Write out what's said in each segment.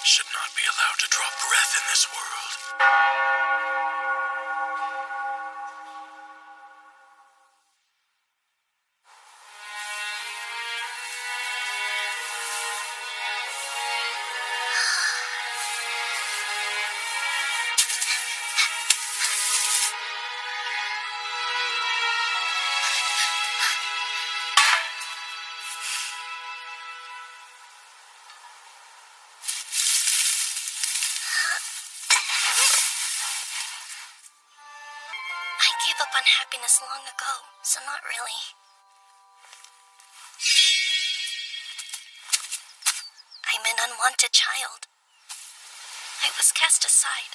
should not be allowed to draw breath in this world. I gave up on happiness long ago, so not really. I'm an unwanted child. I was cast aside.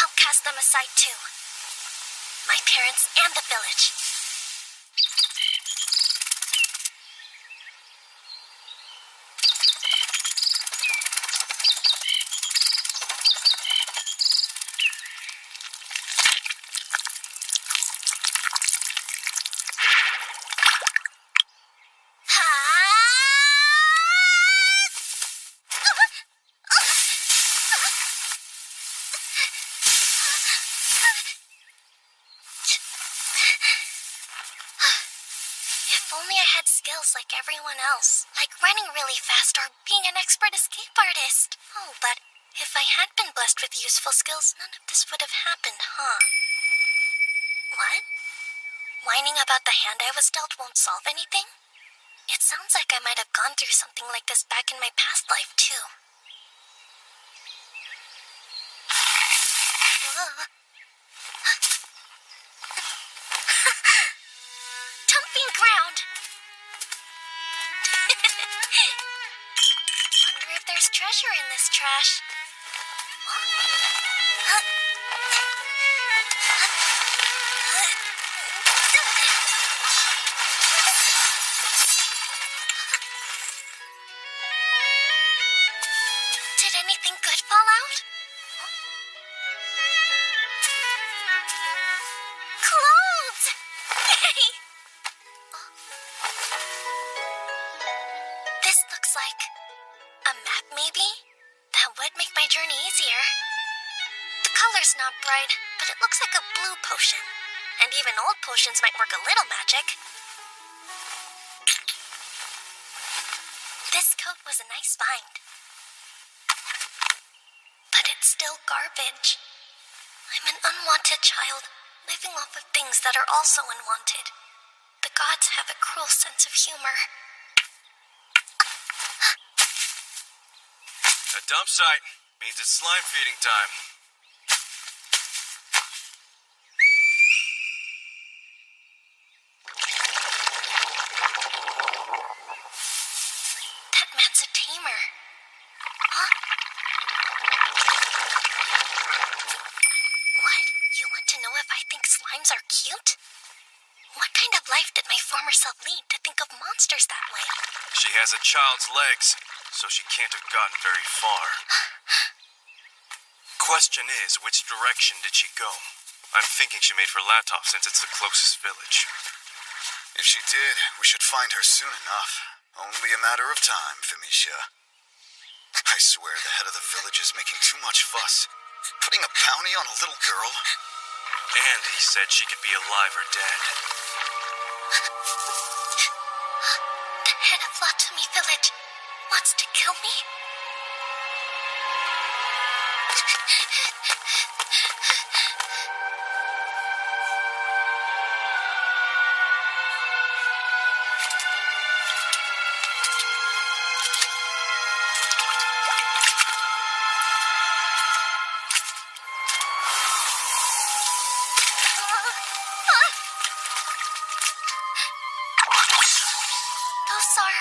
I'll cast them aside too. My parents and the village. If only I had skills like everyone else, like running really fast or being an expert escape artist. Oh, but if I had been blessed with useful skills, none of this would have happened, huh? What? Whining about the hand I was dealt won't solve anything? It sounds like I might have gone through something like this back in my past life, too. Dumping ground! Wonder if there's treasure in this trash. Did anything good fall out? Clothes! This looks like a map, maybe? That would make my journey easier. The color's not bright, but it looks like a blue potion. And even old potions might work a little magic. This coat was a nice find. But it's still garbage. I'm an unwanted child, living off of things that are also unwanted. The gods have a cruel sense of humor. A dump site means it's slime feeding time. That man's a tamer. Huh? What? You want to know if I think slimes are cute? What kind of life did my former self lead to think of monsters that way? She has a child's legs, so she can't have gotten very far. Question is, which direction did she go? I'm thinking she made for Latov since it's the closest village. If she did, we should find her soon enough. Only a matter of time, Felicia. I swear the head of the village is making too much fuss. Putting a bounty on a little girl? And he said she could be alive or dead. The head of Latomi village wants to kill me? Those are...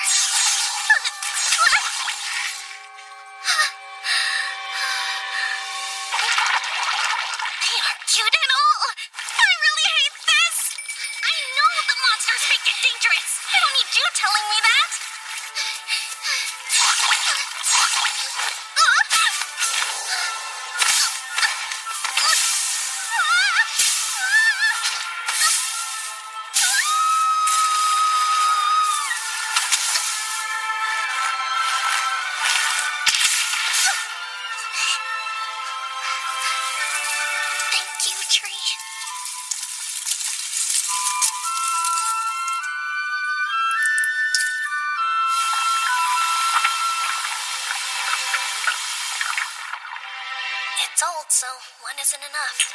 gets old, so one isn't enough.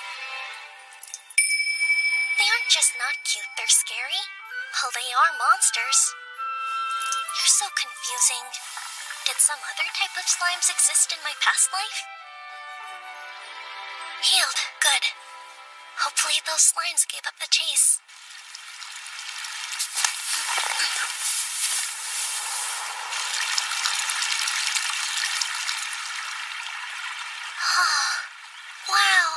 They aren't just not cute, they're scary. Well, they are monsters. You're so confusing. Did some other type of slimes exist in my past life? Healed. Good. Hopefully those slimes gave up the chase. Wow.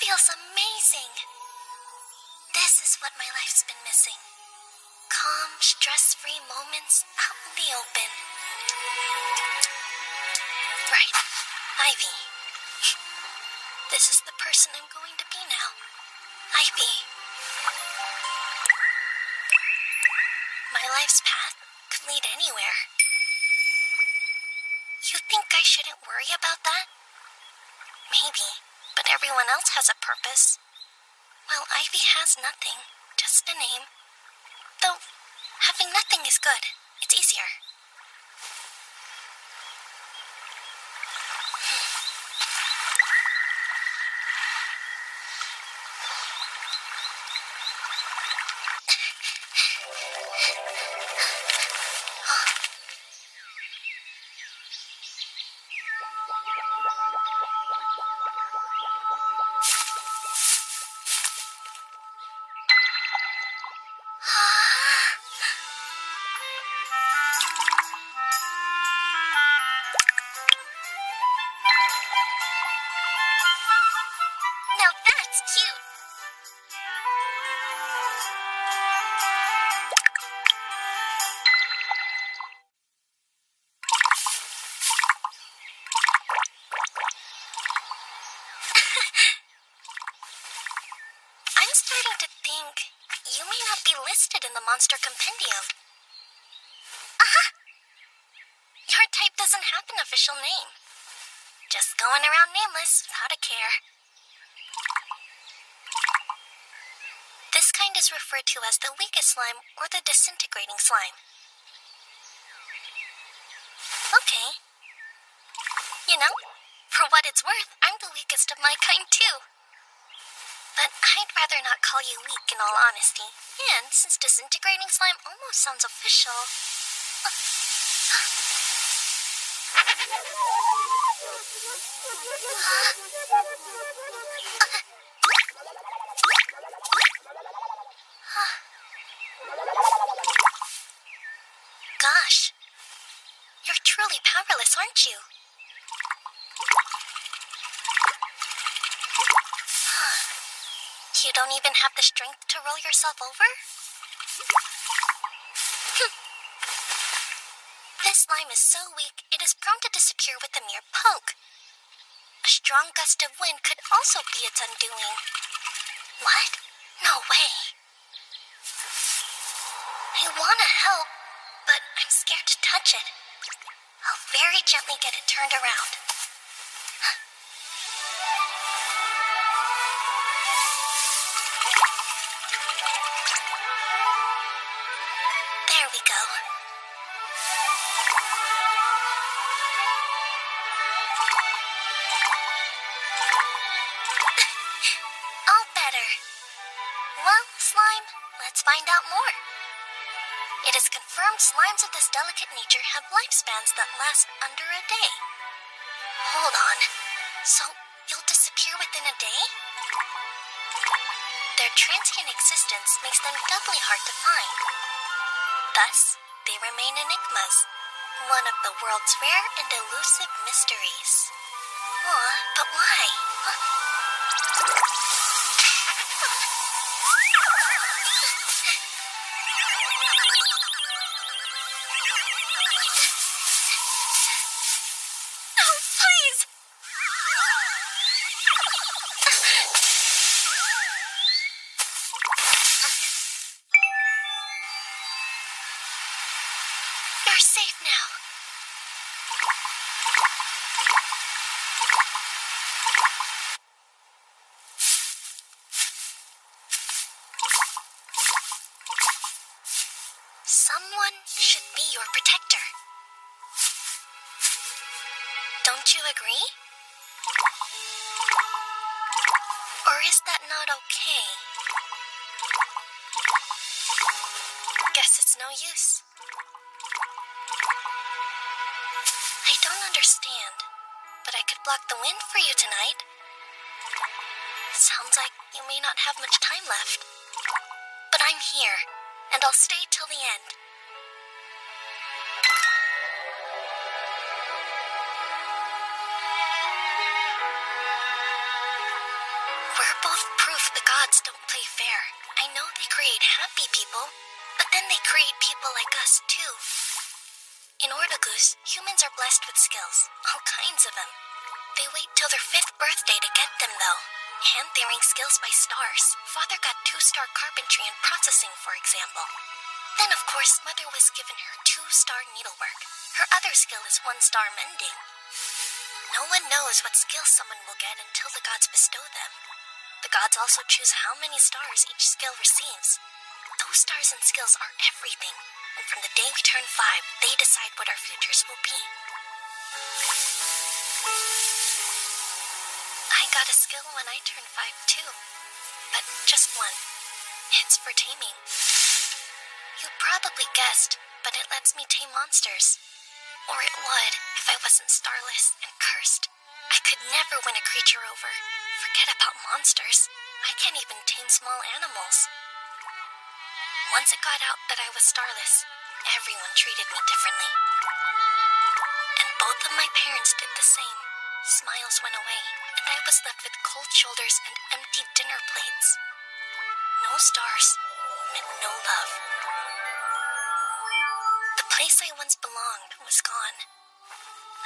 Feels amazing. This is what my life's been missing. Calm, stress-free moments out in the open. Right. Ivy. This is the person I'm going to be now. Ivy. My life's path could lead anywhere. You think I shouldn't worry about that? Maybe, but everyone else has a purpose. While Ivy has nothing, just a name. Though, having nothing is good. It's easier. Now that's cute. I'm starting to think you may not be listed in the monster compendium. Aha! Your type doesn't have an official name. Just going around nameless without a care. This kind is referred to as the weakest slime or the disintegrating slime. Okay. You know, for what it's worth, I'm the weakest of my kind too. But I'd rather not call you weak in all honesty. And since disintegrating slime almost sounds official... Gosh, you're truly powerless, aren't you? You don't even have the strength to roll yourself over? This slime is so weak, it is prone to disappear with a mere poke. A strong gust of wind could also be its undoing. What? No way. I want to help, but I'm scared to touch it. I'll very gently get it turned around. There we go. All better. Well, slime, let's find out more. It is confirmed slimes of this delicate nature have lifespans that last under a day. Hold on. So, you'll disappear within a day? Their transient existence makes them doubly hard to find. Thus, they remain enigmas, one of the world's rare and elusive mysteries. Aw, but why? We're safe now. Someone should be your protector. Don't you agree? Or is that not okay? Guess it's no use. I don't understand, but I could block the wind for you tonight. Sounds like you may not have much time left. But I'm here, and I'll stay till the end. We're both proof the gods don't play fair. I know they create happy people, but then they create people like us, too. In Ordogus, humans are blessed with skills, all kinds of them. They wait till their 5th birthday to get them, though. And they rank skills by stars. Father got 2-star carpentry and processing, for example. Then, of course, Mother was given her 2-star needlework. Her other skill is 1-star mending. No one knows what skills someone will get until the gods bestow them. The gods also choose how many stars each skill receives. Those stars and skills are everything, and from the day we turn 5, they decide what our futures will be. I got a skill when I turned 5 too, but just one. It's for taming. You probably guessed, but it lets me tame monsters. Or it would, if I wasn't starless and cursed. I could never win a creature over. Forget about monsters. I can't even tame small animals. Once it got out that I was starless, everyone treated me differently. And both of my parents did the same. Smiles went away, and I was left with cold shoulders and empty dinner plates. No stars meant no love. The place I once belonged was gone.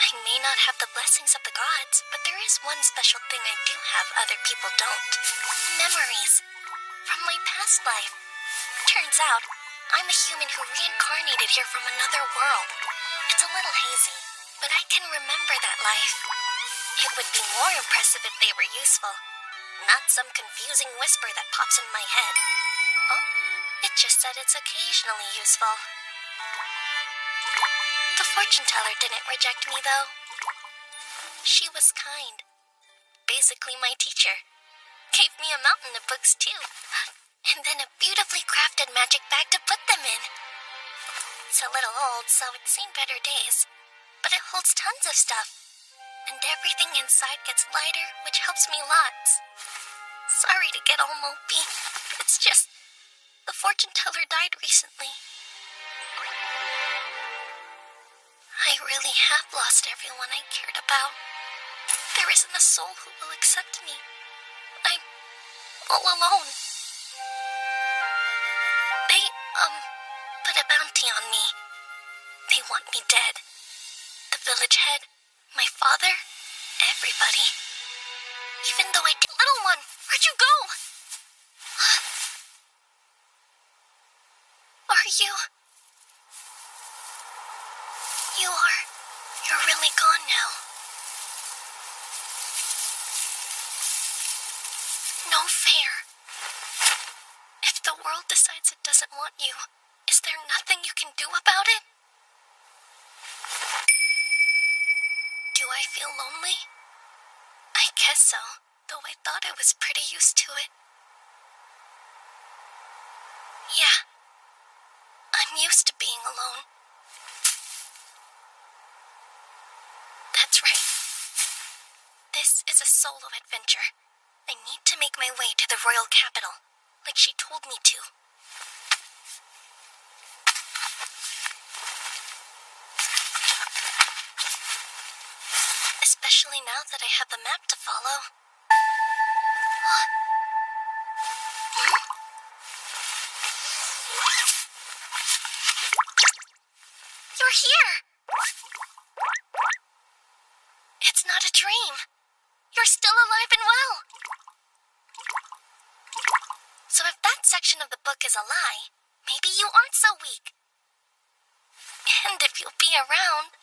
I may not have the blessings of the gods, but there is one special thing I do have other people don't. Memories from my past life. Turns out, I'm a human who reincarnated here from another world. It's a little hazy, but I can remember that life. It would be more impressive if they were useful, not some confusing whisper that pops in my head. Oh, it just said it's occasionally useful. The fortune teller didn't reject me, though. She was kind. Basically my teacher. Gave me a mountain of books, too. And then a beautifully crafted magic bag to put them in. It's a little old, so it's seen better days. But it holds tons of stuff. And everything inside gets lighter, which helps me lots. Sorry to get all mopey. It's just, the fortune teller died recently. I really have lost everyone I cared about. There isn't a soul who will accept me. I'm all alone. They, put a bounty on me. They want me dead. The village head, my father, everybody. Even though I did. Little one, where'd you go? Are you? You are. You're really gone now. No fair. If the world decides it doesn't want you, is there nothing you can do about it? Do I feel lonely? I guess so, though I thought I was pretty used to it. Yeah, I'm used to being alone. That's right. This is a solo adventure. I need to make my way to the royal capital, like she told me to. Especially now that I have a map to follow. You're here! It's not a dream. You're still alive and well. So if that section of the book is a lie, maybe you aren't so weak. And if you'll be around.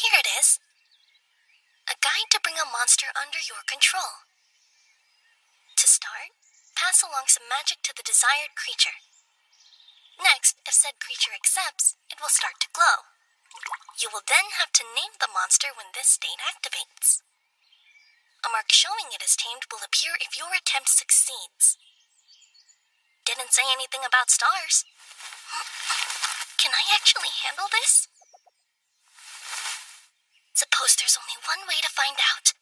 Here it is. A guide to bring a monster under your control. To start, pass along some magic to the desired creature. Next, if said creature accepts, it will start to glow. You will then have to name the monster when this state activates. A mark showing it is tamed will appear if your attempt succeeds. Didn't say anything about stars. Can I actually handle this? Suppose there's only one way to find out.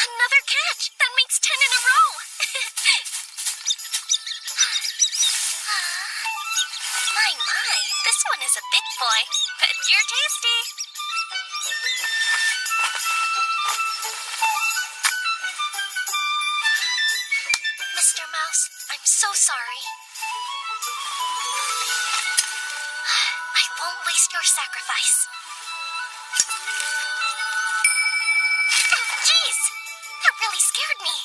Another catch! That makes 10 in a row! My, this one is a big boy, but you're tasty. Mr. Mouse, I'm so sorry. I won't waste your sacrifice. Oh, jeez! That really scared me.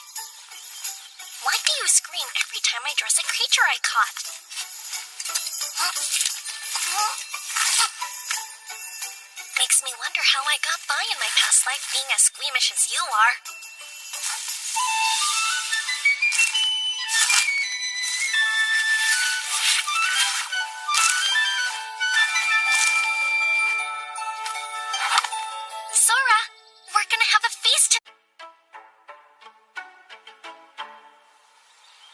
Why do you scream every time I dress a creature I caught? Makes me wonder how I got by in my past life being as squeamish as you are. Sora, we're gonna have a feast.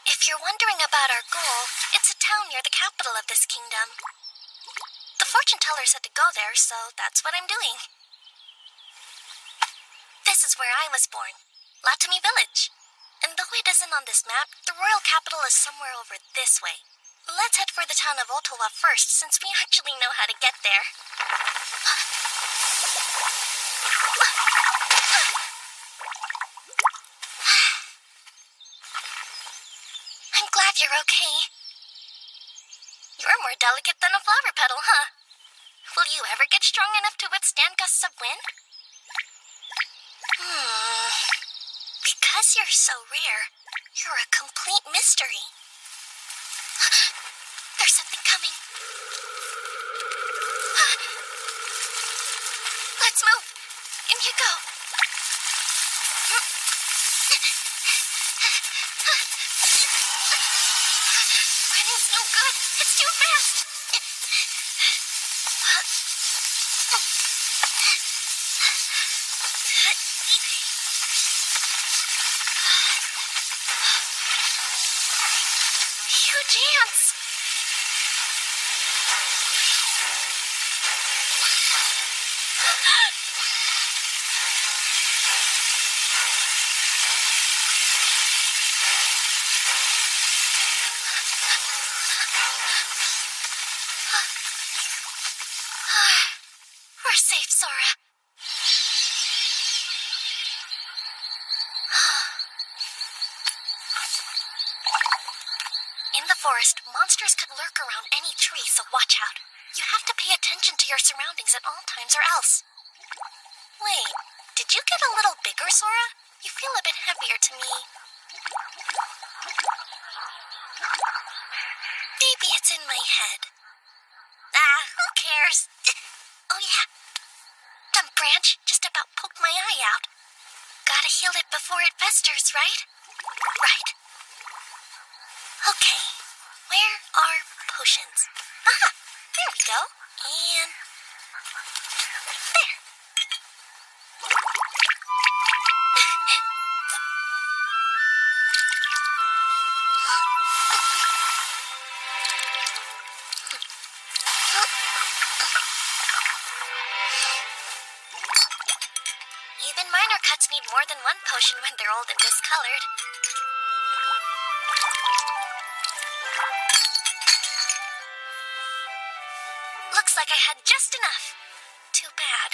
If you're wondering about our goal, it's a town near the capital of this kingdom. The fortune teller said to go there, so that's what I'm doing. This is where I was born, Latami Village. And though it isn't on this map, the royal capital is somewhere over this way. Let's head for the town of Ottawa first, since we actually know how to get there. I'm glad you're okay. You're more delicate than a flower petal, huh? Will you ever get strong enough to withstand gusts of wind? Because you're so rare, you're a complete mystery. There's something coming. Let's move. In you go. Running's no good. It's too fast. You dance. We're safe, Sora. In the forest, monsters could lurk around any tree, so watch out. You have to pay attention to your surroundings at all times or else. Wait, did you get a little bigger, Sora? You feel a bit heavier to me. Maybe it's in my head. Who cares? Oh yeah, the branch just about poked my eye out. Gotta heal it before it festers, right? Right. Okay, where are potions? Aha, there we go. And there. Even minor cuts need more than one potion when they're old and discolored. Looks like I had just enough. Too bad.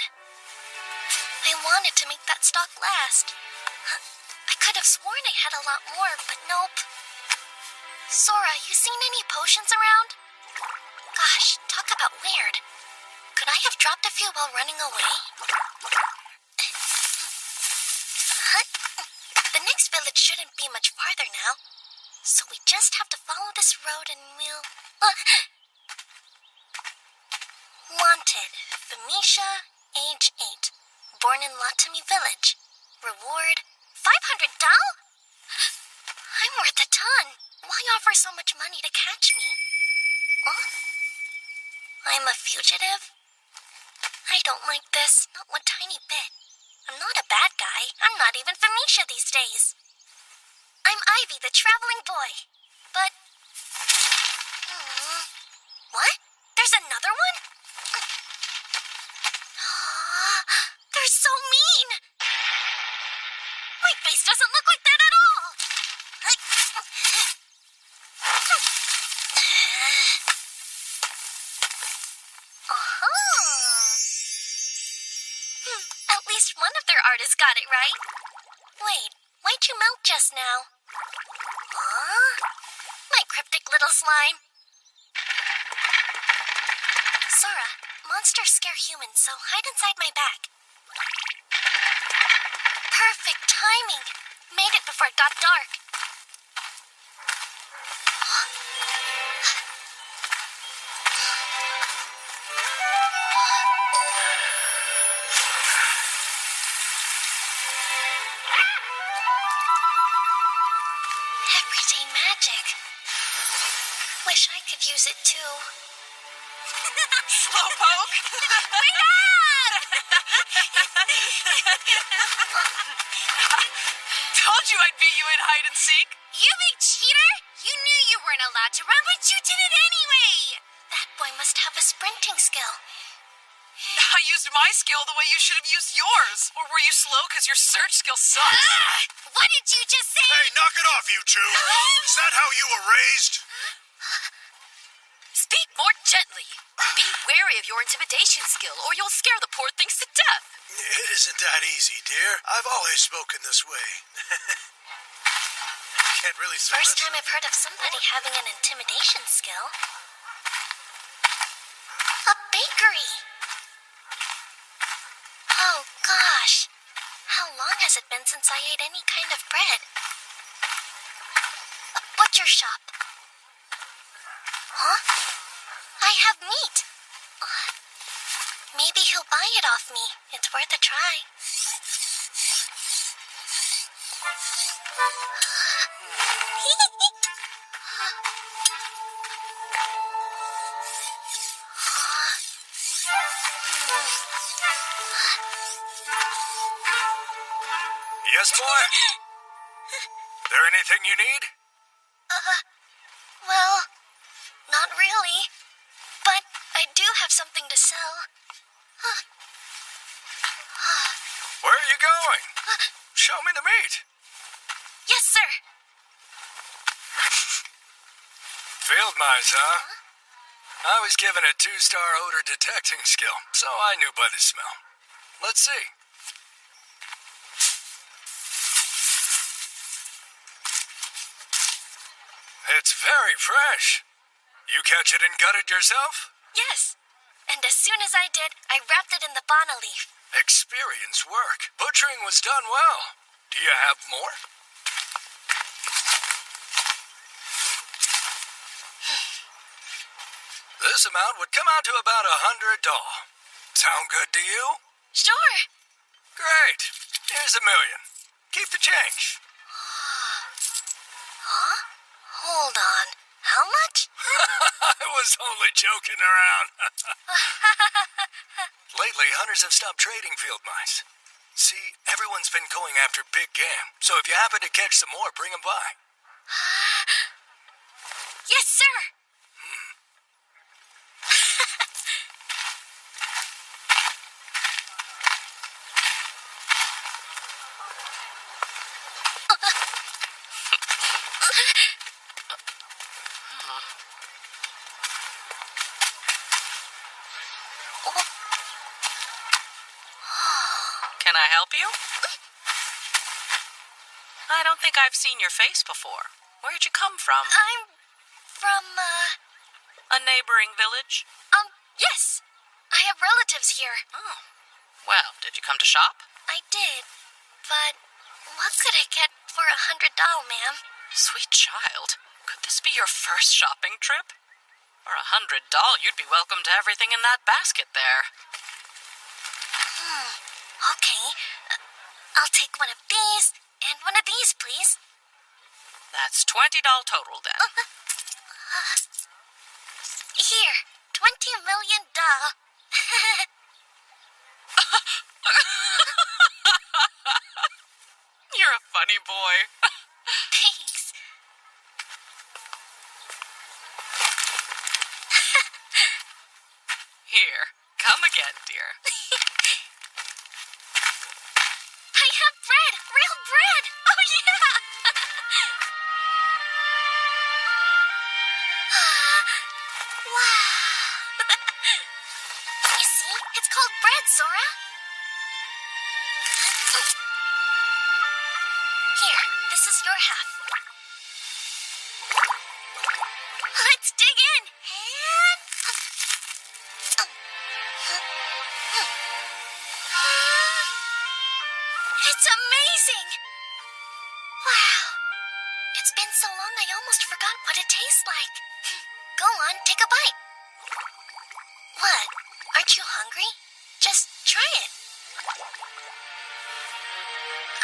I wanted to make that stock last. I could have sworn I had a lot more, but nope. Sora, you seen any potions around? Gosh, talk about weird. Could I have dropped a few while running away? The next village shouldn't be much farther now. So we just have to follow this road and we'll... Wanted, Famisha, age 8. Born in Latami Village. Reward, 500 doll? I'm worth a ton. Why offer so much money to catch me? I'm a fugitive? I don't like this, not one tiny bit. I'm not a bad guy. I'm not even Famisha these days. I'm Ivy, the traveling boy. But... What? There's another one? They're so mean! My face doesn't look like that at all! At least one of their artists got it right. Wait, why'd you melt just now? My cryptic little slime. Sora, monsters scare humans, so hide inside my bag. Perfect timing. Made it before it got dark. Everyday magic. Wish I could use it too. Slowpoke! Wait up! Told you I'd beat you in hide and seek. You big cheater! You knew you weren't allowed to run, but you did it anyway! That boy must have a sprinting skill. I used my skill the way you should have used yours. Or were you slow because your search skill sucks? What did you just say? Hey, knock it off, you two! Is that how you were raised? Speak more gently. Be wary of your intimidation skill, or you'll scare the poor things to death. It isn't that easy, dear. I've always spoken this way. Can't really suppress First time I've heard of somebody having an intimidation skill. A bakery! Oh gosh. How long has it been since I ate any kind of bread? A butcher shop. Huh? I have meat. Maybe he'll buy it off me. It's worth a try. Yes, boy? There anything you need? Well, not really. But I do have something to sell. Where are you going? Show me the meat. Yes, sir. Field mice, huh? I was given a 2-star odor detecting skill, so I knew by the smell. Let's see. It's very fresh. You catch it and gut it yourself? Yes. And as soon as I did, I wrapped it in the banana leaf. Experience work. Butchering was done well. Do you have more? This amount would come out to about $100. Sound good to you? Sure. Great. Here's $1 million. Keep the change. Huh? Hold on. How much? I was only joking around. Lately, hunters have stopped trading field mice. See, everyone's been going after big game, so if you happen to catch some more, bring them by. Yes, sir. Can I help you? I don't think I've seen your face before. Where'd you come from? I'm from, A neighboring village? yes. I have relatives here. Oh. Well, did you come to shop? I did, but what could I get for $100, ma'am? Sweet child, could this be your first shopping trip? For $100, you'd be welcome to everything in that basket there. Okay. I'll take one of these and one of these, please. That's $20 total then. Here, $20 million. You're a funny boy. Thanks. Here, come again, dear. I have bread! Real bread! Oh, yeah! Wow! You see? It's called bread, Sora. Here, this is your half. Let's dig in! And... It's amazing! Wow. It's been so long I almost forgot what it tastes like. Go on, take a bite. What? Aren't you hungry? Just try it.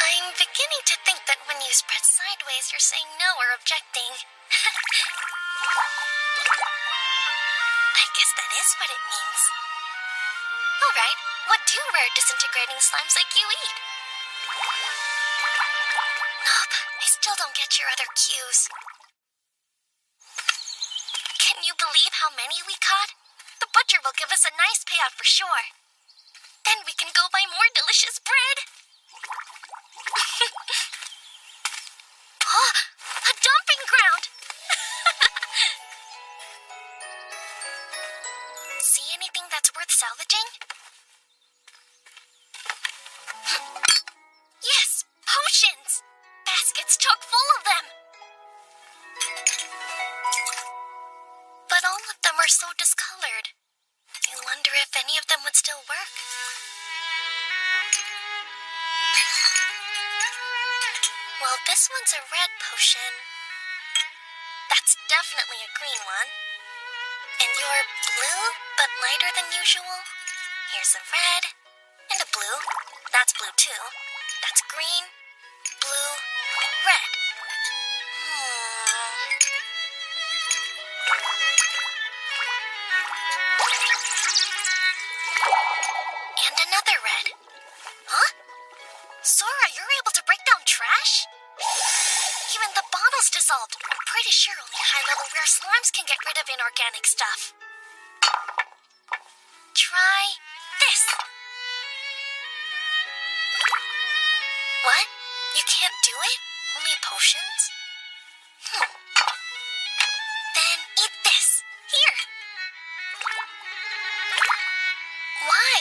I'm beginning to think that when you spread sideways, you're saying no or objecting. I guess that is what it means. Alright, what do rare disintegrating slimes like you eat? Nope, I still don't get your other cues. Can you believe how many we caught? The butcher will give us a nice payout for sure. Then we can go buy more delicious bread. Oh, a dumping ground! See anything that's worth salvaging? Yes, potions! Baskets chock full of them! But all of them are so discolored. I wonder if any of them would still work. Well, this one's a red potion. That's definitely a green one. And you're blue, but lighter than usual. Here's a red, and a blue. That's blue too. That's green, blue, red. And another red. Huh? Sora, you're able to break down trash? Even the bottle's dissolved. I'm pretty sure only high-level rare slimes can get rid of inorganic stuff. Try this. What? You can't do it? Only potions? Then eat this. Here. Why?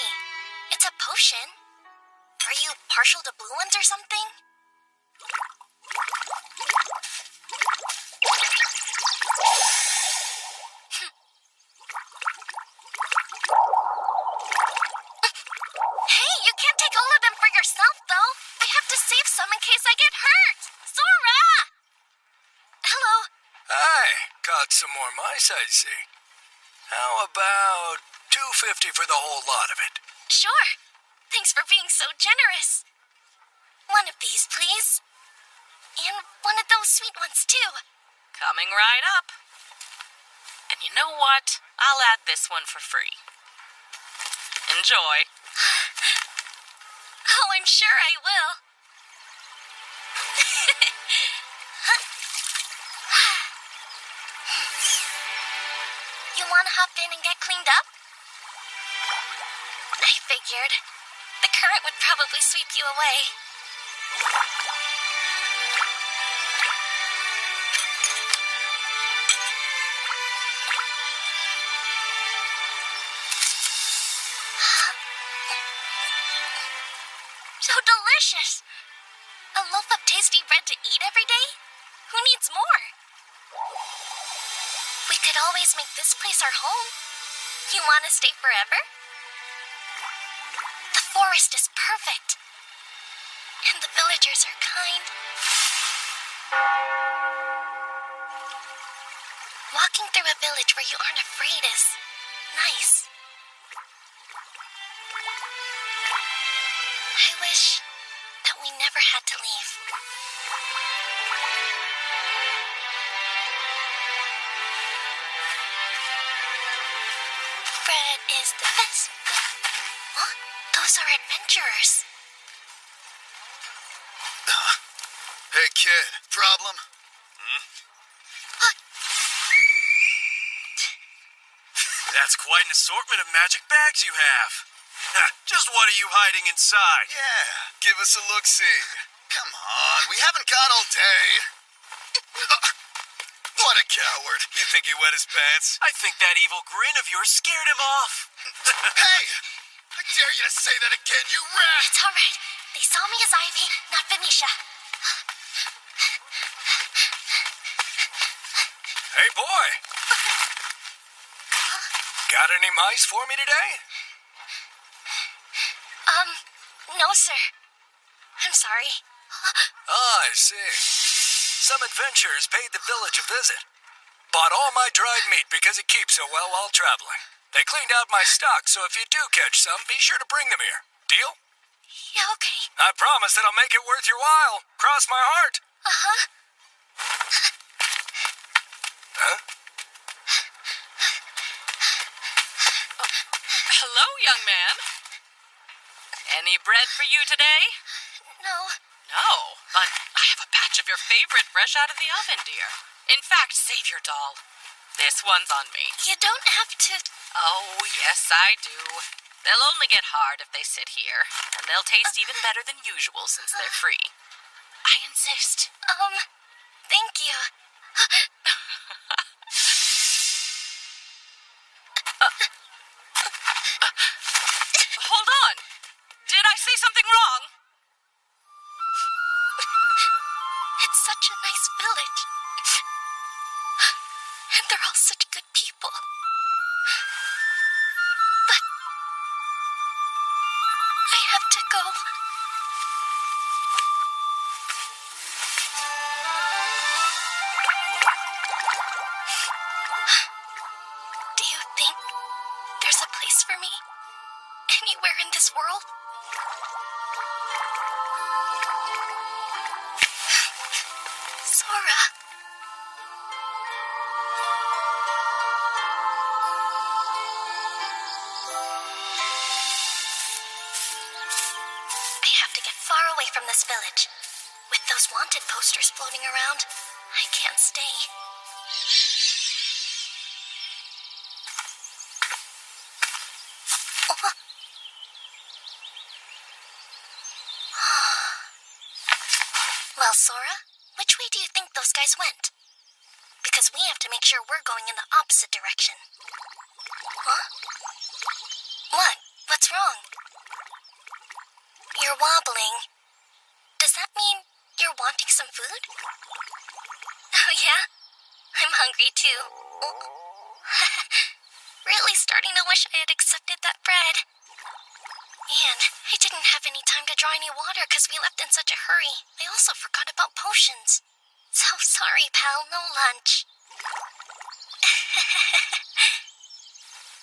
It's a potion. Are you partial to blue ones or something? Hey, you can't take all of them for yourself, though. I have to save some in case I get hurt. Sora! Hello. Hi, caught some more mice, I see. How about $2.50 for the whole lot of it? Sure. Thanks for being so generous. One of these, please. And one of those sweet ones, too. Coming right up. And you know what? I'll add this one for free. Enjoy. Oh, I'm sure I will. You want to hop in and get cleaned up? I figured. The current would probably sweep you away. So delicious! A loaf of tasty bread to eat every day? Who needs more? could always make this place our home. You want to stay forever? The forest is perfect. And the villagers are kind. Walking through a village where you aren't afraid is nice. I wish that we never had to leave. Bread is the best. Huh? Those are adventurers. Hey, kid. Problem? That's quite an assortment of magic bags you have. Just what are you hiding inside? Yeah, give us a look-see. Come on, we haven't got all day. What a coward. You think he wet his pants? I think that evil grin of yours scared him off. Hey! I dare you to say that again, you rat! It's all right. They saw me as Ivy, not Venetia. Hey, boy. Got any mice for me today? No, sir. I'm sorry. Oh, I see. Some adventurers paid the village a visit. Bought all my dried meat because it keeps so well while traveling. They cleaned out my stock, so if you do catch some, be sure to bring them here. Deal? Yeah, okay. I promise that I'll make it worth your while. Cross my heart. Uh-huh. Huh? Hello, young man. Any bread for you today? No. No, but I have a batch of your favorite fresh out of the oven, dear. In fact, save your doll. This one's on me. You don't have to... Oh, yes, I do. They'll only get hard if they sit here, and they'll taste even better than usual since they're free. I insist. Thank you. Hold on. Did I say something wrong? It's such a nice village. And they're all such good people. But I have to go. Do you think there's a place for me anywhere in this world? Sora. I have to get far away from this village. With those wanted posters floating around, I can't stay. Well, Sora, which way do you think those guys went? Because we have to make sure we're going in the opposite direction. Huh? What? What's wrong? You're wobbling. Does that mean you're wanting some food? Oh, yeah? I'm hungry, too. Really starting to wish I had accepted that bread. Man, I didn't have any time to draw any water because we left in such a hurry. I also forgot about potions. So sorry, pal, no lunch.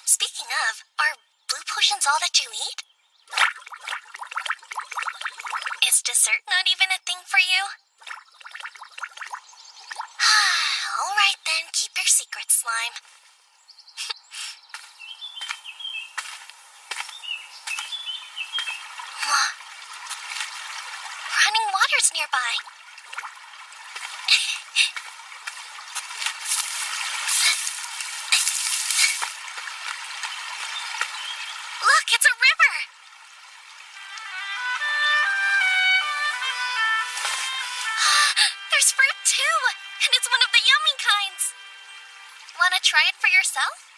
Speaking of, are blue potions all that you eat? Is dessert not even a thing for you? All right then, keep your secret, slime. Running water's nearby. Look, it's a river. There's fruit too, and it's one of the yummy kinds. Want to try it for yourself?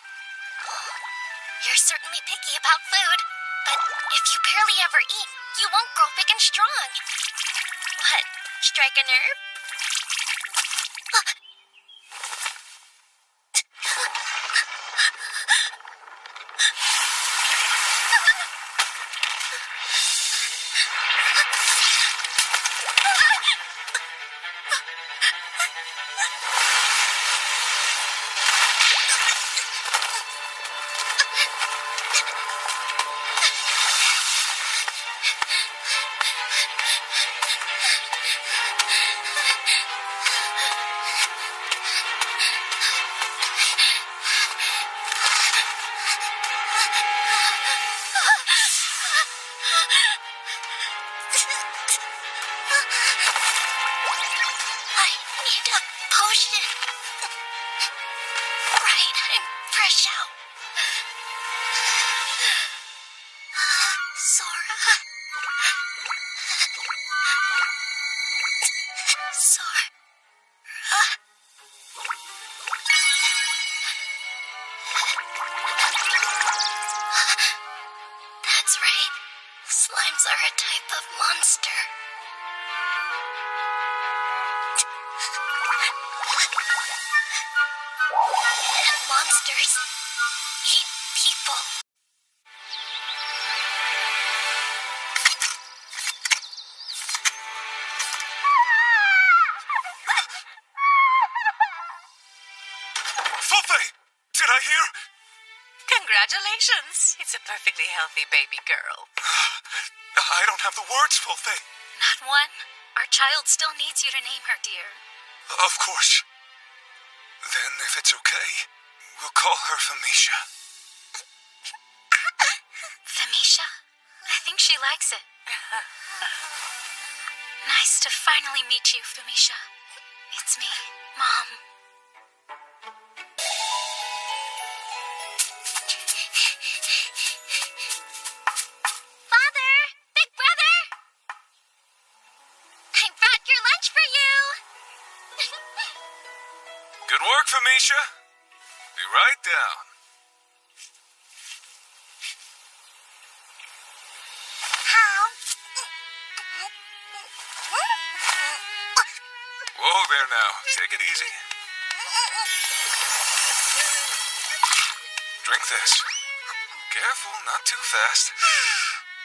You're certainly picky about food, but if you barely ever eat, you won't grow big and strong. What, strike a nerve? need a potion. Right, I'm fresh out. Sora. Sora. That's right. Slimes are a type of monster. And monsters eat people. Fufe! Did I hear? Congratulations. It's a perfectly healthy baby girl. I don't have the words, Fufe. Not one. Our child still needs you to name her, dear. Of course. Then, if it's okay, we'll call her Famisha. Famisha? I think she likes it. Nice to finally meet you, Famisha. It's me, Mom. Father! Big brother! I brought your lunch for you! Good work, Famisha. Be right down. Whoa there now. Take it easy. Drink this. Careful, not too fast.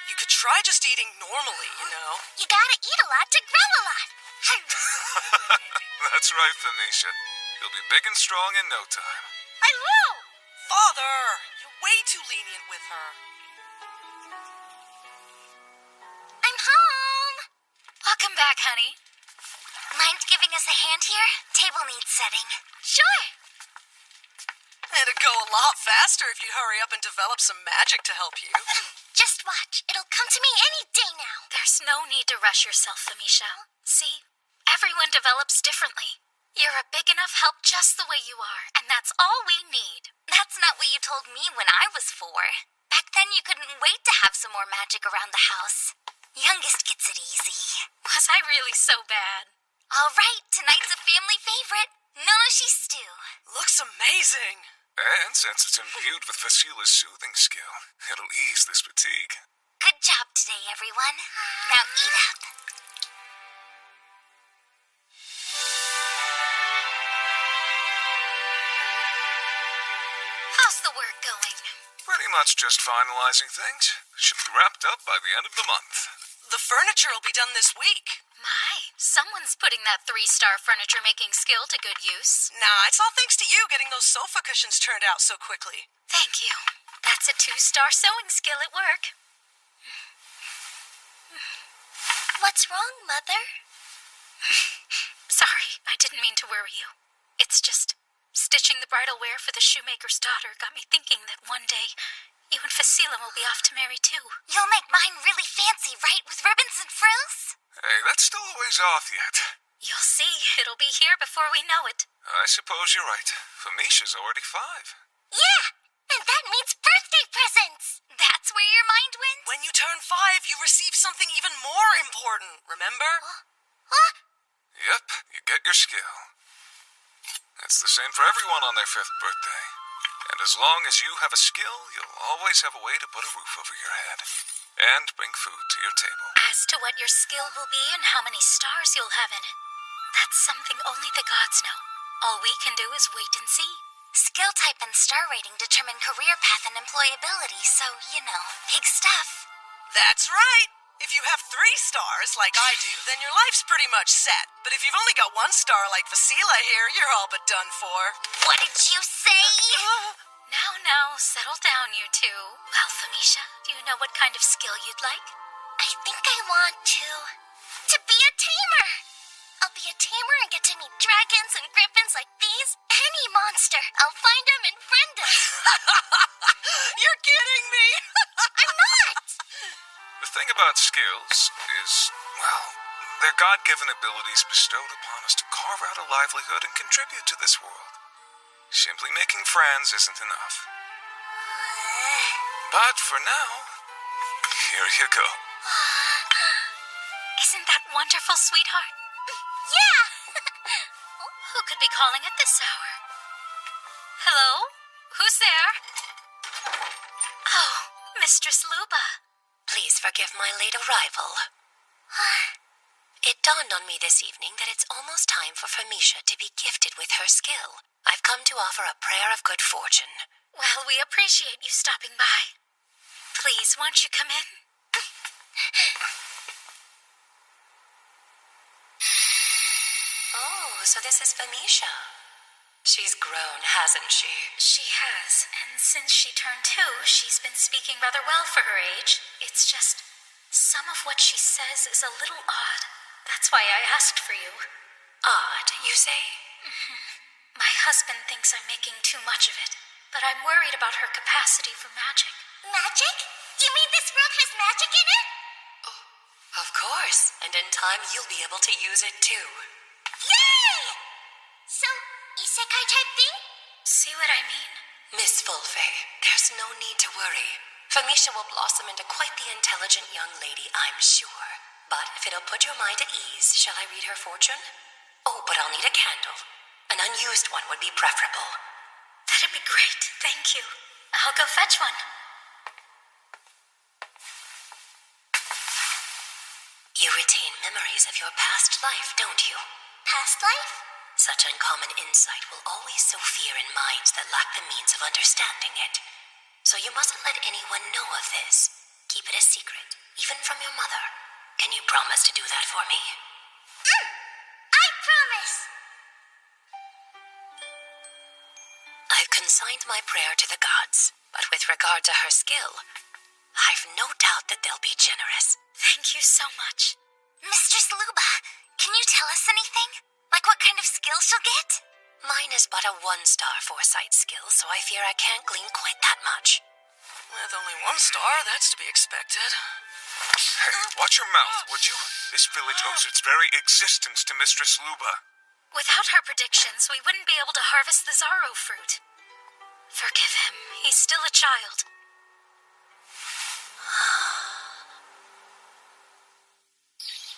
You could try just eating normally, you know. You gotta eat a lot to grow a lot. That's right, Famisha. You'll be big and strong in no time. I will! Father, you're way too lenient with her. I'm home! Welcome back, honey. Mind giving us a hand here? Table needs setting. Sure! It'd go a lot faster if you hurry up and develop some magic to help you. Just watch. It'll come to me any day now. There's no need to rush yourself, Famisha. See? Everyone develops differently. You're a big enough help just the way you are, and that's all we need. That's not what you told me when I was 4. Back then you couldn't wait to have some more magic around the house. Youngest gets it easy. Was I really so bad? All right, tonight's a family favorite. Nonoshi stew. Looks amazing. And since it's imbued with Vasila's soothing skill, it'll ease this fatigue. Good job today, everyone. Now eat up. How's the work going? Pretty much just finalizing things. Should be wrapped up by the end of the month. The furniture will be done this week. My, someone's putting that 3-star furniture making skill to good use. Nah, it's all thanks to you getting those sofa cushions turned out so quickly. Thank you. That's a 2-star sewing skill at work. What's wrong, Mother? Sorry, I didn't mean to worry you. It's just stitching the bridal wear for the shoemaker's daughter got me thinking that one day you and Fasila will be off to marry too. You'll make mine really fancy, right? With ribbons and frills? Hey, that's still a ways off yet. You'll see. It'll be here before we know it. I suppose you're right. Famisha's already 5. Yeah! And that means birthday presents! That's where your mind went? When you turn 5, you receive something even more important, remember? Huh? Yep, you get your skill. It's the same for everyone on their 5th birthday. And as long as you have a skill, you'll always have a way to put a roof over your head. And bring food to your table. As to what your skill will be and how many stars you'll have in it, that's something only the gods know. All we can do is wait and see. Skill type and star rating determine career path and employability, so, you know, big stuff. That's right. If you have 3 stars, like I do, then your life's pretty much set. But if you've only got 1 star like Vasila here, you're all but done for. What did you say? Now, settle down, you two. Well, Famisha, do you know what kind of skill you'd like? I think I want to be a tamer. I'll be a tamer and get to meet dragons and griffins like these. Any monster. I'll find them and friend them. You're kidding me. I'm not. The thing about skills is, well, They're God-given abilities bestowed upon us to carve out a livelihood and contribute to this world. Simply making friends isn't enough. But for now, here you go. Isn't that wonderful, sweetheart? Yeah! Who could be calling at this hour? Hello? Who's there? Oh, Mistress Luba. Please forgive my late arrival. It dawned on me this evening that it's almost time for Famisha to be gifted with her skill. I've come to offer a prayer of good fortune. Well, we appreciate you stopping by. Please, won't you come in? Oh, so this is Famisha. She's grown, hasn't she? She has, and since she turned 2, she's been speaking rather well for her age. It's just, some of what she says is a little odd. That's why I asked for you. Odd, you say? Mm-hmm. My husband thinks I'm making too much of it, but I'm worried about her capacity for magic. Magic? You mean this world has magic in it? Oh, of course. And in time, you'll be able to use it too. Yay! So, isekai type thing? See what I mean? Miss Fulfe, there's no need to worry. Famisha will blossom into quite the intelligent young lady, I'm sure. But if it'll put your mind at ease, shall I read her fortune? Oh, but I'll need a candle. An unused one would be preferable. That'd be great, thank you. I'll go fetch one. You retain memories of your past life, don't you? Past life? Such uncommon insight will always sow fear in minds that lack the means of understanding it. So you mustn't let anyone know of this. Keep it a secret, even from your mother. Can you promise to do that for me? I promise! I've consigned my prayer to the gods, but with regard to her skill, I've no doubt that they'll be generous. Thank you so much. Mistress Luba, can you tell us anything? Like what kind of skill she'll get? Mine is but a 1-star foresight skill, so I fear I can't glean quite that much. With only 1 star, that's to be expected. Hey, watch your mouth, would you? This village owes its very existence to Mistress Luba. Without her predictions, we wouldn't be able to harvest the Zaro fruit. Forgive him. He's still a child.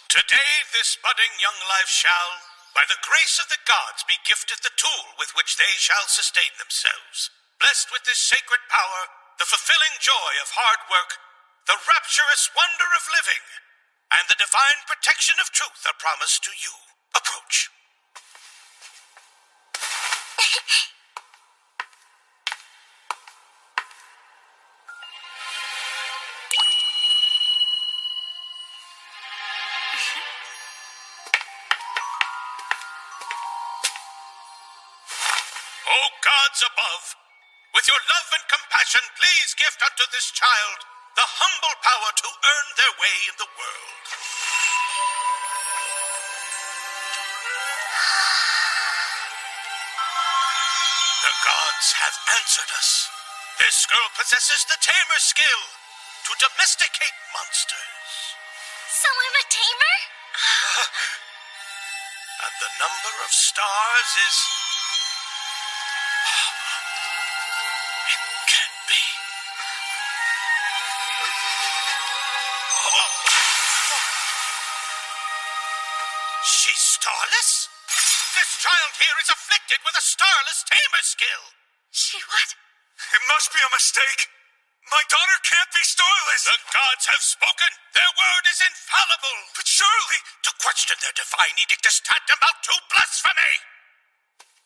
Today this budding young life shall, by the grace of the gods, be gifted the tool with which they shall sustain themselves. Blessed with this sacred power, the fulfilling joy of hard work, the rapturous wonder of living, and the divine protection of truth are promised to you. Approach. O gods above, with your love and compassion, please gift unto this child the humble power to earn their way in the world. The gods have answered us. This girl possesses the tamer skill to domesticate monsters. So I'm a tamer? And the number of stars is... It can't be. She's starless? This child here is afflicted with a starless tamer skill. She what? It must be a mistake. My daughter can't be starless. The gods have spoken. Their word is infallible. But surely... To question their divine edict is tantamount to blasphemy.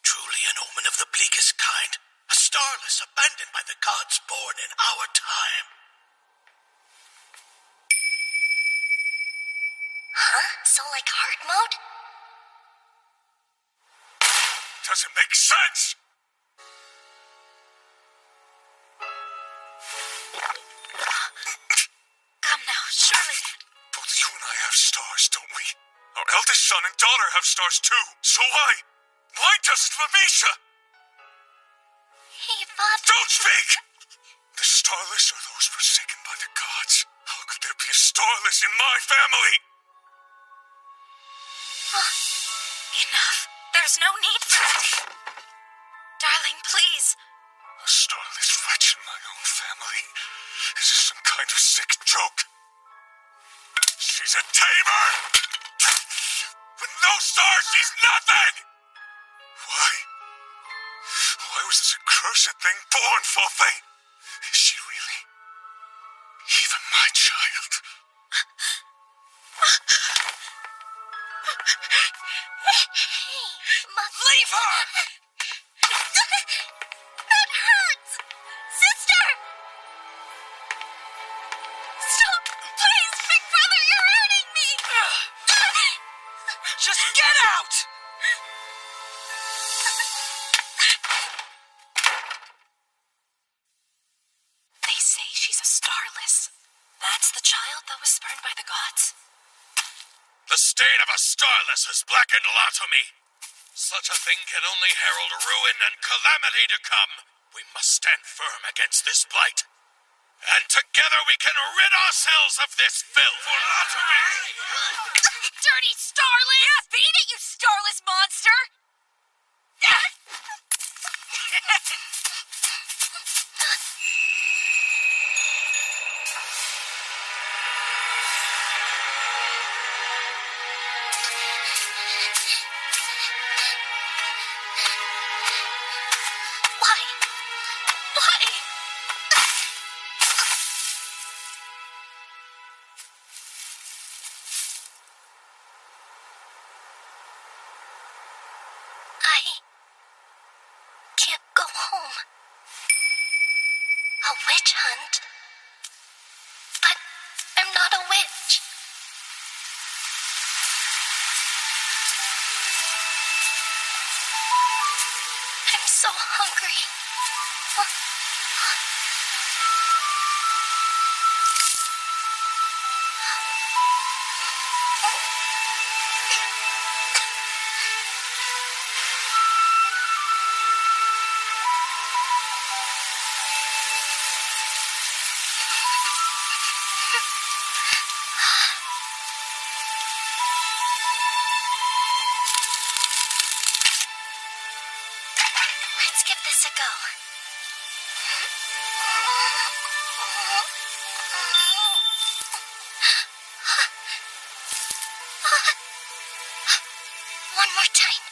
Truly an omen of the bleakest kind. A starless abandoned by the gods born in our time. Huh? So like hard mode? Doesn't make sense. Come now, surely. Both you and I have stars, don't we? Our eldest son and daughter have stars too. So why doesn't Famisha? Hey, Bob. Don't speak! The starless are those forsaken by the gods. How could there be a starless in my family? Enough. There's no need for that. Darling, please. A starless wretch in my own family? Is this some kind of sick joke? She's a tamer! With no stars, she's nothing! Why? Why was this accursed thing born, Filthy? Is she really even my child? Leave her! That hurts! Sister! Stop! Please, big brother, you're hurting me! Just get out! They say she's a starless. That's the child that was spurned by the gods? The stain of a starless has blackened Latomy. Such a thing can only herald ruin and calamity to come. We must stand firm against this blight. And together we can rid ourselves of this filth. For Latomy! Dirty starlet! Yeah, beat it, you starless monster! I can't go home. A witch hunt? But I'm not a witch. I'm so hungry. Let's give this a go. One more time.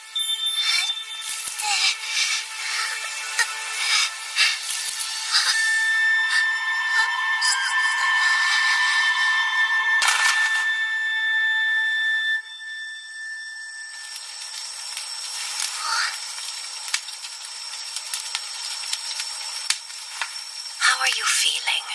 How are you feeling?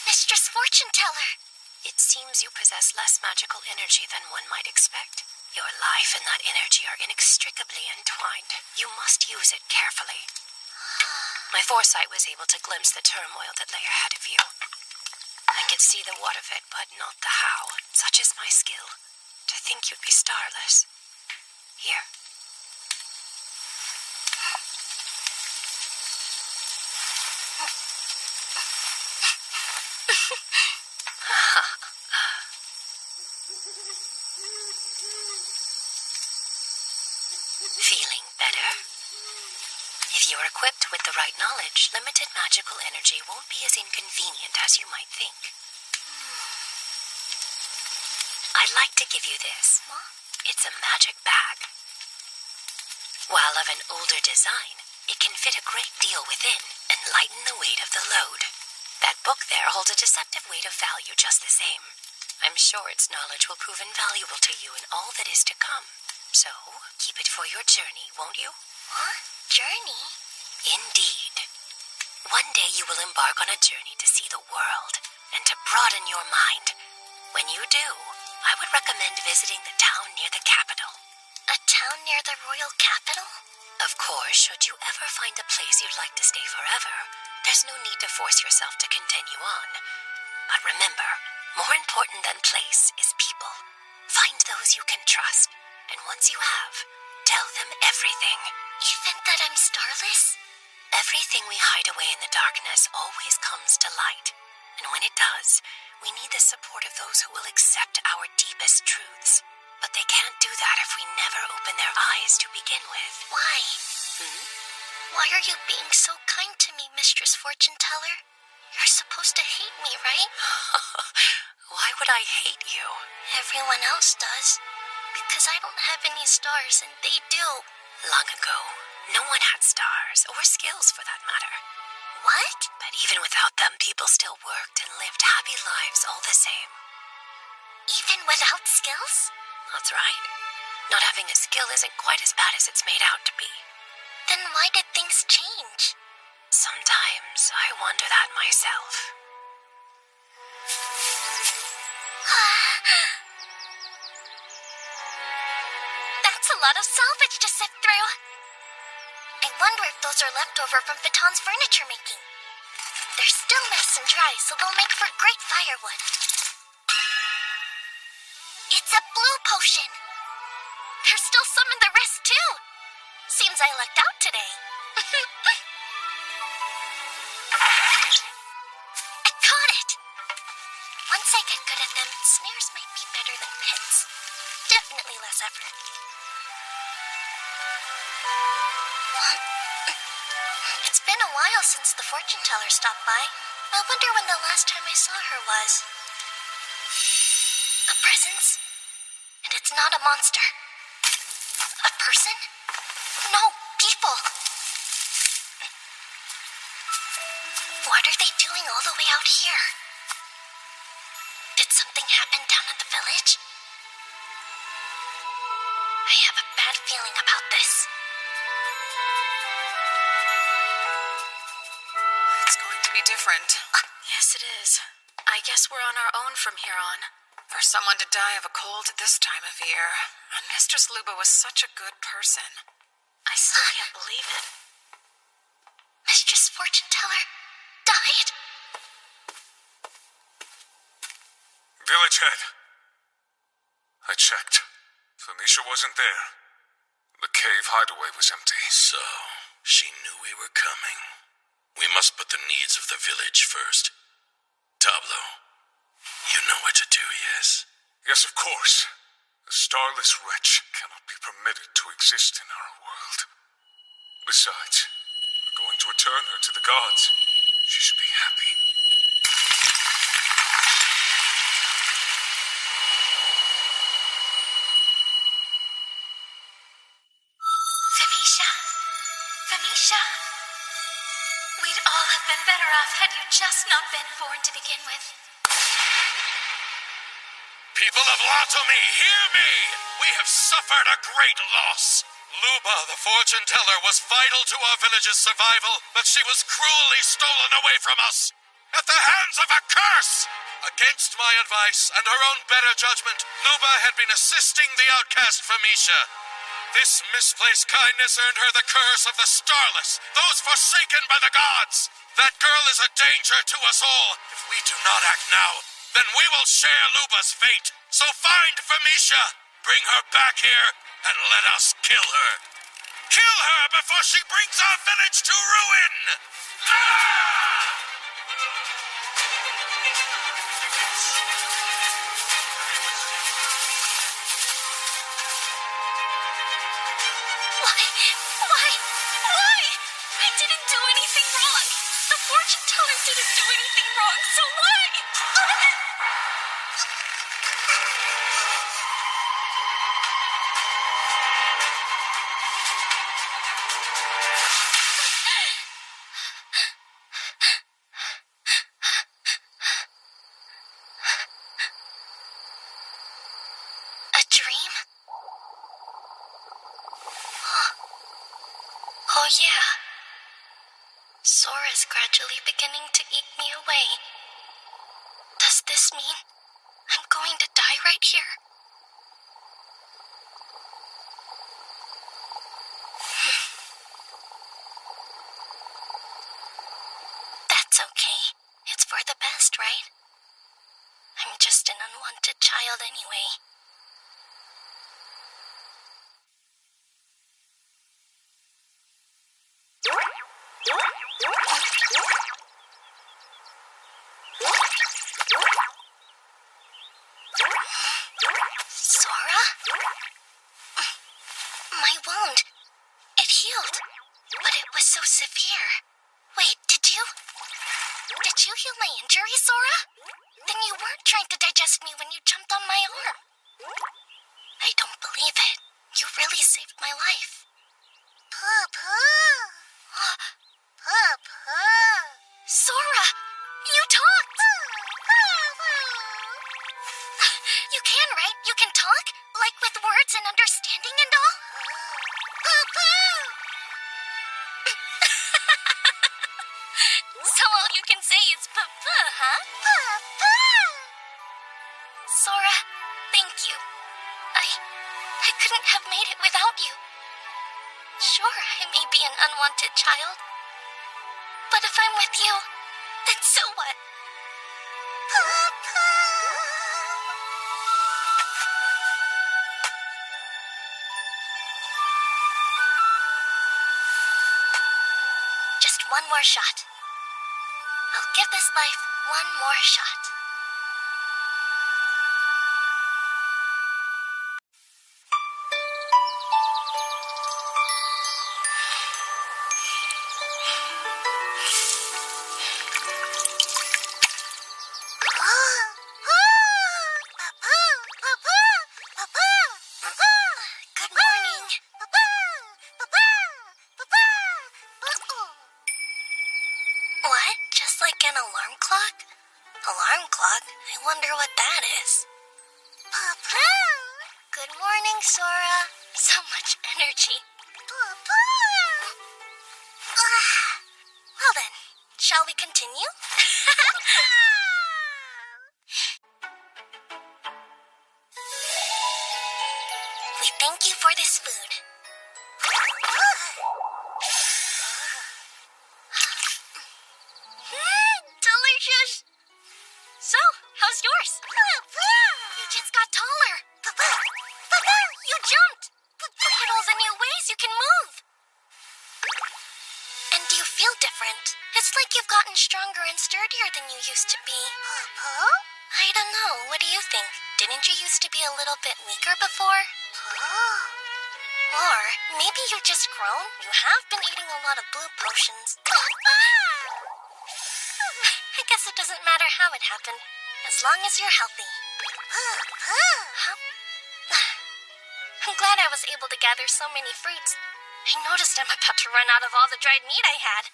Mistress Fortune Teller. It seems you possess less magical energy than one might expect. Your life and that energy are inextricably entwined. You must use it carefully. My foresight was able to glimpse the turmoil that lay ahead of you. I could see the what of it, but not the how. Such is my skill. To think you'd be starless. Here. Feeling better? If you're equipped with the right knowledge, limited magical energy won't be as inconvenient as you might think. I'd like to give you this. It's a magic bag. While of an older design, it can fit a great deal within and lighten the weight of the load. That book there holds a deceptive weight of value just the same. I'm sure its knowledge will prove invaluable to you in all that is to come. So, keep it for your journey, won't you? What? Journey? Indeed. One day you will embark on a journey to see the world and to broaden your mind. When you do, I would recommend visiting the town near the capital. A town near the royal capital? Of course, should you ever find a place you'd like to stay forever, there's no need to force yourself to continue on. But remember, more important than place is people. Find those you can trust, and once you have, tell them everything. Even that I'm starless? Everything we hide away in the darkness always comes to light. And when it does, we need the support of those who will accept our deepest truths. But they can't do that if we never open their eyes to begin with. Why? Why are you being so kind to me, Mistress Fortune Teller? You're supposed to hate me, right? Why would I hate you? Everyone else does. Because I don't have any stars and they do. Long ago, no one had stars, or skills for that matter. What? But even without them, people still worked and lived happy lives all the same. Even without skills? That's right. Not having a skill isn't quite as bad as it's made out to be. Then why did things change? Sometimes I wonder that myself. That's a lot of salvage to sift through. I wonder if those are left over from Phaeton's furniture making. They're still nice and dry, so they'll make for great firewood. It's a blue potion. There's still some in the rest, too. Seems I lucked out today. I caught it! Once I get good at them, snares might be better than pits. Definitely less effort. It's been a while since the fortune teller stopped by. I wonder when the last time I saw her was. A presence? And it's not a monster. A person? No, people. What are they doing all the way out here? Did something happen down at the village? I have a bad feeling about this. It's going to be different. Yes, it is. I guess we're on our own from here on. For someone to die of a cold at this time of year. And Mistress Luba was such a good person. I still can't believe it. Mistress Fortune Teller died? Village head. I checked. Felicia wasn't there. The cave hideaway was empty. So, she knew we were coming. We must put the needs of the village first. Tablo, you know what to do, yes? Yes, of course. The starless wretch cannot be permitted to exist in our world. Besides, we're going to return her to the gods. She should be happy. Felicia? Felicia? We'd all have been better off had you just not been born to begin with. People of Latomi, hear me! We have suffered a great loss. Luba, the fortune teller, was vital to our village's survival, but she was cruelly stolen away from us at the hands of a curse! Against my advice and her own better judgment, Luba had been assisting the outcast Famisha. This misplaced kindness earned her the curse of the Starless, those forsaken by the gods. That girl is a danger to us all. If we do not act now, then we will share Luba's fate. So find Famisha, bring her back here, and let us kill her. Kill her before she brings our village to ruin! Why? I didn't do anything wrong. The fortune teller didn't do anything wrong, so why? A dream? Oh yeah. Sora's gradually beginning to eat me away. Does this mean I'm going to die right here? That's okay. It's for the best, right? I'm just an unwanted child anyway. Sora? wound. It healed, but it was so severe. Wait, did you heal my injury, Sora? Then you weren't trying to digest me when you jumped on my arm. I don't believe it. You really saved my life. Sora, you talked! You can, right? You can talk? Like with words and understanding and all? So all you can say is papa, huh? Sora, thank you. I couldn't have made it without you. Sure, I may be an unwanted child. But if I'm with you, then so what? Papa! Just one more shot. I'll give this life one more shot. Good morning. What? Just like an alarm clock? Alarm clock? I wonder what that is. Papa! Good morning, Sora. So much energy. Papa! Well then, shall we continue? We thank you for this food. Delicious! So, how's yours? You just got taller. You jumped. Look at all the new ways you can move. And do you feel different? It's like you've gotten stronger and sturdier than you used to be. I don't know. What do you think? Didn't you used to be a little bit weaker before? Or maybe you've just grown. You have been eating a lot of blue potions. I guess it doesn't matter how it happened, as long as you're healthy. Huh? I'm glad I was able to gather so many fruits. I noticed I'm about to run out of all the dried meat I had.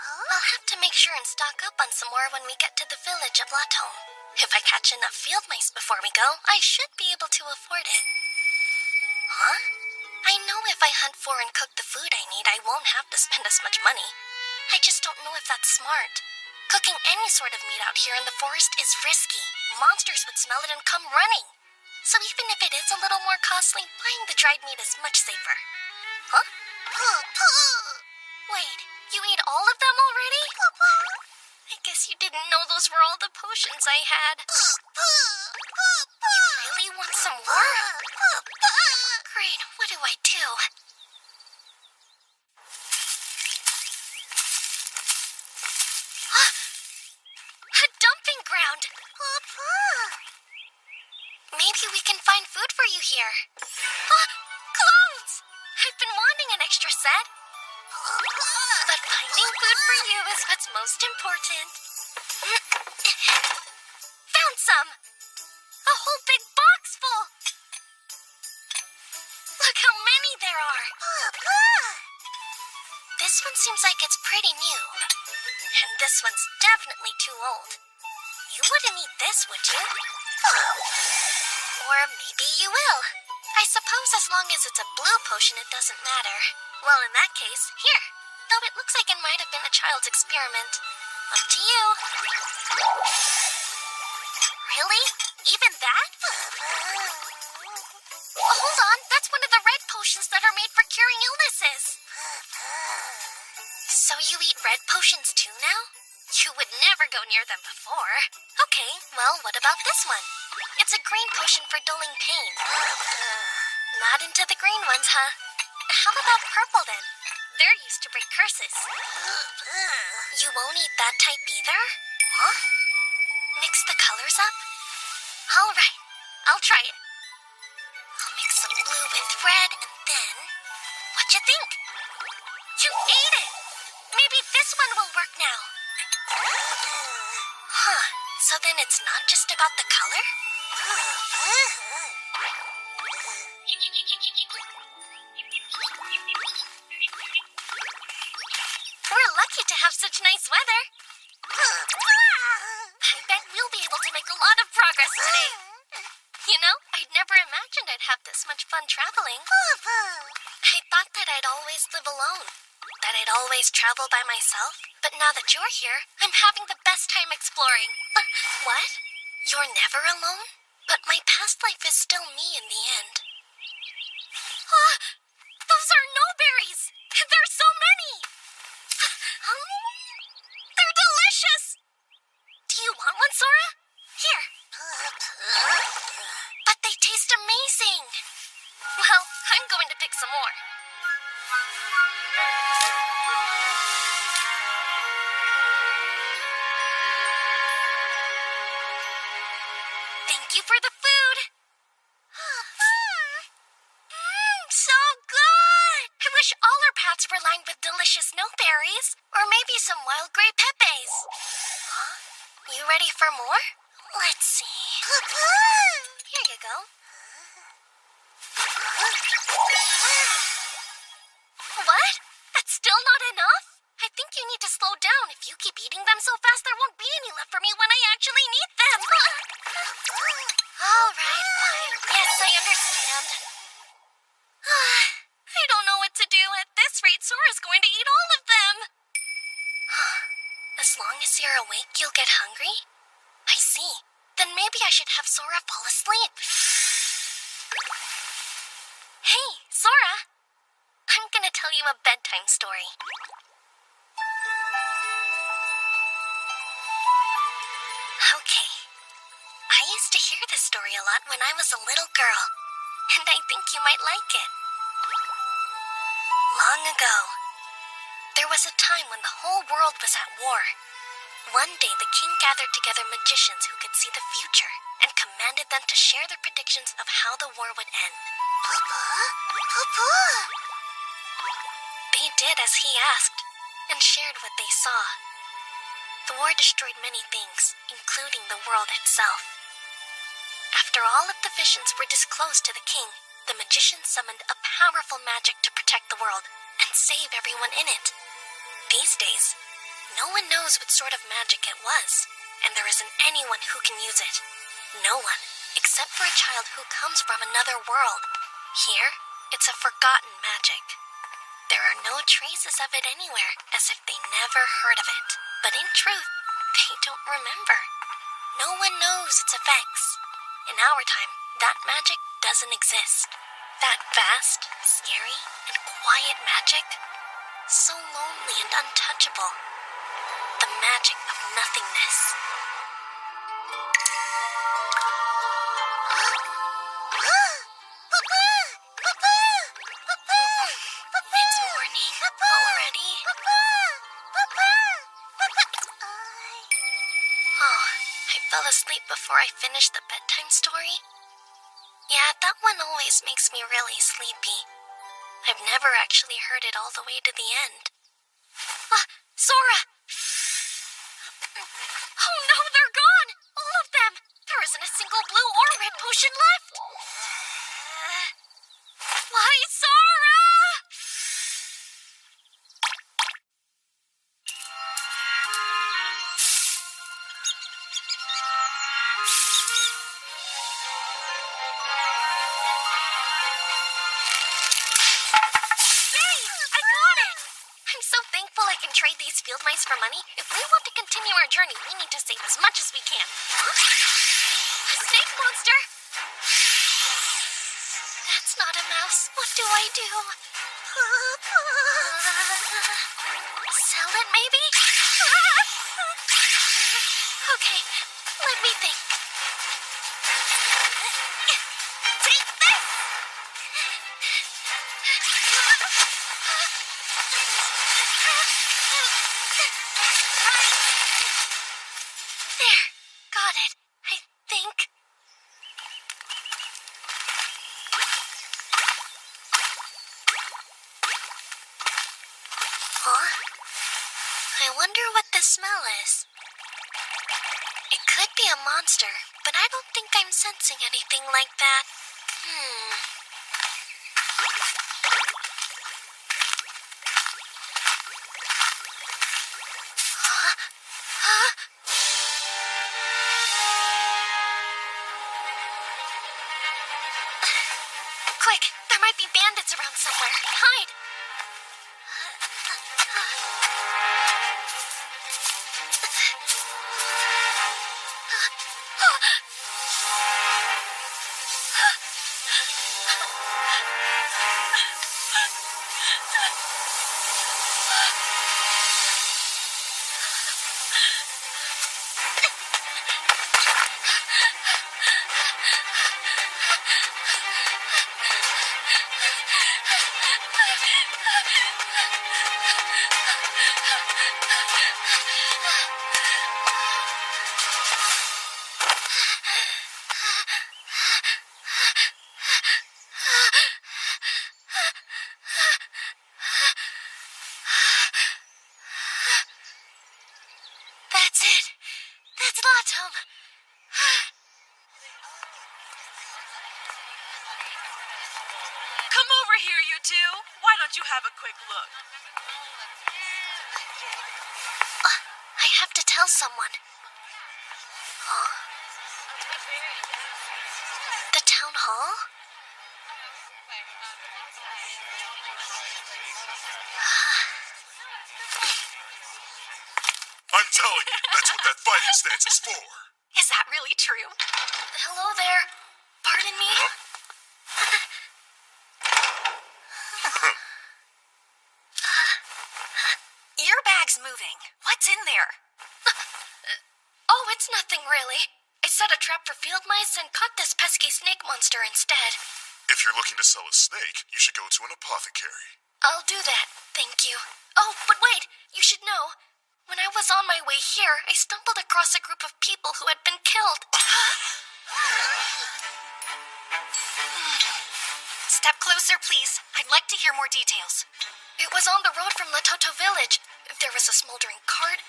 I'll have to make sure and stock up on some more when we get to the village of Laton. If I catch enough field mice before we go, I should be able to afford it. Huh? I know if I hunt for and cook the food I need, I won't have to spend as much money. I just don't know if that's smart. Cooking any sort of meat out here in the forest is risky. Monsters would smell it and come running. So even if it is a little more costly, buying the dried meat is much safer. Huh? Wait, you ate all of them already? I guess you didn't know those were all the potions I had. You really want some more? Great, what do I do? A dumping ground! Maybe we can find food for you here. Clothes! I've been wanting an extra set. But finding food for you is what's most important. Found some! A whole big box full! Look how many there are! This one seems like it's pretty new. And this one's definitely too old. You wouldn't eat this, would you? Or maybe you will. I suppose as long as it's a blue potion, it doesn't matter. Well, in that case, here. Though it looks like it might have been a child's experiment. Up to you. Really? Even that? Hold on, that's one of the red potions that are made for curing illnesses. So you eat red potions too now? You would never go near them before. Okay, well, what about this one? It's a green potion for dulling pain. Not into the green ones, huh? How about purple then? They're used to break curses. You won't eat that type either? Huh? Mix the colors up? Alright, I'll try it. I'll mix some blue with red and then... What'd you think? You ate it! Maybe this one will work now. Huh, so then it's not just about the color? We're lucky to have such nice weather. I bet we'll be able to make a lot of progress today. You know, I'd never imagined I'd have this much fun traveling. I thought that I'd always live alone, that I'd always travel by myself. But now that you're here, I'm having the best time exploring. What? You're never alone? But my past life is still me in the end. Those are no berries! There's so many! They're delicious! Do you want one, Sora? Here. But they taste amazing. Well, I'm going to pick some more. Thank you for the food. So good! I wish all our paths were lined with delicious snowberries, or maybe some wild gray pepes. Huh? You ready for more? Let's see. Here you go. What? That's still not enough? I think you need to slow down. If you keep eating them so fast, there won't be any left for me when I actually need them. All right, fine. Yes, I understand. I don't know what to do. At this rate, Sora's going to eat all of them. As long as you're awake, you'll get hungry? I see. Then maybe I should have Sora fall asleep. Hey, Sora. I'm gonna tell you a bedtime story. Okay. I used to hear this story a lot when I was a little girl, and I think you might like it. Long ago, there was a time when the whole world was at war. One day, the king gathered together magicians who could see the future and commanded them to share their predictions of how the war would end. They did as he asked and shared what they saw. The war destroyed many things, including the world itself. After all of the visions were disclosed to the king, the magician summoned a powerful magic to protect the world and save everyone in it. These days, no one knows what sort of magic it was, and there isn't anyone who can use it. No one, except for a child who comes from another world. Here, it's a forgotten magic. There are no traces of it anywhere, as if they never heard of it. But in truth, they don't remember. No one knows its effects. In our time, that magic doesn't exist. That vast, scary, and quiet magic, so lonely and untouchable. The magic of nothingness. It's morning already. Oh, I fell asleep before I finished the bedtime story. Yeah, that one always makes me really sleepy. I've never actually heard it all the way to the end. Sora! Oh no, they're gone! All of them! There isn't a single blue or red potion left! Why, Sora? I can trade these field mice for money. If we want to continue our journey, we need to save as much as we can. A snake monster! That's not a mouse. What do I do? Sell it, maybe? Okay, let me think. Take this! There, got it, I think. Huh? I wonder what the smell is. It could be a monster, but I don't think I'm sensing anything like that. Huh? Huh? Quick, there might be bandits around somewhere. Hide! That's it. That's Latom. Come over here, you two. Why don't you have a quick look? I have to tell someone. Huh? The town hall? I'm telling you, that's what that fighting stance is for. Is that really true? Hello there. Pardon me? Your bag's moving. What's in there? Oh, it's nothing really. I set a trap for field mice and caught this pesky snake monster instead. If you're looking to sell a snake, you should go to an apothecary. I'll do that, thank you. Oh, but wait, you should know. When I was on my way here, I stumbled across a group of people who had been killed. Step closer, please. I'd like to hear more details. It was on the road from Latoto village. There was a smoldering cart,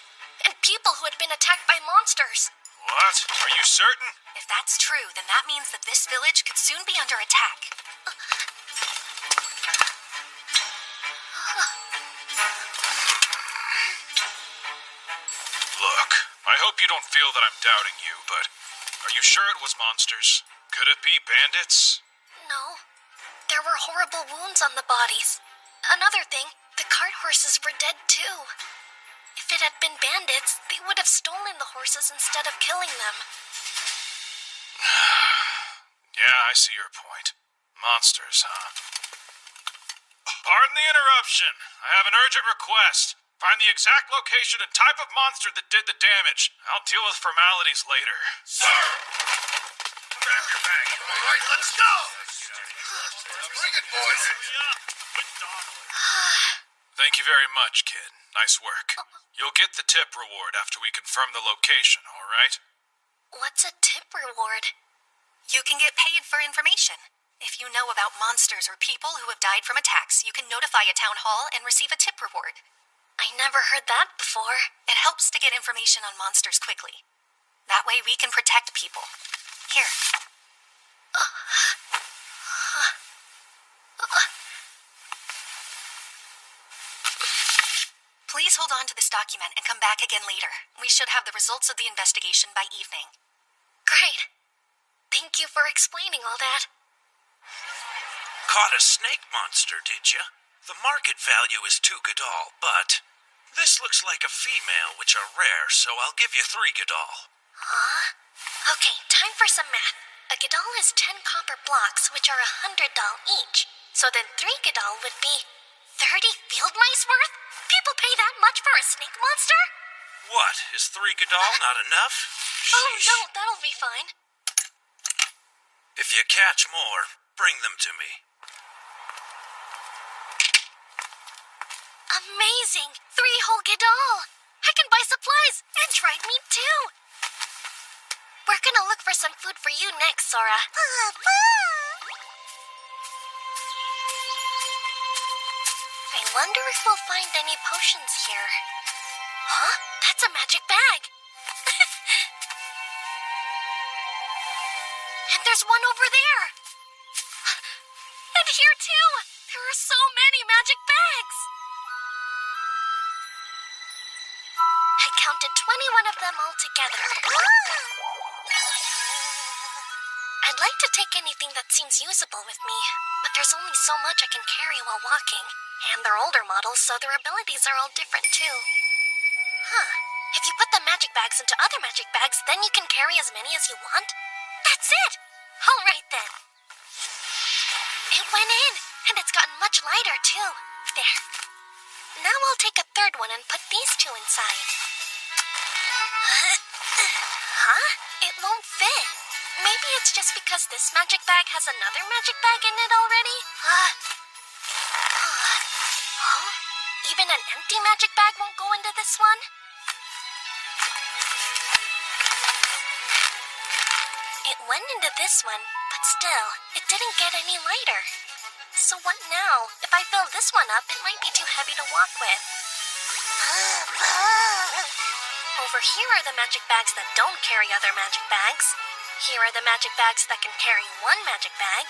and people who had been attacked by monsters. What? Are you certain? If that's true, then that means that this village could soon be under attack. Look, I hope you don't feel that I'm doubting you, but are you sure it was monsters? Could it be bandits? No. There were horrible wounds on the bodies. Another thing, the cart horses were dead too. If it had been bandits, they would have stolen the horses instead of killing them. Yeah, I see your point. Monsters, huh? Pardon the interruption. I have an urgent request. Find the exact location and type of monster that did the damage. I'll deal with formalities later. Sir! Grab your bag. All right, let's go! Bring it, boys! Thank you very much, kid. Nice work. You'll get the tip reward after we confirm the location, all right? What's a tip reward? You can get paid for information. If you know about monsters or people who have died from attacks, you can notify a town hall and receive a tip reward. I never heard that before. It helps to get information on monsters quickly. That way we can protect people. Here. Please hold on to this document and come back again later. We should have the results of the investigation by evening. Great. Thank you for explaining all that. Caught a snake monster, did you? The market value is 2 Godal, but this looks like a female, which are rare, so I'll give you 3 Godal. Huh? Okay, time for some math. A Godal is 10 copper blocks, which are $100 each. So then 3 Godal would be 30 field mice worth? People pay that much for a snake monster? What, is 3 Godal not enough? Oh, Sheesh. no, that'll be fine. If you catch more, bring them to me. Amazing! 3 whole Godal! I can buy supplies and dried meat too! We're gonna look for some food for you next, Sora. I wonder if we'll find any potions here. Huh? That's a magic bag! And there's one over there! And here too! There are so many magic bags! I counted 21 of them all together. I'd like to take anything that seems usable with me, but there's only so much I can carry while walking. And they're older models, so their abilities are all different too. Huh. If you put the magic bags into other magic bags, then you can carry as many as you want? That's it! Alright then. It went in, and it's gotten much lighter too. There. Now I'll take a third one and put these two inside. Huh? It won't fit. Maybe it's just because this magic bag has another magic bag in it already? Oh? Even an empty magic bag won't go into this one? It went into this one, but still, it didn't get any lighter. So what now? If I fill this one up, it might be too heavy to walk with. Over here are the magic bags that don't carry other magic bags. Here are the magic bags that can carry one magic bag.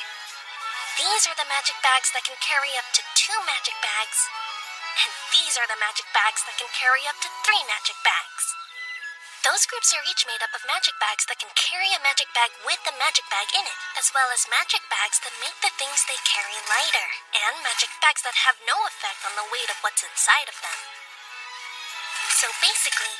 These are the magic bags that can carry up to 2 magic bags. And these are the magic bags that can carry up to 3 magic bags. Those groups are each made up of magic bags that can carry a magic bag with a magic bag in it, as well as magic bags that make the things they carry lighter, and magic bags that have no effect on the weight of what's inside of them. So basically,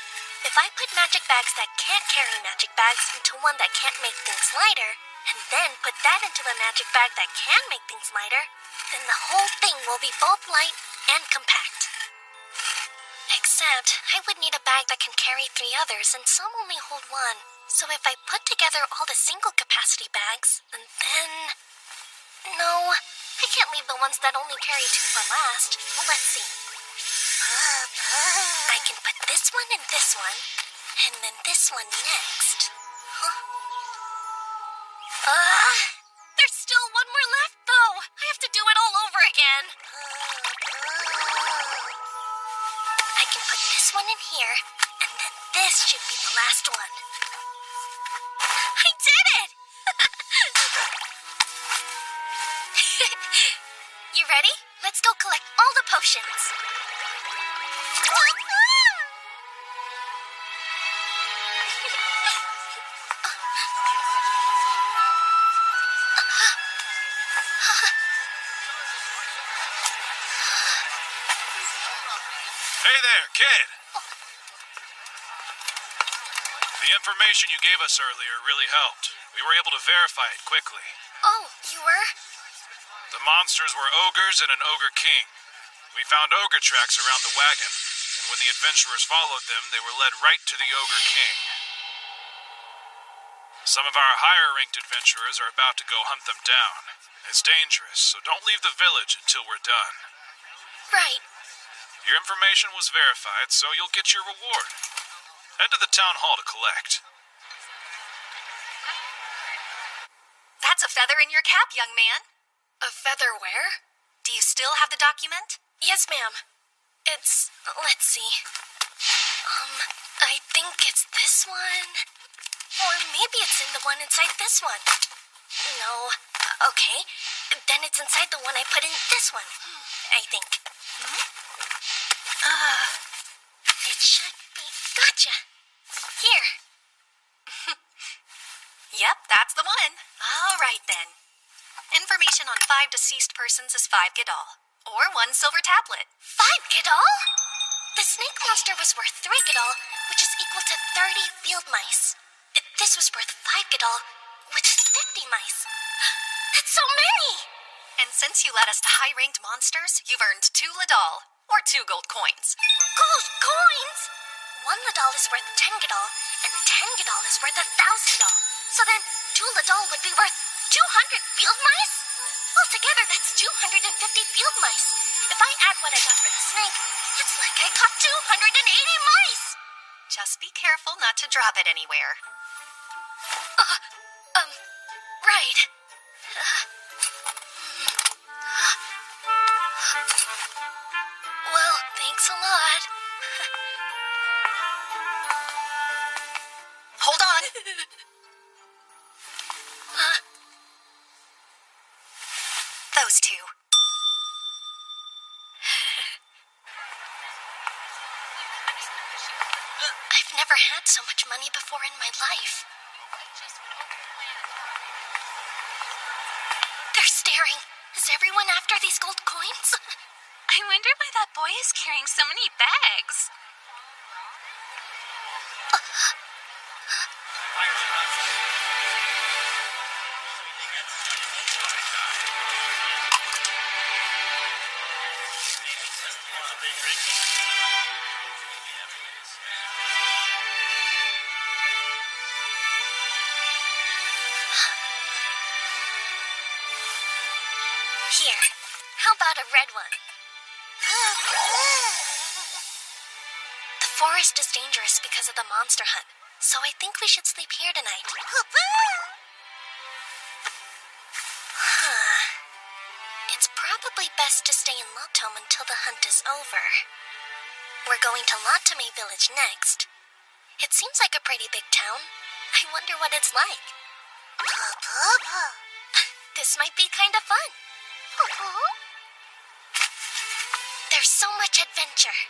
if I put magic bags that can't carry magic bags into one that can't make things lighter, and then put that into a magic bag that can make things lighter, then the whole thing will be both light and compact. Except, I would need a bag that can carry 3 others, and some only hold 1. So if I put together all the single capacity bags, and then... No, I can't leave the ones that only carry 2 for last. Let's see. I can put this one and this one, and then this one next. Huh? There's still one more left, though. I have to do it all over again. I can put this one in here, and then this should be the last one. I did it! You ready? Let's go collect all the potions. Hey there, kid! The information you gave us earlier really helped. We were able to verify it quickly. Oh, you were? The monsters were ogres and an ogre king. We found ogre tracks around the wagon, and when the adventurers followed them, they were led right to the ogre king. Some of our higher-ranked adventurers are about to go hunt them down. It's dangerous, so don't leave the village until we're done. Right. Your information was verified, so you'll get your reward. Head to the town hall to collect. That's a feather in your cap, young man. A feather where? Do you still have the document? Yes, ma'am. It's... let's see. I think it's this one. Or maybe it's in the one inside this one. No. Okay. Then it's inside the one I put in this one. I think. It should be... Gotcha! Here. Yep, that's the one. All right, then. Information on 5 deceased persons is 5 Godal, or 1 silver tablet. 5 Godal? The snake monster was worth 3 Godal, which is equal to 30 field mice. This was worth 5 Godal, which is 50 mice. That's so many! And since you led us to high-ranked monsters, you've earned 2 Ladal, or 2 gold coins. Gold coins? 1 Ladal is worth 10 Godal, and 10 Godal is worth 1,000 Dal. So then, 2 Ladal would be worth 200 field mice? Altogether, that's 250 field mice. If I add what I got for the snake, it's like I caught 280 mice! Just be careful not to drop it anywhere. Right. Thanks a lot. Hold on. Those two. I've never had so much money before in my life. They're staring. Is everyone after these gold coins? I wonder why that boy is carrying so many bags. Here, how about a red one? The forest is dangerous because of the monster hunt, so I think we should sleep here tonight. It's probably best to stay in Lotome until the hunt is over. We're going to Lotome Village next. It seems like a pretty big town. I wonder what it's like. This might be kind of fun. There's so much adventure.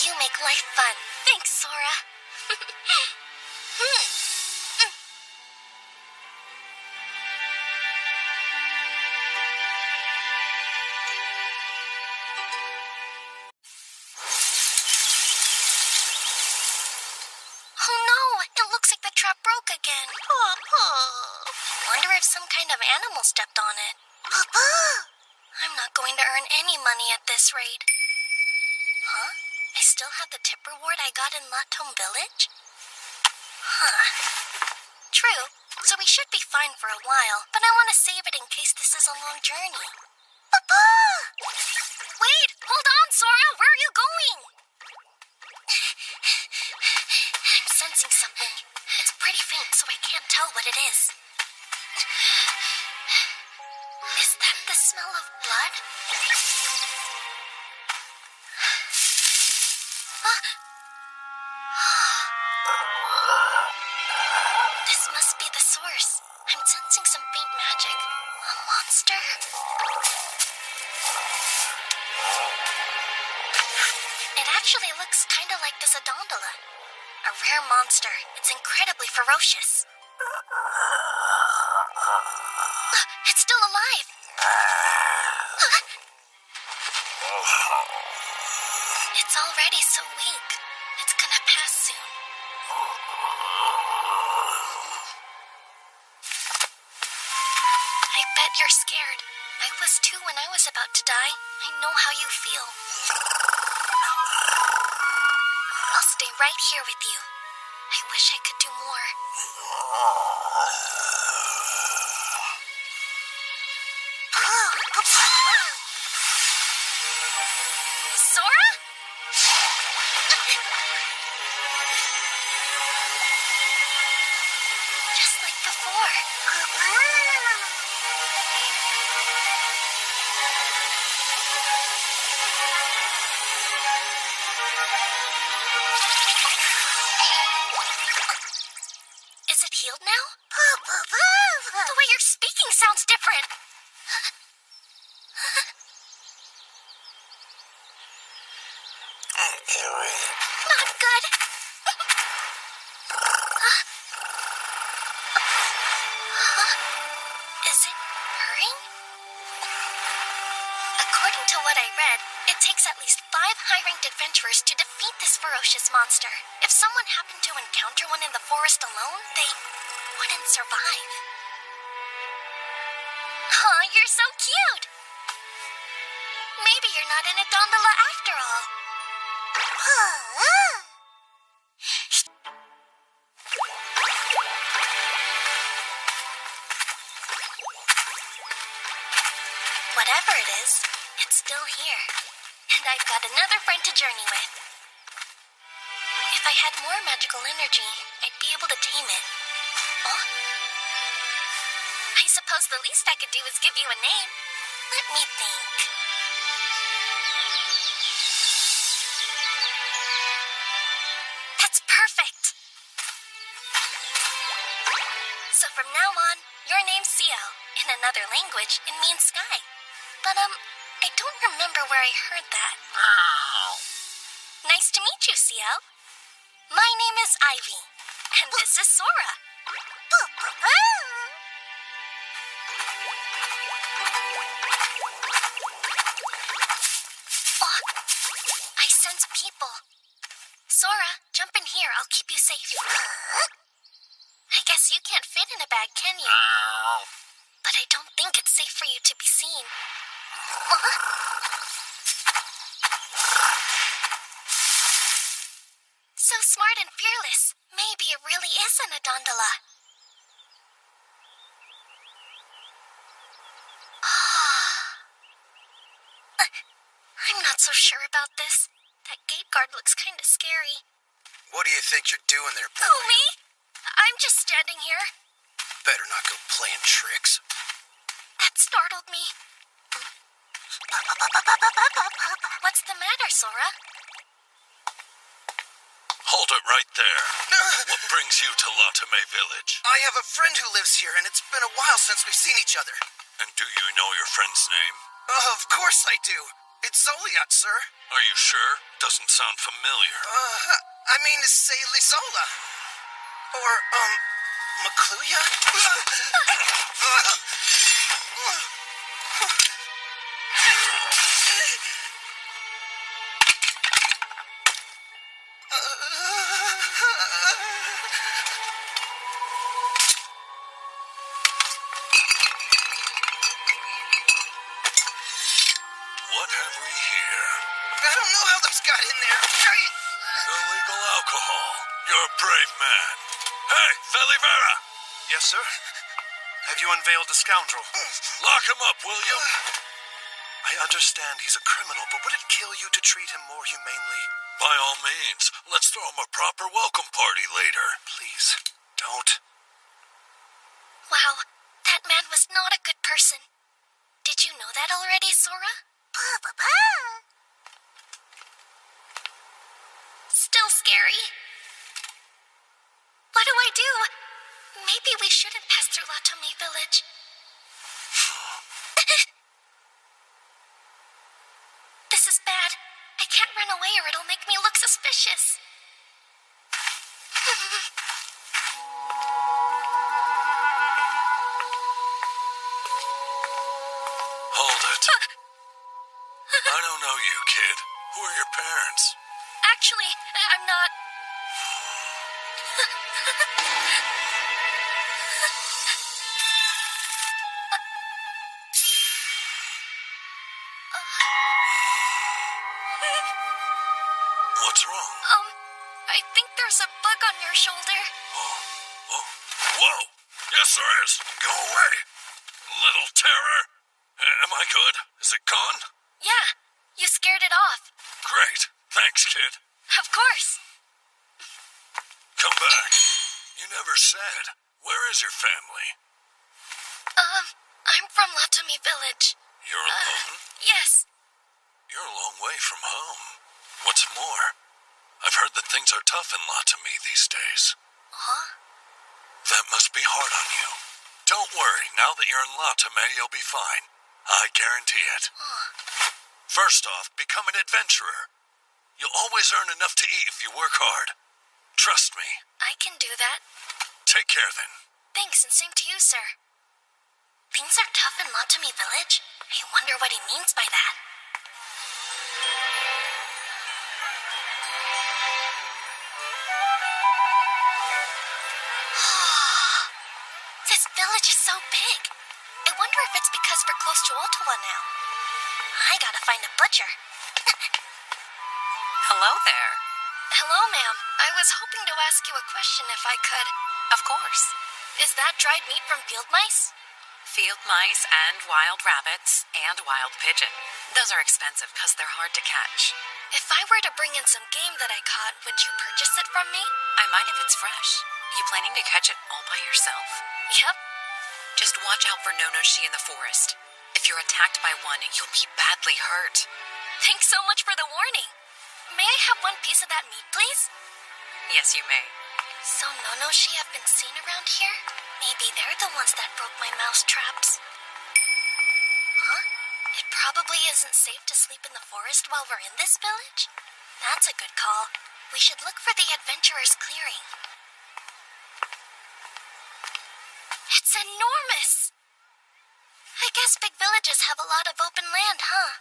You make life fun. Thanks, Sora. Oh no, it looks like the trap broke again. I wonder if some kind of animal stepped on it. I'm not going to earn any money at this rate. Huh? I still have the tip reward I got in Lotome Village? True, so we should be fine for a while, but I want to save it in case this is a long journey. Wait, hold on, Sora, where are you going? I'm sensing something. It's pretty faint, so I can't tell what it is. Is that the smell of blood? This must be the source. I'm sensing some faint magic. A monster? It actually looks kind of like this Adondola. A rare monster. It's incredibly ferocious. It's still alive. It's already so weak. It's gonna pass soon. I bet you're scared. I was too when I was about to die. I know how you feel. I'll stay right here with you. I wish I could do more. Sora? Just like before. Is it healed now? The way you're speaking sounds different. Not good. Is it hurting? According to what I read, it takes at least 5 high-ranked adventurers to defeat this ferocious monster. If someone happened to encounter one in the forest alone, they wouldn't survive. Aw, you're so cute! Maybe you're not in a Dondola after all. Whatever it is, it's still here. And I've got another friend to journey with. If I had more magical energy, I'd be able to tame it. Oh? I suppose the least I could do is give you a name. Let me think. That's perfect. So from now on, your name's Ciel. In another language, it means sky. But, I don't remember where I heard that. Nice to meet you, Ciel. My name is Ivy, and this is Sora. Oh, I sense people. Sora, jump in here. I'll keep you safe. I guess you can't fit in a bag, can you? But I don't think it's safe for you to be seen. So smart and fearless. Maybe it really is an Adondola. I'm not so sure about this. That gate guard looks kind of scary. What do you think you're doing there, boy? Oh, me? I'm just standing here. Better not go playing tricks. That startled me. What's the matter, Sora? Hold it right there. What brings you to Latame Village? I have a friend who lives here, and it's been a while since we've seen each other. And do you know your friend's name? Of course I do. It's Zoliot, sir. Are you sure? Doesn't sound familiar. I mean to say Lizola. Or, Macluya? What have we here? I don't know how those got in there. Illegal alcohol. You're a brave man. Hey, Felivera! Yes, sir? Have you unveiled the scoundrel? Lock him up, will you? I understand he's a criminal, but would it kill you to treat him more humanely? By all means. Let's throw him a proper welcome party later. Please, don't. Wow, that man was not a good person. Did you know that already, Sora? Still scary. What do I do? Maybe we shouldn't pass through Latome Village. This is bad. I can't run away or it'll make me look suspicious. Hold it. I don't know you, kid. Who are your parents? Actually, I'm not... What's wrong? I think there's a bug on your shoulder. Oh. Whoa! Yes, there is. Go away. Little terror. Am I good? Is it gone? Yeah, you scared it off. Great. Thanks, kid. Of course. Come back. You never said. Where is your family? I'm from Latome Village. You're alone? Yes. You're a long way from home. What's more, I've heard that things are tough in Latame these days. Huh? That must be hard on you. Don't worry, now that you're in Latame, you'll be fine. I guarantee it. First off, become an adventurer. You'll always earn enough to eat if you work hard. Trust me. I can do that. Take care then. Thanks, and same to you, sir. Things are tough in Latome Village? I wonder what he means by that. This village is so big. I wonder if it's because we're close to Ottawa now. I gotta find a butcher. Hello there. Hello, ma'am. I was hoping to ask you a question if I could. Of course. Is that dried meat from field mice? Field mice and wild rabbits and wild pigeon. Those are expensive because they're hard to catch. If I were to bring in some game that I caught, would you purchase it from me? I might if it's fresh. You planning to catch it all by yourself? Yep. Just watch out for Nonoshi in the forest. If If you're attacked by one, you'll be badly hurt. Thanks so much for the warning. May I have one piece of that meat, please? Yes, you may. So Nonoshi have been seen around here? Maybe they're the ones that broke my mouse traps. Huh? It probably isn't safe to sleep in the forest while we're in this village? That's a good call. We should look for the adventurer's clearing. It's enormous! I guess big villages have a lot of open land, huh?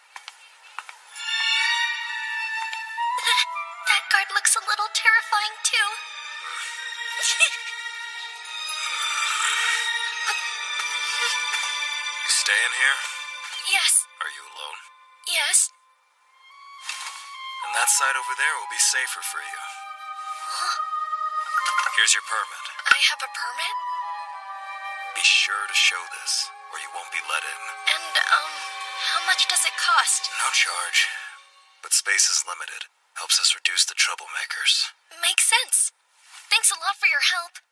That guard looks a little terrifying, too. You staying here? Yes. Are you alone? Yes. And that side over there will be safer for you. Huh? Here's your permit. I have a permit? Be sure to show this, or you won't be let in. And, how much does it cost? No charge. But space is limited. Helps us reduce the troublemakers. Makes sense. Thanks a lot for your help.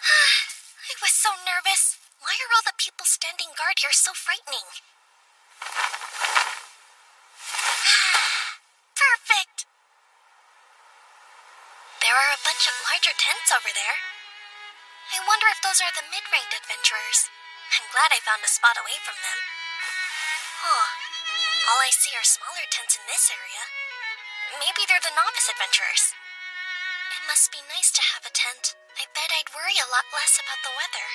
I was so nervous. Why are all the people standing guard here so frightening? Perfect. There are a bunch of larger tents over there. I wonder if those are the mid-ranked adventurers. I'm glad I found a spot away from them. Huh. All I see are smaller tents in this area. Maybe they're the novice adventurers. It must be nice to have a tent. I bet I'd worry a lot less about the weather.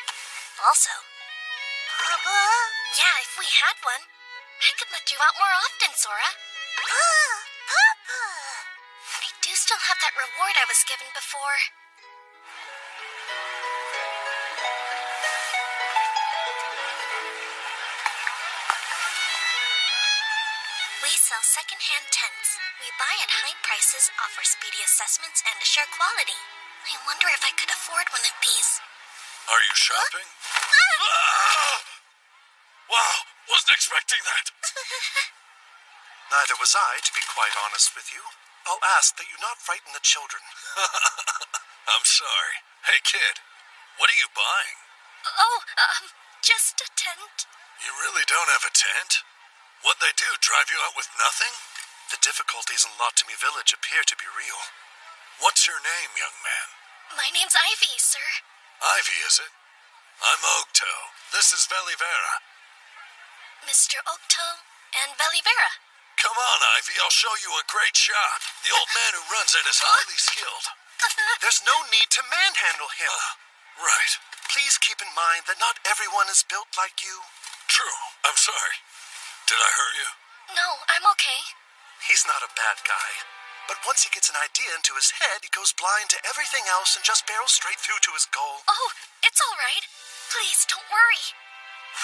Also, Papa? Yeah, if we had one, I could let you out more often, Sora. Papa! I do still have that reward I was given before. We sell second-hand tents. We buy at high prices, offer speedy assessments, and assure quality. I wonder if I could afford one of these. Are you shopping? Ah! Wow, wasn't expecting that. Neither was I, to be quite honest with you. I'll ask that you not frighten the children. I'm sorry. Hey, kid, what are you buying? Oh, just a tent. You really don't have a tent? What'd they do, drive you out with nothing? The difficulties in Lotami Village appear to be real. What's your name, young man? My name's Ivy, sir. Ivy, is it? I'm Ogto. This is Velivera. Mr. Okto and Velivera. Come on, Ivy, I'll show you a great shop. The old man who runs it is highly skilled. There's no need to manhandle him. Right. Please keep in mind that not everyone is built like you. True. I'm sorry. Did I hurt you? No, I'm okay. He's not a bad guy. But once he gets an idea into his head, he goes blind to everything else and just barrels straight through to his goal. Oh, it's all right. Please, don't worry.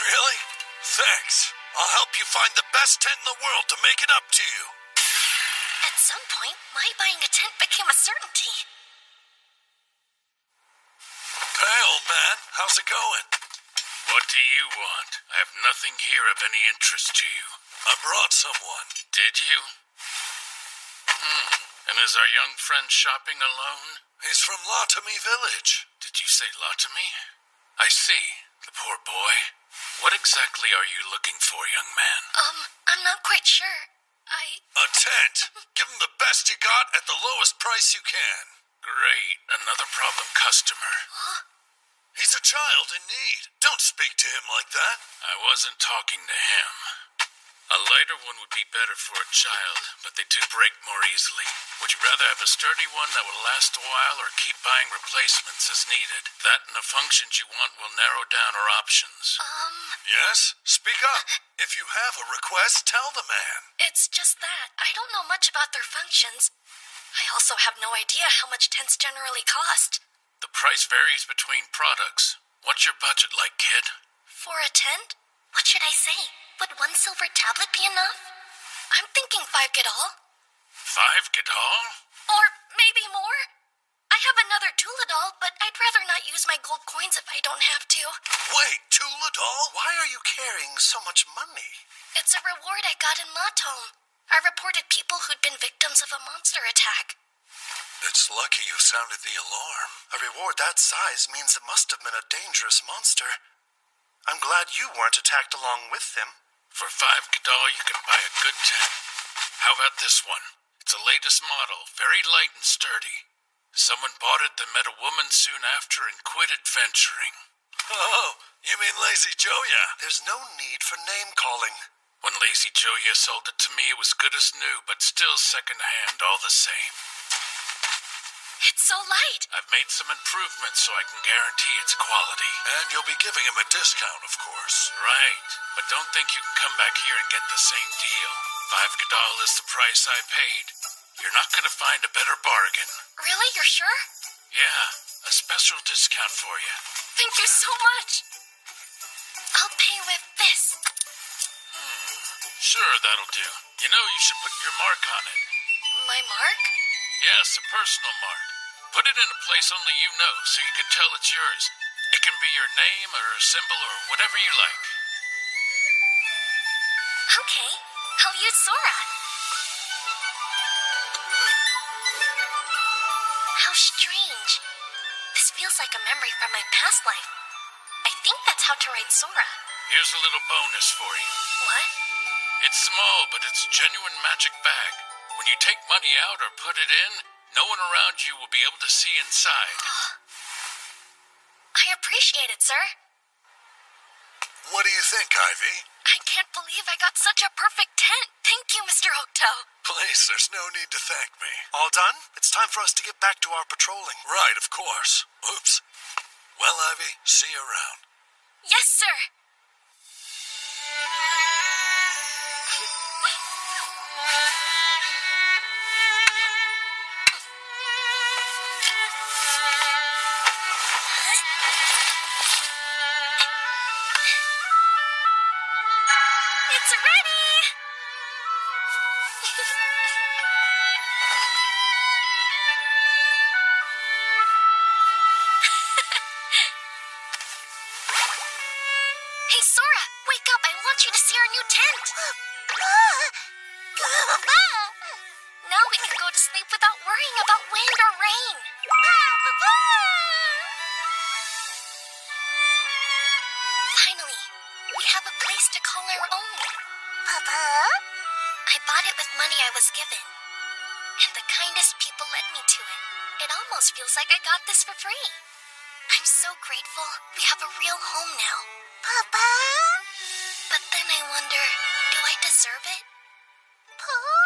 Really? Thanks. I'll help you find the best tent in the world to make it up to you. At some point, my buying a tent became a certainty. Hey, old man, how's it going? What do you want? I have nothing here of any interest to you. I brought someone. Did you? And is our young friend shopping alone? He's from Lotami Village. Did you say Lotami? I see. The poor boy. What exactly are you looking for, young man? I'm not quite sure. A tent. Give him the best you got at the lowest price you can. Great. Another problem customer. Huh? He's a child in need. Don't speak to him like that. I wasn't talking to him. A lighter one would be better for a child, but they do break more easily. Would you rather have a sturdy one that will last a while or keep buying replacements as needed? That and the functions you want will narrow down our options. Yes? Speak up. If you have a request, tell the man. It's just that I don't know much about their functions. I also have no idea how much tents generally cost. The price varies between products. What's your budget like, kid? For a tent? What should I say? Would 1 silver tablet be enough? I'm thinking 5 Gadol. 5 Gadol? Or maybe more? I have another Tuladol, but I'd rather not use my gold coins if I don't have to. Wait, Tuladol? Why are you carrying so much money? It's a reward I got in Latom. I reported people who'd been victims of a monster attack. It's lucky you sounded the alarm. A reward that size means it must have been a dangerous monster. I'm glad you weren't attacked along with them. For 5 Gadol, you can buy a good tent. How about this one? It's the latest model, very light and sturdy. Someone bought it, then met a woman soon after and quit adventuring. Oh, you mean Lazy Joya? There's no need for name-calling. When Lazy Joya sold it to me, it was good as new, but still second-hand all the same. It's so light. I've made some improvements so I can guarantee its quality. And you'll be giving him a discount, of course. Right, but don't think you can come back here and get the same deal. 5 Gadol is the price I paid. You're not going to find a better bargain. Really? You're sure? Yeah, a special discount for you. Thank you so much. I'll pay with this. Sure, that'll do. You know, you should put your mark on it. My mark? Yes, a personal mark. Put it in a place only you know so you can tell it's yours. It can be your name or a symbol or whatever you like. Okay, I'll use Sora. How strange. This feels like a memory from my past life. I think that's how to write Sora. Here's a little bonus for you. What? It's small, but it's a genuine magic bag. When you take money out or put it in, no one around you will be able to see inside. I appreciate it, sir. What do you think, Ivy? I can't believe I got such a perfect tent. Thank you, Mr. Hokuto. Please, there's no need to thank me. All done? It's time for us to get back to our patrolling. Right, of course. Oops. Well, Ivy, see you around. Yes, sir. It's ready! Hey, Sora, wake up. I want you to see our new tent. Now we can go to sleep without worrying about wind or rain. Finally, we have a place to call our own. Papa? I bought it with money I was given. And the kindest people led me to it. It almost feels like I got this for free. I'm so grateful. We have a real home now. Papa? But then I wonder, do I deserve it? Papa?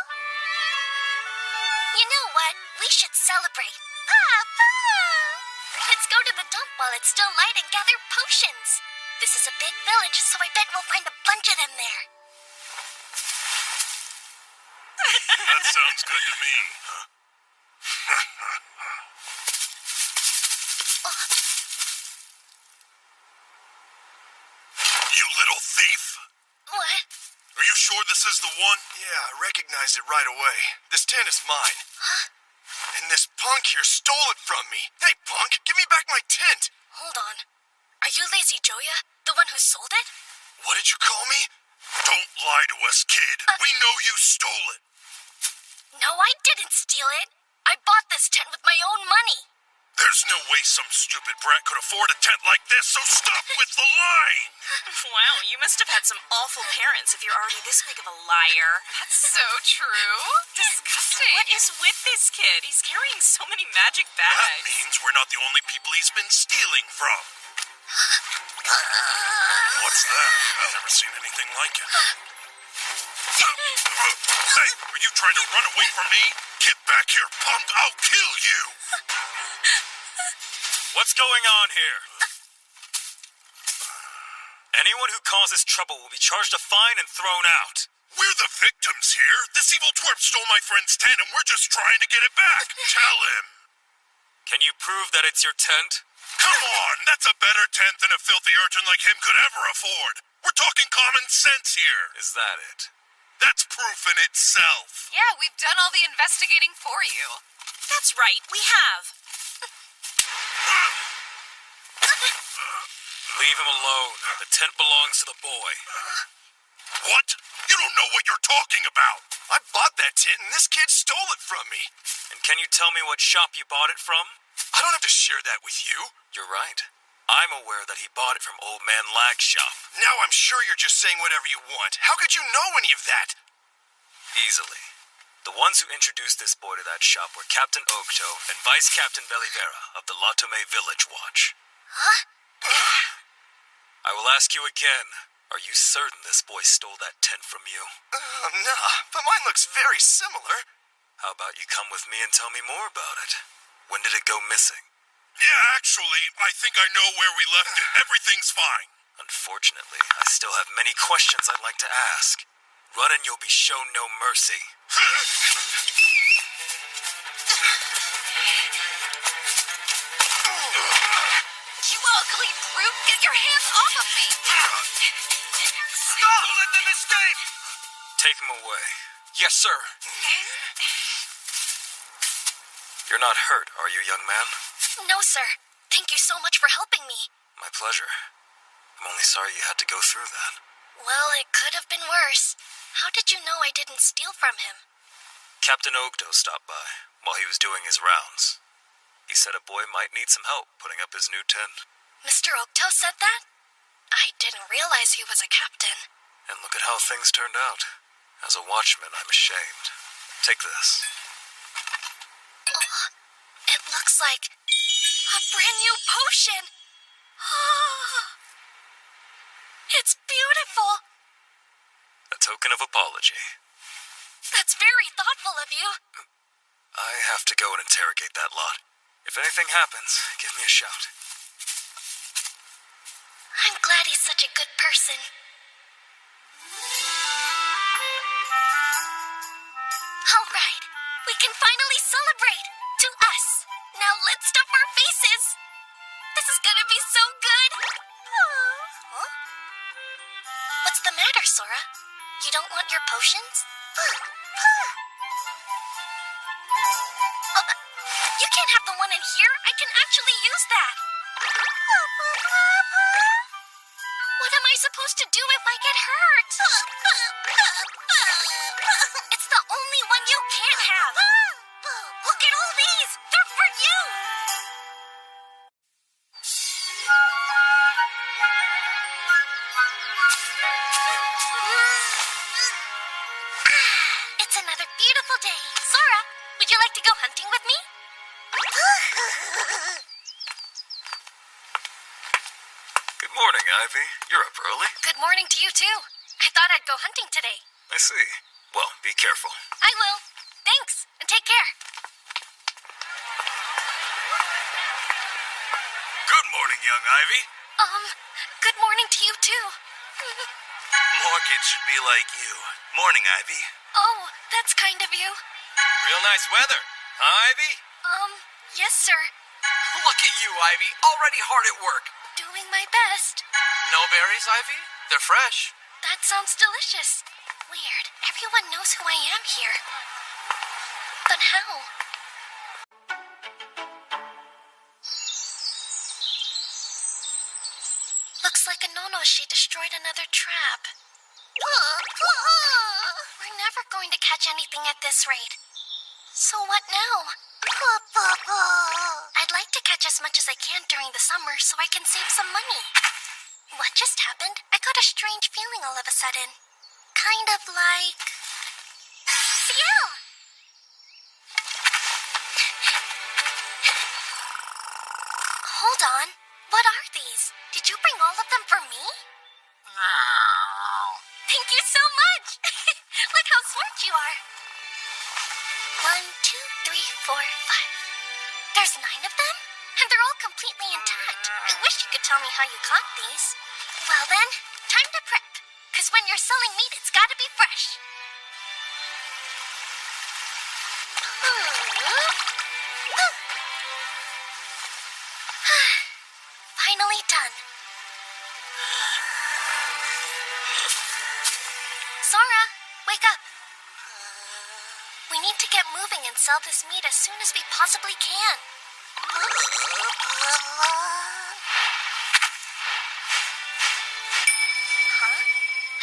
You know what? We should celebrate. Papa! Let's go to the dump while it's still light and gather potions. This is a big village, so I bet we'll find a bunch of them there. That sounds good to me. You little thief! What? Are you sure this is the one? Yeah, I recognized it right away. This tent is mine. Huh? And this punk here stole it from me. Hey, punk, give me back my tent. Hold on. Are you Lazy Joya? The one who sold it? What did you call me? Don't lie to us, kid. We know you stole it. No, I didn't steal it. I bought this tent with my own money. There's no way some stupid brat could afford a tent like this, so stop with the lying! Wow, you must have had some awful parents if you're already this big of a liar. That's so true. Disgusting. What is with this kid? He's carrying so many magic bags. That means we're not the only people he's been stealing from. What's that? I've never seen anything like it. Hey, are you trying to run away from me? Get back here, punk! I'll kill you! What's going on here? Anyone who causes trouble will be charged a fine and thrown out. We're the victims here. This evil twerp stole my friend's tent and we're just trying to get it back. Tell him. Can you prove that it's your tent? Come on, that's a better tent than a filthy urchin like him could ever afford. We're talking common sense here. Is that it? That's proof in itself. Yeah, we've done all the investigating for you. That's right, we have. Leave him alone. The tent belongs to the boy. What? You don't know what you're talking about. I bought that tent and this kid stole it from me. And can you tell me what shop you bought it from? I don't have to share that with you. You're right. I'm aware that he bought it from Old Man Lag's shop. Now I'm sure you're just saying whatever you want. How could you know any of that? Easily. The ones who introduced this boy to that shop were Captain Ogto and Vice Captain Belivera of the Latome Village Watch. Huh? I will ask you again. Are you certain this boy stole that tent from you? Nah, but mine looks very similar. How about you come with me and tell me more about it? When did it go missing? Yeah, actually, I think I know where we left it. Everything's fine. Unfortunately, I still have many questions I'd like to ask. Run and you'll be shown no mercy. You ugly brute! Get your hands off of me! Stop! Let them escape! Take him away. Yes, sir. You're not hurt, are you, young man? No, sir. Thank you so much for helping me. My pleasure. I'm only sorry you had to go through that. Well, it could have been worse. How did you know I didn't steal from him? Captain Ogdo stopped by while he was doing his rounds. He said a boy might need some help putting up his new tent. Mr. Ogto said that? I didn't realize he was a captain. And look at how things turned out. As a watchman, I'm ashamed. Take this. Oh, it looks like a brand new potion. Oh, it's beautiful. A token of apology. That's very thoughtful of you. I have to go and interrogate that lot. If anything happens, give me a shout. I'm glad he's such a good person. All right, we can finally celebrate. To us. Now let's stuff our faces. This is gonna be so good. Huh? What's the matter, Sora? You don't want your potions? Oh, you can't have the one in here. I can actually use that. What am I supposed to do if I get hurt? It's the only one you can't have. Look at all these. They're for you. It's another beautiful day. Sora, would you like to go hunting with me? Good morning, Ivy. You're up early. Good morning to you, too. I thought I'd go hunting today. I see. Well, be careful. I will. Thanks, and take care. Good morning, young Ivy. Good morning to you, too. More kids should be like you. Morning, Ivy. Oh, that's kind of you. Real nice weather, huh, Ivy? Yes, sir. Look at you, Ivy. Already hard at work. Doing my best. No berries, Ivy? They're fresh. That sounds delicious. Weird. Everyone knows who I am here. But how? Looks like a Nonoshi destroyed another trap. We're never going to catch anything at this rate. So what now? I'd like to catch as much as I can during the summer so I can save some money. What just happened? I got a strange feeling all of a sudden. Kind of like... Ciel! Hold on. What are these? Did you bring all of them for me? Thank you so much! Look how smart you are. 1, 2, 3, 4, 5. There's 9 of them? And they're all completely intact. I wish you could tell me how you caught these. Well then, time to prep. Because when you're selling meat, it's gotta be fresh. Finally done. Sora, wake up. We need to get moving and sell this meat as soon as we possibly can. Huh?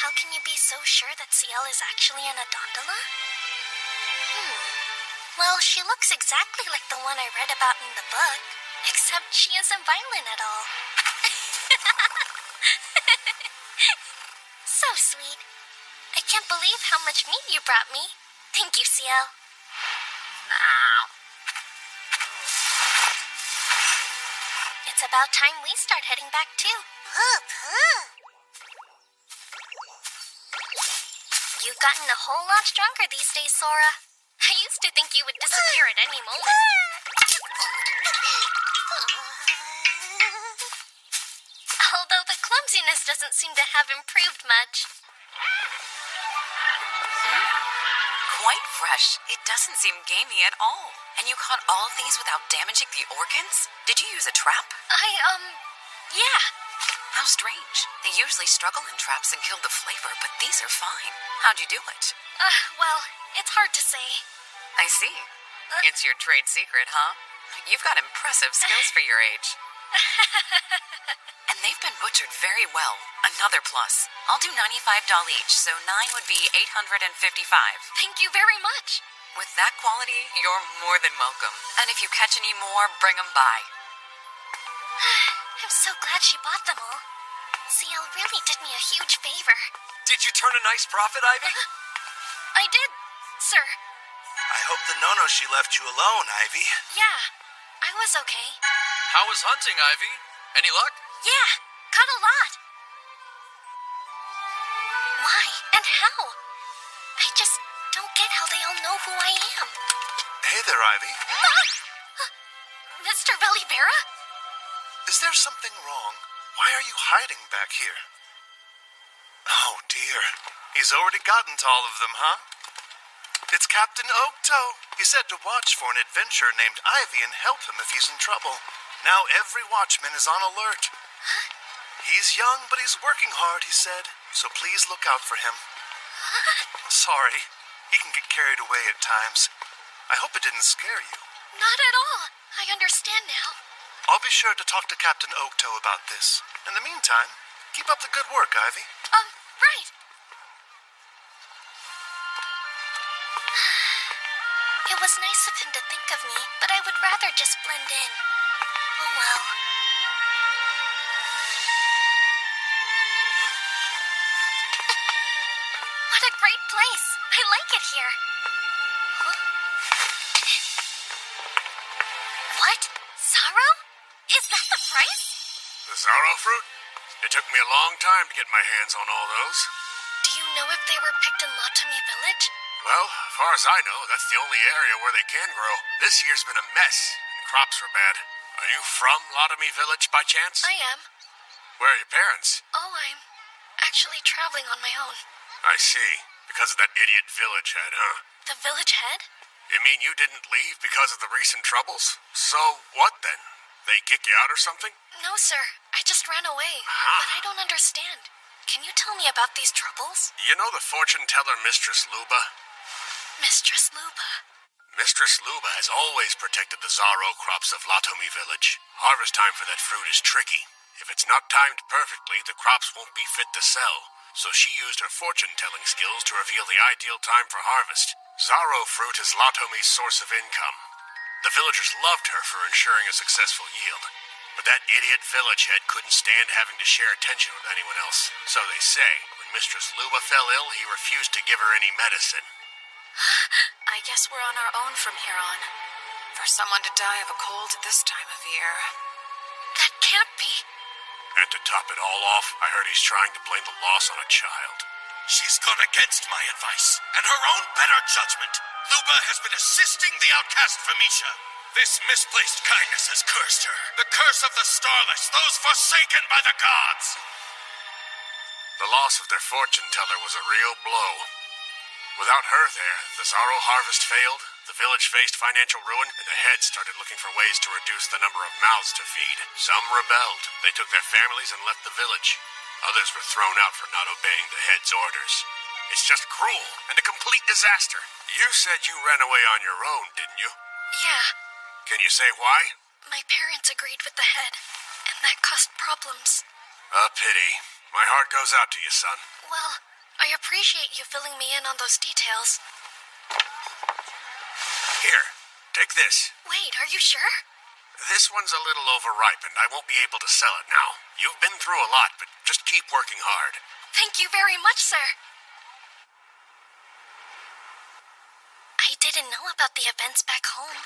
How can you be so sure that Ciel is actually an Adondola? Well, she looks exactly like the one I read about in the book, except she isn't violent at all. So sweet. I can't believe how much meat you brought me. Thank you, CL. It's about time we start heading back too. You've gotten a whole lot stronger these days, Sora. I used to think you would disappear at any moment. Although the clumsiness doesn't seem to have improved much. Quite fresh. It doesn't seem gamey at all. And you caught all of these without damaging the organs? Did you use a trap? Yeah. How strange. They usually struggle in traps and kill the flavor, but these are fine. How'd you do it? Well, it's hard to say. I see. It's your trade secret, huh? You've got impressive skills for your age. And they've been butchered very well. Another plus. I'll do $95 each, so 9 would be $855. Thank you very much. With that quality, you're more than welcome. And if you catch any more, bring them by. I'm so glad she bought them all. CL really did me a huge favor. Did you turn a nice profit, Ivy? I did, sir. I hope the no-no she left you alone, Ivy. Yeah, I was okay. How was hunting, Ivy? Any luck? Yeah, caught a lot. Why and how? I just don't get how they all know who I am. Hey there, Ivy. Mr. Velivera? Is there something wrong? Why are you hiding back here? Oh, dear. He's already gotten to all of them, huh? It's Captain Oakto. He said to watch for an adventurer named Ivy and help him if he's in trouble. Now every watchman is on alert. Huh? He's young, but he's working hard, he said. So please look out for him. Sorry. He can get carried away at times. I hope it didn't scare you. Not at all. I understand now. I'll be sure to talk to Captain Oakto about this. In the meantime, keep up the good work, Ivy. Right. It was nice of him to think of me, but I would rather just blend in. Oh well. What a great place. I like it here. Huh? What? Sorrow? Is that the price? The sorrow fruit? It took me a long time to get my hands on all those. Do you know if they were picked in Latomi Village? Well, as far as I know, that's the only area where they can grow. This year's been a mess, and crops were bad. Are you from Latomi Village by chance? I am. Where are your parents? Oh, I'm actually traveling on my own. I see. Because of that idiot village head, huh? The village head? You mean you didn't leave because of the recent troubles? So what then? They kick you out or something? No, sir. I just ran away. But I don't understand. Can you tell me about these troubles? You know the fortune teller Mistress Luba? Mistress Luba. Mistress Luba has always protected the Zaro crops of Latomi Village. Harvest time for that fruit is tricky. If it's not timed perfectly, the crops won't be fit to sell. So she used her fortune-telling skills to reveal the ideal time for harvest. Zaro fruit is Latomi's source of income. The villagers loved her for ensuring a successful yield. But that idiot village head couldn't stand having to share attention with anyone else. So they say, when Mistress Luba fell ill, he refused to give her any medicine. I guess we're on our own from here on. For someone to die of a cold at this time of year. That can't be. And to top it all off, I heard he's trying to blame the loss on a child. She's gone against my advice and her own better judgment. Luba has been assisting the outcast Famisha. This misplaced kindness has cursed her. The curse of the Starless, those forsaken by the gods. The loss of their fortune teller was a real blow. Without her there, the Zaro harvest failed, the village faced financial ruin, and the heads started looking for ways to reduce the number of mouths to feed. Some rebelled. They took their families and left the village. Others were thrown out for not obeying the head's orders. It's just cruel and a complete disaster. You said you ran away on your own, didn't you? Yeah. Can you say why? My parents agreed with the head, and that caused problems. A pity. My heart goes out to you, son. Well, I appreciate you filling me in on those details. Here, take this. Wait, are you sure? This one's a little overripe, and I won't be able to sell it now. You've been through a lot, but just keep working hard. Thank you very much, sir. I didn't know about the events back home.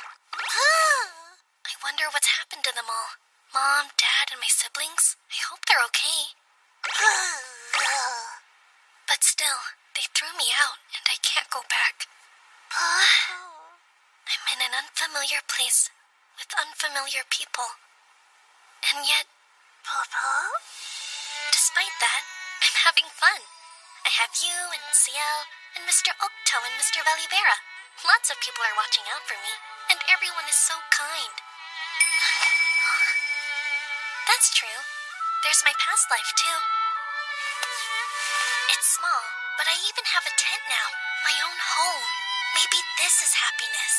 I wonder what's happened to them all. Mom, Dad, and my siblings. I hope they're okay. But still, they threw me out, and I can't go back. I'm in an unfamiliar place with unfamiliar people. And yet, despite that, I'm having fun. I have you and Ciel and Mr. Octo and Mr. Valivera. Lots of people are watching out for me, and everyone is so kind. Huh? That's true. There's my past life, too. It's small, but I even have a tent now. My own home. Maybe this is happiness.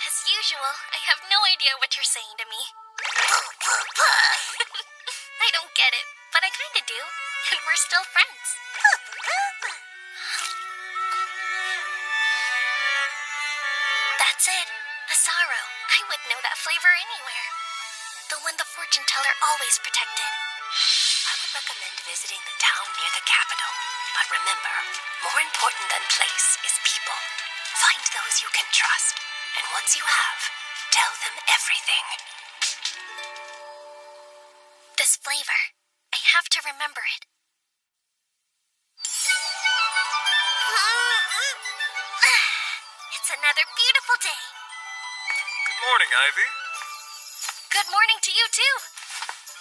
As usual, I have no idea what you're saying to me. I don't get it, but I kinda do. And we're still friends. That's it. Azaro. I would know that flavor anywhere. The one the fortune teller always protected. I would recommend visiting the town near the capital. But remember, more important than place is people. Find those you can trust. And once you have, tell them everything. This flavor. I have to remember it. It's another beautiful day. Good morning, Ivy. Good morning to you, too.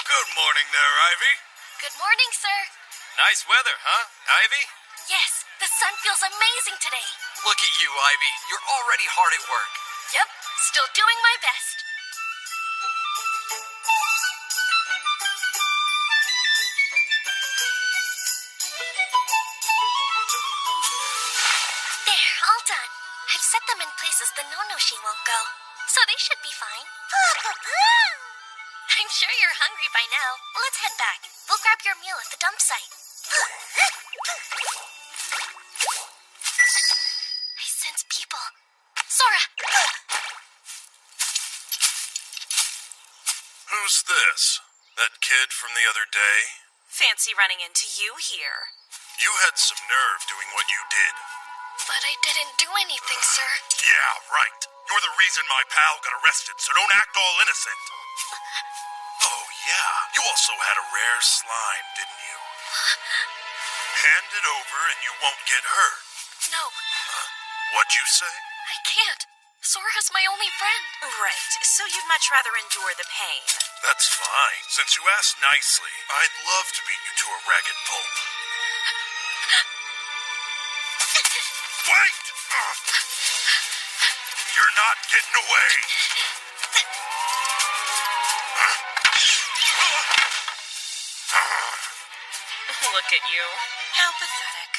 Good morning there, Ivy. Good morning, sir. Nice weather, huh, Ivy? Yes, the sun feels amazing today. Look at you, Ivy. You're already hard at work. Yep, still doing my best. There, all done. I've set them in places the Nonoshi won't go, so they should be fine. I'm sure you're hungry by now. Let's head back. We'll grab your meal at the dump site. I sense people. Sora! Who's this? That kid from the other day? Fancy running into you here. You had some nerve doing what you did. But I didn't do anything, sir. Yeah, right. You're the reason my pal got arrested, so don't act all innocent. Oh, yeah. You also had a rare slime, didn't you? Hand it over and you won't get hurt. No. Huh? What'd you say? I can't. Sora's my only friend. Right, so you'd much rather endure the pain. That's fine. Since you asked nicely, I'd love to beat you to a ragged pulp. Wait! You're not getting away! Look at you. How pathetic.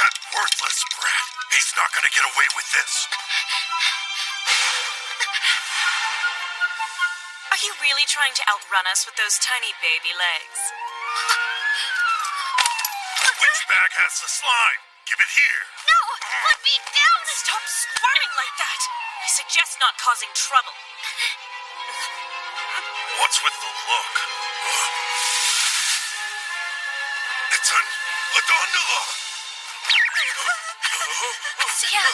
That worthless brat. He's not gonna get away with this. Are you really trying to outrun us with those tiny baby legs? Which bag has the slime? Give it here. No! Put me down! Stop squirming like that! I suggest not causing trouble. What's with the look? It's a gondola! Sia!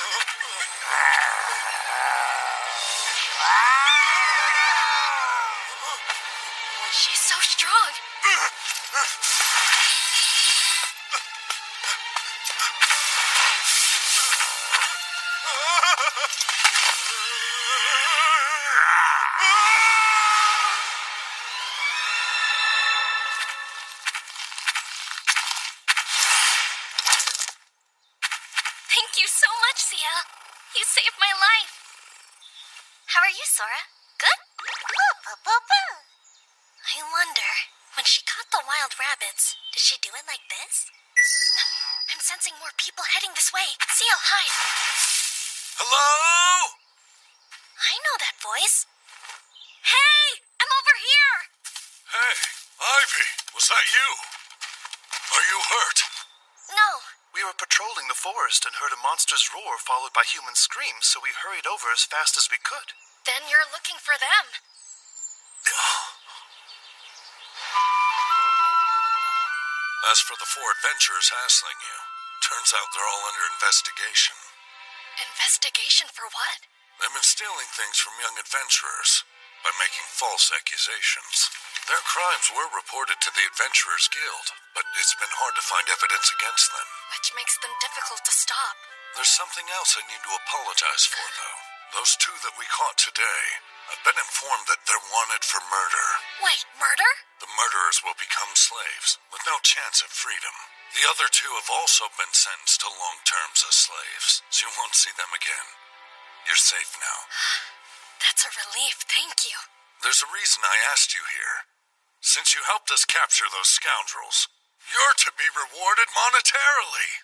She's so strong. Thank you so much, Sia. You saved my life. How are you, Sora? Good? I wonder, when she caught the wild rabbits, did she do it like this? I'm sensing more people heading this way. Sia, hide. Hello? I know that voice. Hey! I'm over here! Hey, Ivy, was that you? Are you hurt? No. We were patrolling the forest and heard a monster's roar followed by human screams, so we hurried over as fast as we could. Then you're looking for them. As for the 4 adventurers hassling you, turns out they're all under investigation. Investigation for what? They've been stealing things from young adventurers by making false accusations. Their crimes were reported to the Adventurers Guild, but it's been hard to find evidence against them. Which makes them difficult to stop. There's something else I need to apologize for, though. Those 2 that we caught today, I've been informed that they're wanted for murder. Wait, murder? The murderers will become slaves, with no chance of freedom. The other 2 have also been sentenced to long terms as slaves, so you won't see them again. You're safe now. That's a relief, thank you. There's a reason I asked you here. Since you helped us capture those scoundrels, you're to be rewarded monetarily.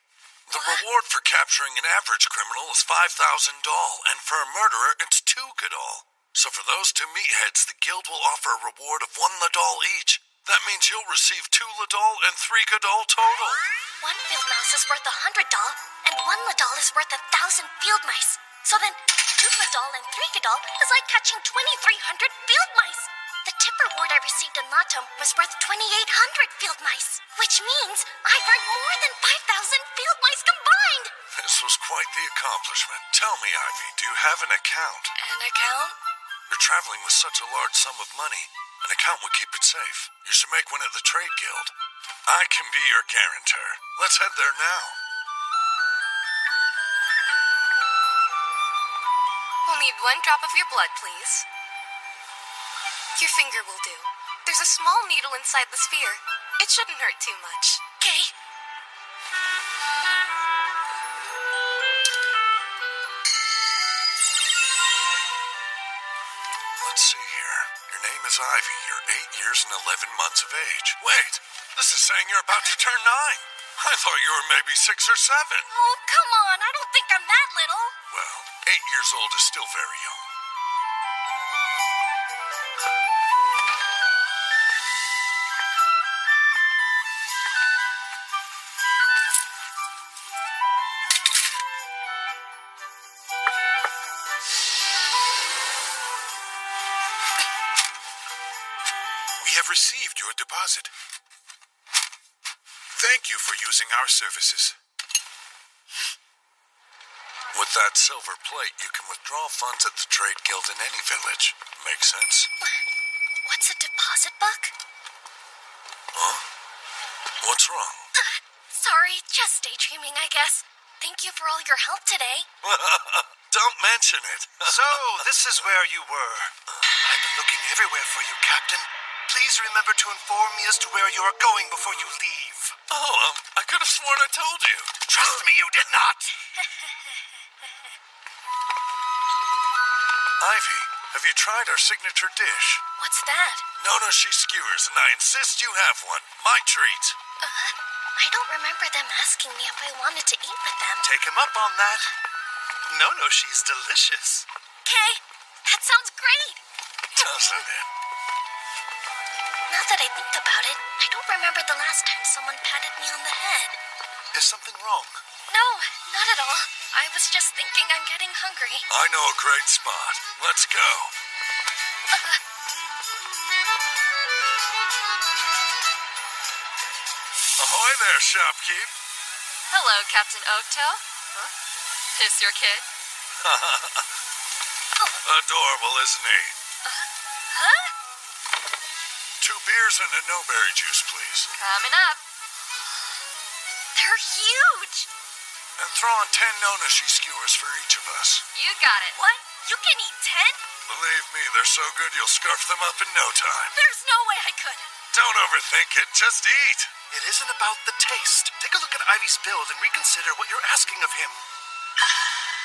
The reward for capturing an average criminal is 5,000 doll, and for a murderer, it's 2 gadol. So for those 2 meatheads, the guild will offer a reward of 1 ladol each. That means you'll receive 2 ladol and 3 gadol total. 1 field mouse is worth 100 doll, and 1 ladol is worth 1,000 field mice. So then, 2 ladol and 3 gadol is like catching 2,300 field mice. The tip reward I received in Latom was worth 2,800 field mice, which means I've earned more than 5,000 field mice combined. This was quite the accomplishment. Tell me, Ivy, do you have an account? An account? You're traveling with such a large sum of money. An account would keep it safe. You should make one at the Trade Guild. I can be your guarantor. Let's head there now. We'll need 1 drop of your blood, please. Your finger will do. There's a small needle inside the sphere. It shouldn't hurt too much. Okay. Let's see here. Your name is Ivy. You're 8 years and 11 months of age. Wait, this is saying you're about to turn 9. I thought you were maybe 6 or 7. Oh, come on. I don't think I'm that little. Well, 8 years old is still very young. We have received your deposit. Thank you for using our services. With that silver plate, you can withdraw funds at the Trade Guild in any village. Makes sense? What's a deposit book? Huh? What's wrong? Sorry, just daydreaming, I guess. Thank you for all your help today. Don't mention it. So, this is where you were. I've been looking everywhere for you, Captain. Please remember to inform me as to where you are going before you leave. Oh, I could have sworn I told you. Trust me, you did not. Ivy, have you tried our signature dish? What's that? Nonoshi skewers, and I insist you have one. My treat. I don't remember them asking me if I wanted to eat with them. Take him up on that. No, she's delicious. Okay, that sounds great. Doesn't it? Now that I think about it, I don't remember the last time someone patted me on the head. Is something wrong? No, not at all. I was just thinking I'm getting hungry. I know a great spot. Let's go. Ahoy there, shopkeep. Hello, Captain Oakto. Huh? This your kid? Adorable, isn't he? Huh? 2 beers and a no-berry juice, please. Coming up. They're huge. And throw on 10 Nonoshi skewers for each of us. You got it. What? You can eat 10? Believe me, they're so good you'll scarf them up in no time. There's no way I could. Don't overthink it, just eat. It isn't about the taste. Take a look at Ivy's build and reconsider what you're asking of him.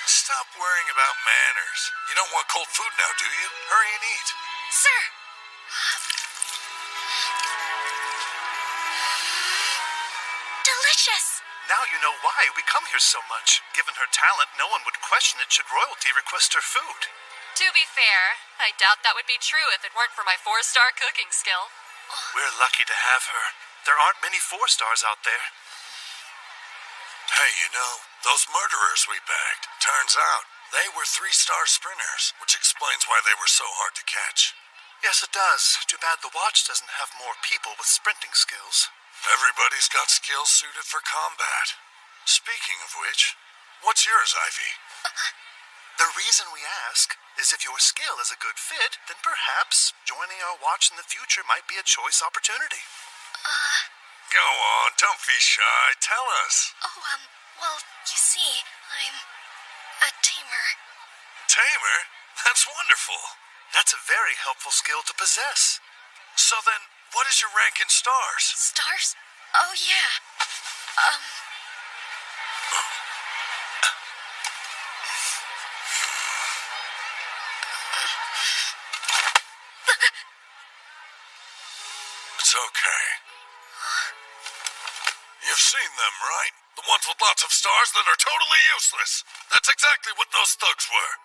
Stop worrying about manners. You don't want cold food now, do you? Hurry and eat. Sir. Delicious. Now you know why we come here so much. Given her talent, no one would question it should royalty request her food. To be fair, I doubt that would be true if it weren't for my 4-star cooking skill. We're lucky to have her. There aren't many 4-stars out there. Hey, you know, those murderers we bagged, turns out they were 3-star sprinters, which explains why they were so hard to catch. Yes, it does. Too bad the watch doesn't have more people with sprinting skills. Everybody's got skills suited for combat. Speaking of which, what's yours, Ivy? The reason we ask is if your skill is a good fit, then perhaps joining our watch in the future might be a choice opportunity. Go on, don't be shy. Tell us. Well, you see, I'm a tamer. Tamer? That's wonderful. That's a very helpful skill to possess. So then, what is your rank in stars? Stars? Oh, yeah. It's okay. You've seen them, right? The ones with lots of stars that are totally useless. That's exactly what those thugs were.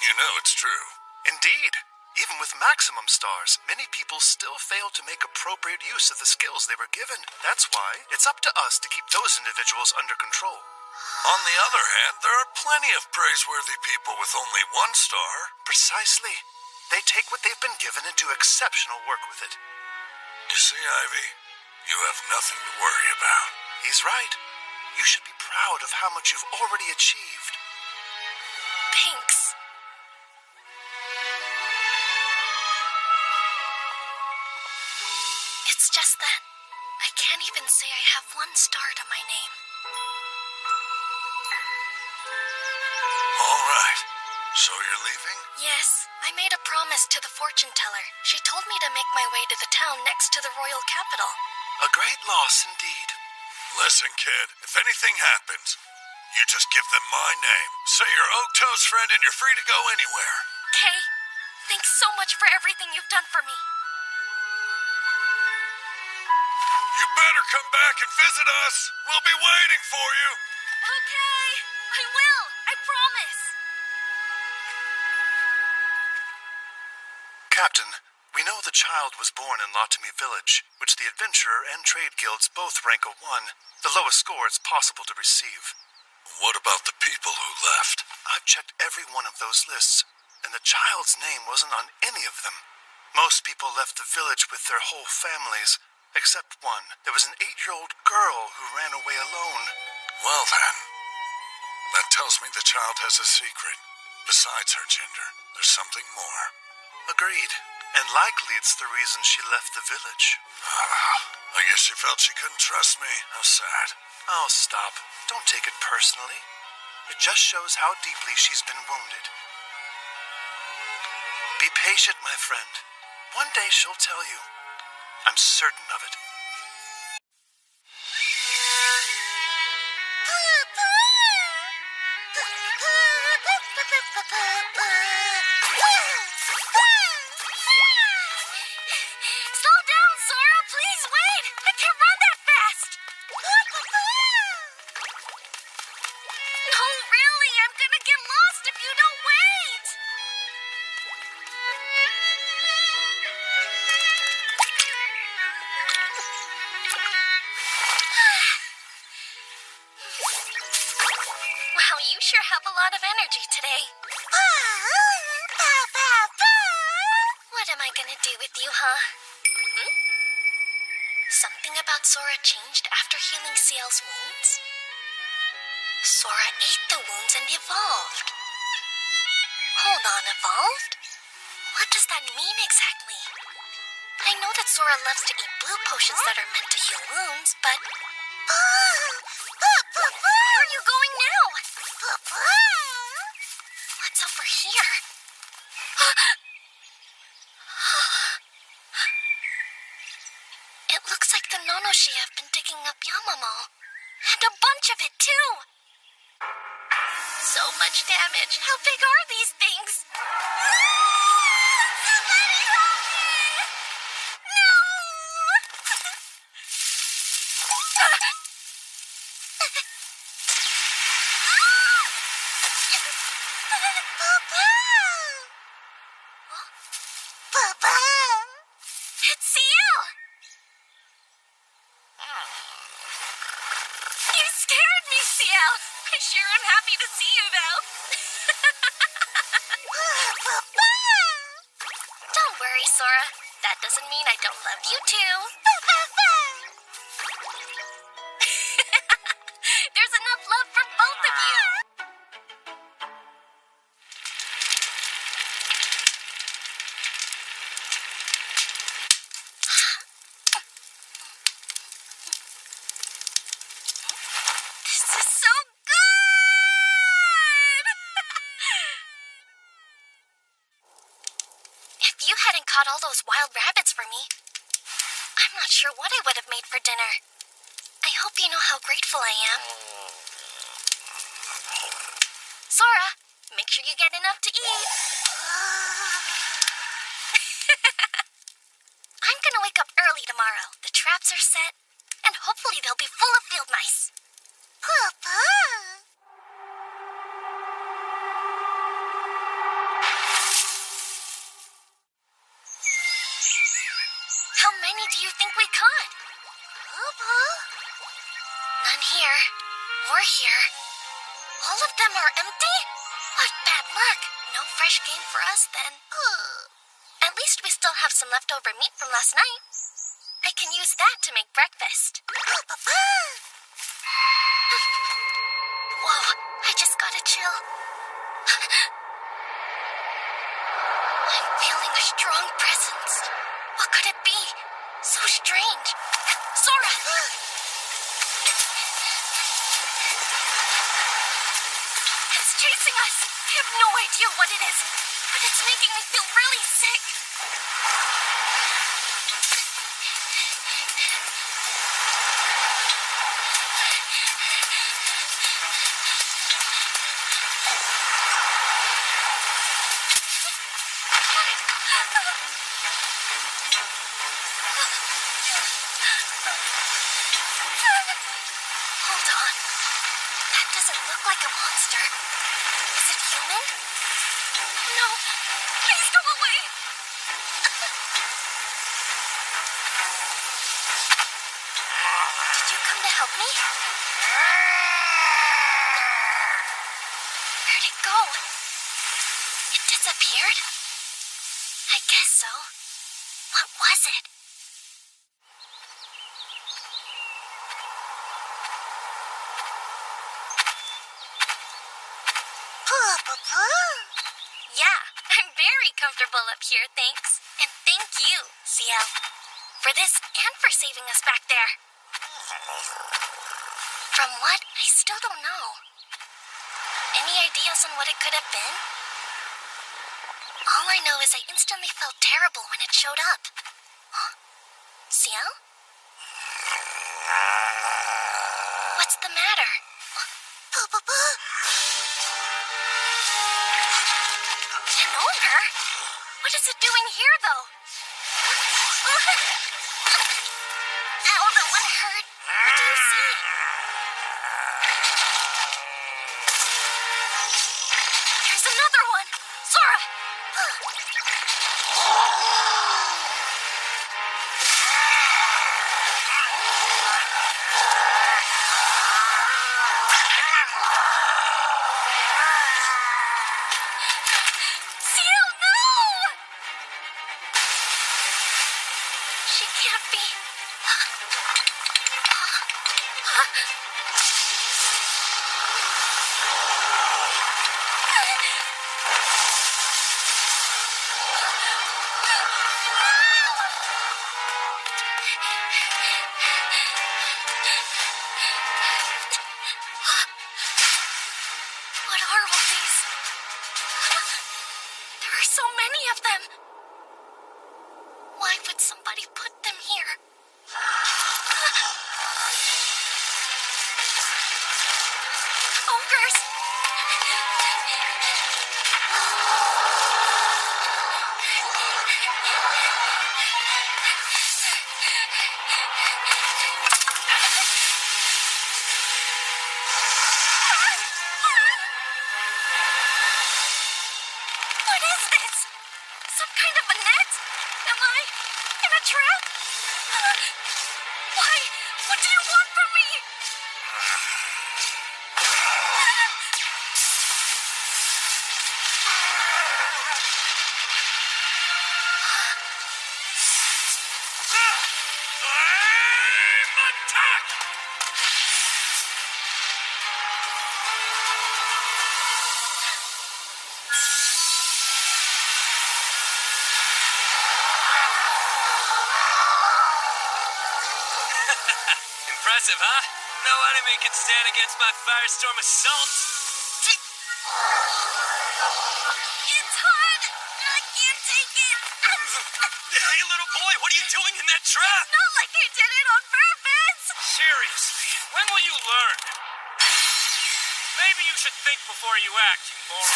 You know it's true. Indeed. Even with maximum stars, many people still fail to make appropriate use of the skills they were given. That's why it's up to us to keep those individuals under control. On the other hand, there are plenty of praiseworthy people with only one star. Precisely. They take what they've been given and do exceptional work with it. You see, Ivy, you have nothing to worry about. He's right. You should be proud of how much you've already achieved. Thanks. It's just that I can't even say I have one star to my name. All right. So you're leaving? Yes, I made a promise to the fortune teller. She told me to make my way to the town next to the royal capital. A great loss indeed. Listen, kid, if anything happens, you just give them my name. Say you're Oakto's friend and you're free to go anywhere. Kay, thanks so much for everything you've done for me. You better come back and visit us. We'll be waiting for you. Okay, I will. I promise. Captain, we know the child was born in Latami Village, which the adventurer and trade guilds both rank a 1, the lowest score it's possible to receive. What about the people who left? I've checked every one of those lists, and the child's name wasn't on any of them. Most people left the village with their whole families, except one. There was an 8-year-old girl who ran away alone. Well then, that tells me the child has a secret. Besides her gender, there's something more. Agreed. And likely it's the reason she left the village. I guess she felt she couldn't trust me. How sad. Oh, stop. Don't take it personally. It just shows how deeply she's been wounded. Be patient, my friend. One day she'll tell you. I'm certain of it. Slow down, Sora. Please wait. I can't run that fast. No, really. I'm gonna get lost if you don't wait. Wow, you sure have a lot of energy today. What am I gonna do with you, huh? Something about Sora changed after healing Ciel's wounds? Sora ate the wounds and evolved. Hold on, evolved? What does that mean exactly? I know that Sora loves to eat blue potions that are meant to heal wounds, but... Where are you going now? What's over here? It looks like the Nonoshi have been digging up Yamamo. And a bunch of it, too! So much damage. How big are these things? Somebody help me! No! Papa! It's Ciel! You scared me, Ciel! I sure am happy to see you, though. Don't worry, Sora. That doesn't mean I don't love you, too. all those wild rabbits for me. I'm not sure what I would have made for dinner. I hope you know how grateful I am. Sora, make sure you get enough to eat. I'm gonna wake up early tomorrow. The traps are set, and hopefully they'll be full of field mice. Papa! How many do you think we caught? Papa? None here. Or here. All of them are empty? What bad luck. No fresh game for us then. At least we still have some leftover meat from last night. I can use that to make breakfast. Whoa, I just got a chill. I'm feeling a strong presence. What could it be? So strange. Sora! It's chasing us. I have no idea what it is, but it's making me feel really sick. Hold on. That doesn't look like a monster. Is it human? No. Please go away. Did you come to help me? Where'd it go? It disappeared? I guess so. What was it? Yeah, I'm very comfortable up here, thanks. And thank you, CL, for this and for saving us back there. From what? I still don't know. Any ideas on what it could have been? All I know is I instantly felt terrible when it showed up. Huh? CL? What's the matter? An ogre? What is it doing here, though? Ow, that one hurt. What do you see? There's another one. Sora! Seal, no! She can't be. What are all these? There are so many of them. Why would somebody put them here? Ogres! What is this? Some kind of a net? Am I in a trap? Why? What do you want from me? Impressive, huh? No enemy can stand against my firestorm assault. It's hot! I can't take it! doing in that trap? Not like I did it on purpose! Seriously, when will you learn? Maybe you should think before you act, you moron.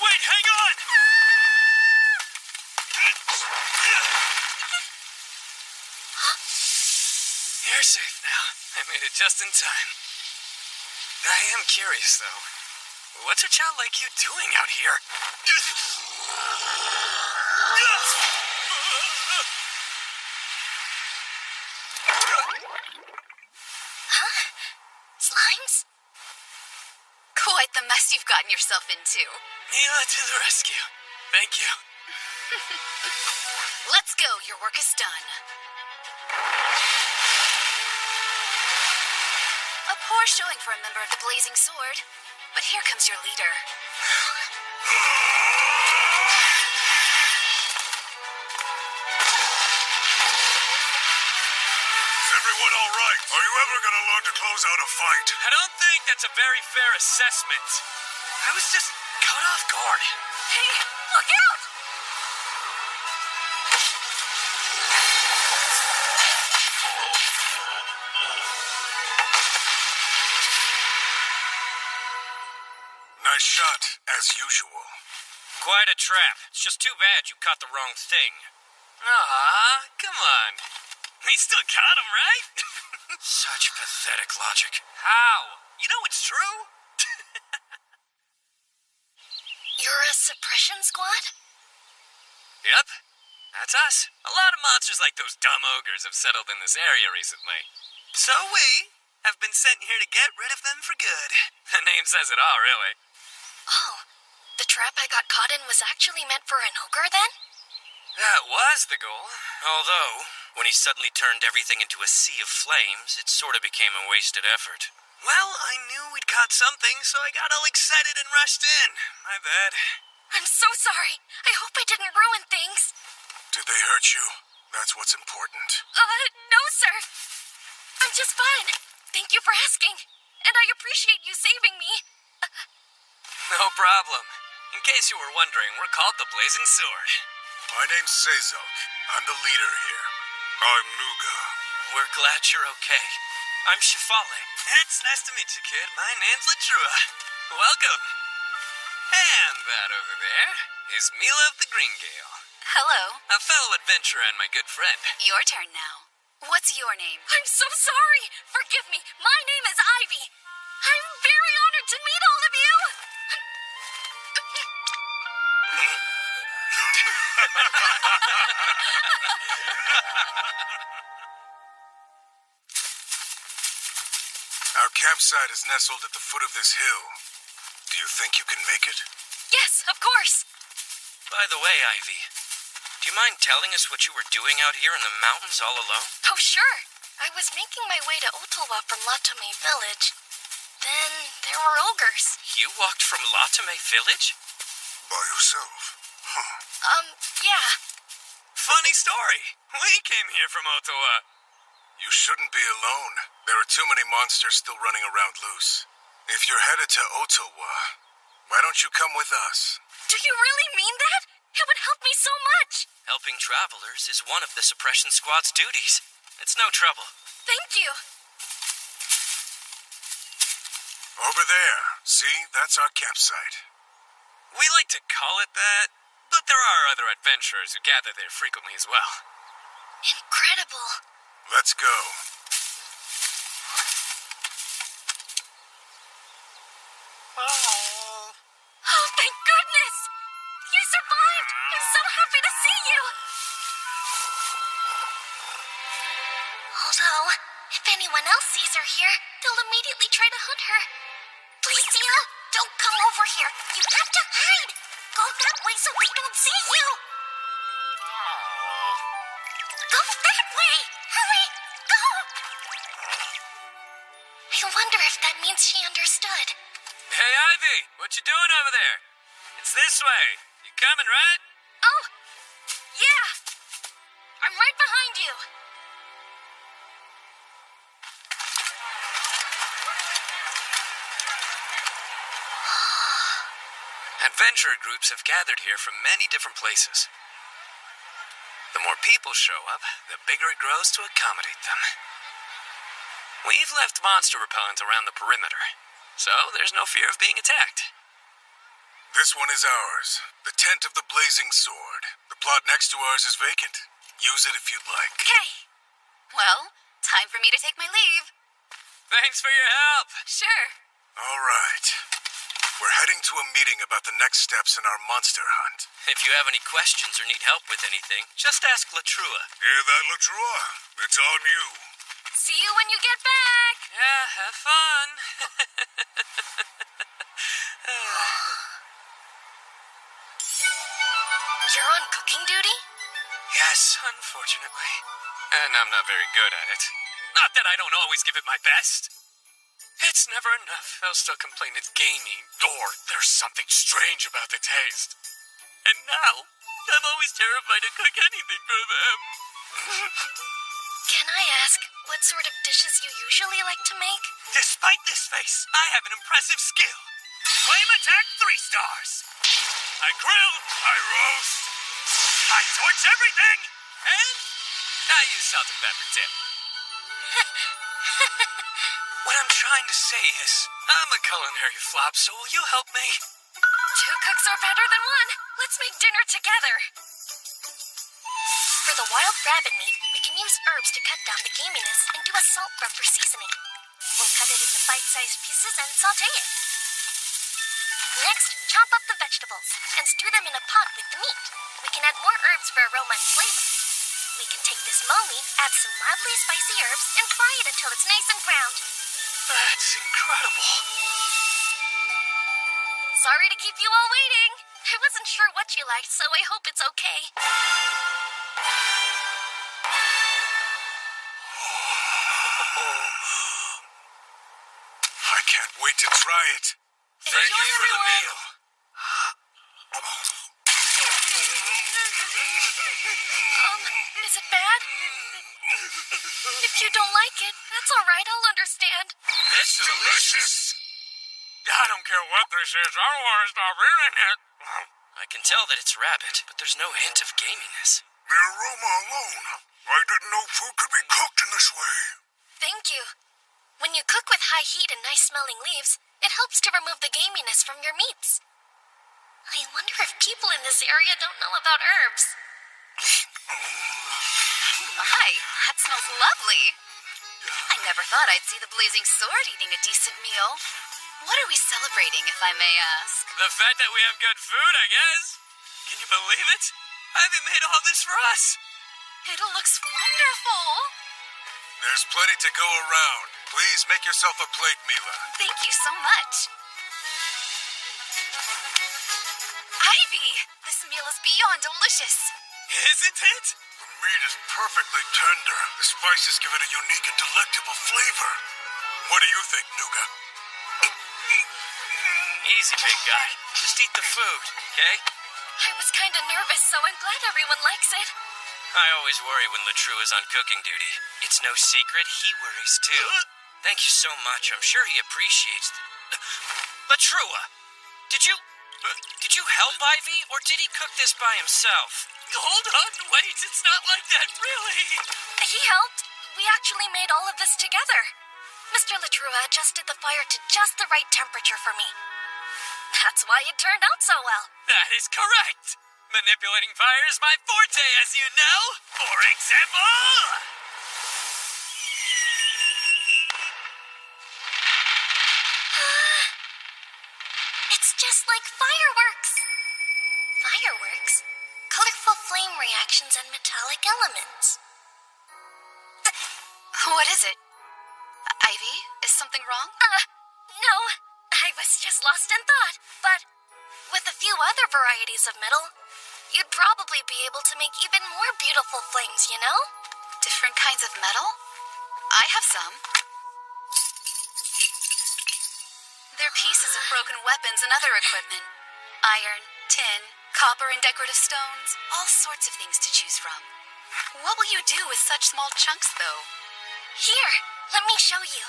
Wait, hang on! You're safe now. I made it just in time. I am curious, though. What's a child like you doing out here? Huh? Slimes? Quite the mess you've gotten yourself into. Mila to the rescue. Thank you. Let's go. Your work is done. A poor showing for a member of the Blazing Sword. But here comes your leader. Is everyone all right? Are you ever gonna learn to close out a fight? I don't think that's a very fair assessment. I was just caught off guard. Hey, look out! Nice shot, as usual. Quite a trap. It's just too bad you caught the wrong thing. Aw, come on. We still got him, right? Such pathetic logic. How? You know it's true. You're a suppression squad? Yep, that's us. A lot of monsters like those dumb ogres have settled in this area recently. So we have been sent here to get rid of them for good. The name says it all, really. Oh, the trap I got caught in was actually meant for an ogre, then? That was the goal. Although, when he suddenly turned everything into a sea of flames, it sort of became a wasted effort. Well, I knew we'd caught something, so I got all excited and rushed in. My bad. I'm so sorry. I hope I didn't ruin things. Did they hurt you? That's what's important. No, sir. I'm just fine. Thank you for asking. And I appreciate you saving me. No problem. In case you were wondering, we're called the Blazing Sword. My name's Sezok. I'm the leader here. I'm Nuga. We're glad you're okay. I'm Shifale. It's nice to meet you, kid. My name's Latrua. Welcome. And that over there is Mila of the Green Gale. Hello. A fellow adventurer and my good friend. Your turn now. What's your name? I'm so sorry. Forgive me. My name is Ivy. I'm very honored to meet all of you. Our campsite is nestled at the foot of this hill. Do you think you can make it? Yes, of course. By the way, Ivy, do you mind telling us what you were doing out here in the mountains all alone? Oh, sure. I was making my way to Ottawa from Latome Village. Then there were ogres. You walked from Latome Village? By yourself? Huh. Yeah. Funny story. We came here from Ottawa. You shouldn't be alone. There are too many monsters still running around loose. If you're headed to Ottawa, why don't you come with us? Do you really mean that? It would help me so much. Helping travelers is one of the suppression squad's duties. It's no trouble. Thank you. Over there. See, that's our campsite. We like to call it that, but there are other adventurers who gather there frequently as well. Incredible. Let's go. Oh, thank goodness! You survived! I'm so happy to see you! Although, if anyone else sees her here, they'll immediately try to hunt her. Please, Tia, don't come over here. You have to hide. Go that way so they don't see you. Go that way. Hurry, go. I wonder if that means she understood. Hey, Ivy, what you doing over there? It's this way. You coming, right? Oh, yeah. I'm right behind you. Adventurer groups have gathered here from many different places. The more people show up, the bigger it grows to accommodate them. We've left monster repellent around the perimeter, so there's no fear of being attacked. This one is ours. The Tent of the Blazing Sword. The plot next to ours is vacant. Use it if you'd like. Okay. Well, time for me to take my leave. Thanks for your help. Sure. All right. We're heading to a meeting about the next steps in our monster hunt. If you have any questions or need help with anything, just ask Latrua. Hear that, Latrua? It's on you. See you when you get back. Yeah, have fun. You're on cooking duty? Yes, unfortunately. And I'm not very good at it. Not that I don't always give it my best. It's never enough. They'll still complain it's gamey, or there's something strange about the taste. And now, I'm always terrified to cook anything for them. Can I ask what sort of dishes you usually like to make? Despite this face, I have an impressive skill. Flame attack 3 stars. I grill, I roast, I torch everything, and I use salt and pepper too. What I'm trying to say is, I'm a culinary flop, so will you help me? 2 cooks are better than 1. Let's make dinner together. For the wild rabbit meat, we can use herbs to cut down the gaminess and do a salt rub for seasoning. We'll cut it into bite-sized pieces and saute it. Next, chop up the vegetables and stew them in a pot with the meat. We can add more herbs for aroma and flavor. We can take this mo meat, add some mildly spicy herbs, and fry it until it's nice and browned. That's incredible. Sorry to keep you all waiting. I wasn't sure what you liked, so I hope it's okay. I can't wait to try it. Thank you for the meal. Is it bad? If you don't like it, that's all right. I'll understand. It's delicious. I don't care what this is. I don't want to stop eating it. I can tell that it's rabbit, but there's no hint of gaminess. The aroma alone. I didn't know food could be cooked in this way. Thank you. When you cook with high heat and nice-smelling leaves, it helps to remove the gaminess from your meats. I wonder if people in this area don't know about herbs. My, that smells lovely. I never thought I'd see the Blazing Sword eating a decent meal. What are we celebrating, if I may ask? The fact that we have good food, I guess. Can you believe it? Ivy made all this for us. It looks wonderful. There's plenty to go around. Please make yourself a plate, Mila. Thank you so much. Ivy, this meal is beyond delicious. Isn't it? The meat is perfectly tender. The spices give it a unique and delectable flavor. What do you think, Nuga? Easy, big guy. Just eat the food, okay? I was kind of nervous, so I'm glad everyone likes it. I always worry when Latrue is on cooking duty. It's no secret, he worries too. Thank you so much. I'm sure he appreciates it. Latrua, did you help Ivy, or did he cook this by himself? Hold on, wait, it's not like that, really. He helped. We actually made all of this together. Mr. Latrua adjusted the fire to just the right temperature for me. That's why it turned out so well. That is correct. Manipulating fire is my forte, as you know. For example... It's just like fireworks. Fireworks? Colorful flame reactions and metallic elements. What is it? Ivy, is something wrong? No. I was just lost in thought. But with a few other varieties of metal, you'd probably be able to make even more beautiful flames, you know? Different kinds of metal? I have some. They're pieces of broken weapons and other equipment. Iron, tin, copper, and decorative stones. All sorts of things to choose from. What will you do with such small chunks, though? Here, let me show you.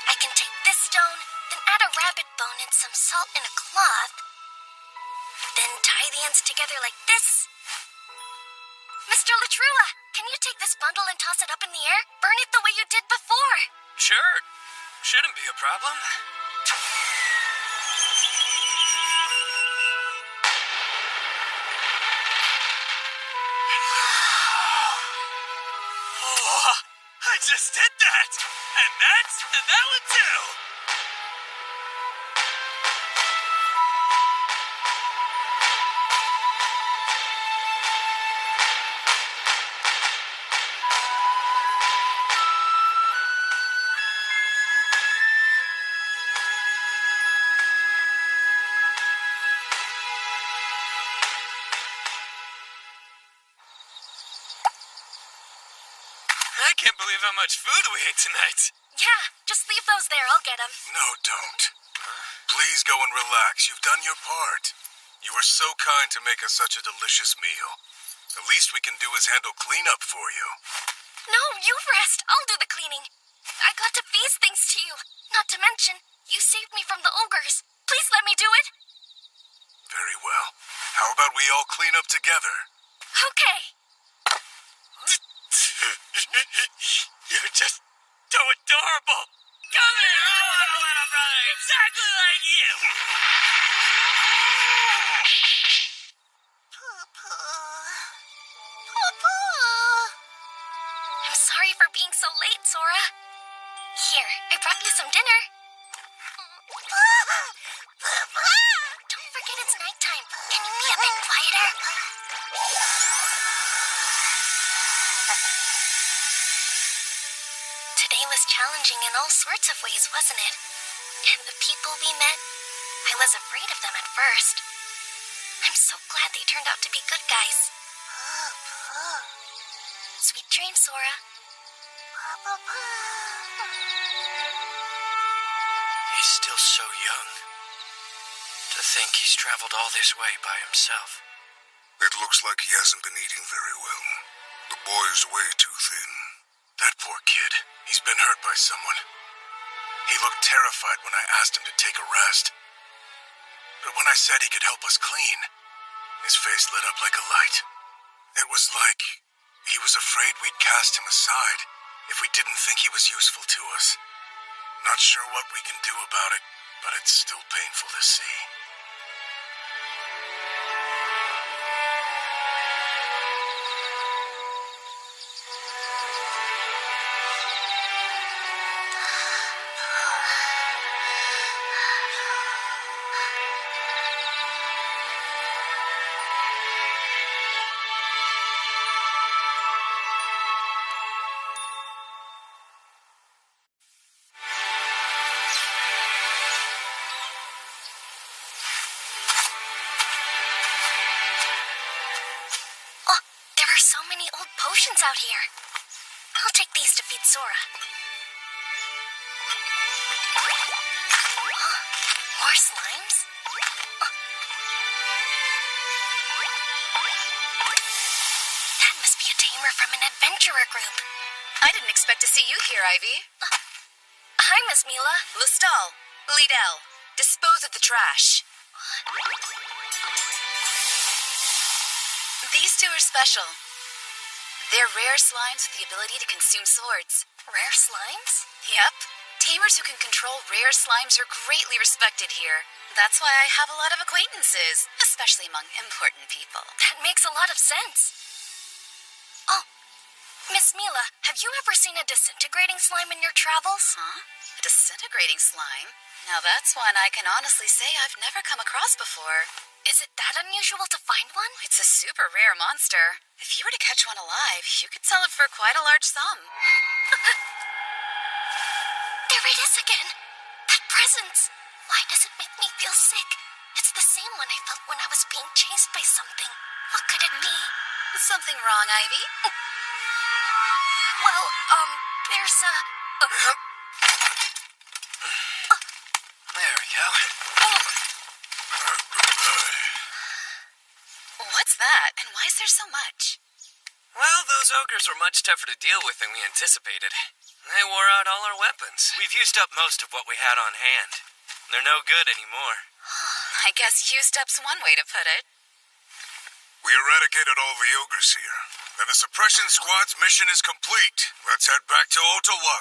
I can take this stone, then Add a rabbit bone and some salt in a cloth. Then tie the ends together like this. Mr. Latrua, can you take this bundle and toss it up in the air? Burn it the way you did before. Sure. Shouldn't be a problem. Oh, I just did that! And that one too! I can't believe how much food we ate tonight. Yeah, just leave those there. I'll get them. No, don't. Please go and relax. You've done your part. You were so kind to make us such a delicious meal. The least we can do is handle cleanup for you. No, you rest. I'll do the cleaning. I got to feast things to you. Not to mention, you saved me from the ogres. Please let me do it. Very well. How about we all clean up together? Okay. You're just so adorable. Come here, I want a little brother exactly like you. I'm sorry for being so late, Sora. Here, I brought you some dinner. Don't forget it's nighttime. Can you be a bit quieter? Today was challenging in all sorts of ways, wasn't it? And the people we met, I was afraid of them at first. I'm so glad they turned out to be good guys. Sweet dreams, Sora. He's still so young. To think he's traveled all this way by himself. It looks like he hasn't been eating very well. The boy's way too thin. That poor kid. He's been hurt by someone. He looked terrified when I asked him to take a rest. But when I said he could help us clean, his face lit up like a light. It was like he was afraid we'd cast him aside if we didn't think he was useful to us. Not sure what we can do about it, but it's still painful to see. Potions out here. I'll take these to feed Sora. More slimes? That must be a tamer from an adventurer group. I didn't expect to see you here, Ivy. Hi, Miss Mila. Lustal, Liddell, dispose of the trash. These two are special. They're rare slimes with the ability to consume swords. Rare slimes? Yep. Tamers who can control rare slimes are greatly respected here. That's why I have a lot of acquaintances, especially among important people. That makes a lot of sense. Oh, Miss Mila, have you ever seen a disintegrating slime in your travels? Huh? A disintegrating slime? Now that's one I can honestly say I've never come across before. Is it that unusual to find one? It's a super rare monster. If you were to catch one alive, you could sell it for quite a large sum. There it is again. That presence. Why does it make me feel sick? It's the same one I felt when I was being chased by something. What could it be? Something wrong, Ivy? Well, there's a... There we go. What's that? And why is there so much? Well, those ogres were much tougher to deal with than we anticipated. They wore out all our weapons. We've used up most of what we had on hand. They're no good anymore. I guess used up's one way to put it. We eradicated all the ogres here. Then the suppression squad's mission is complete. Let's head back to Ottawa.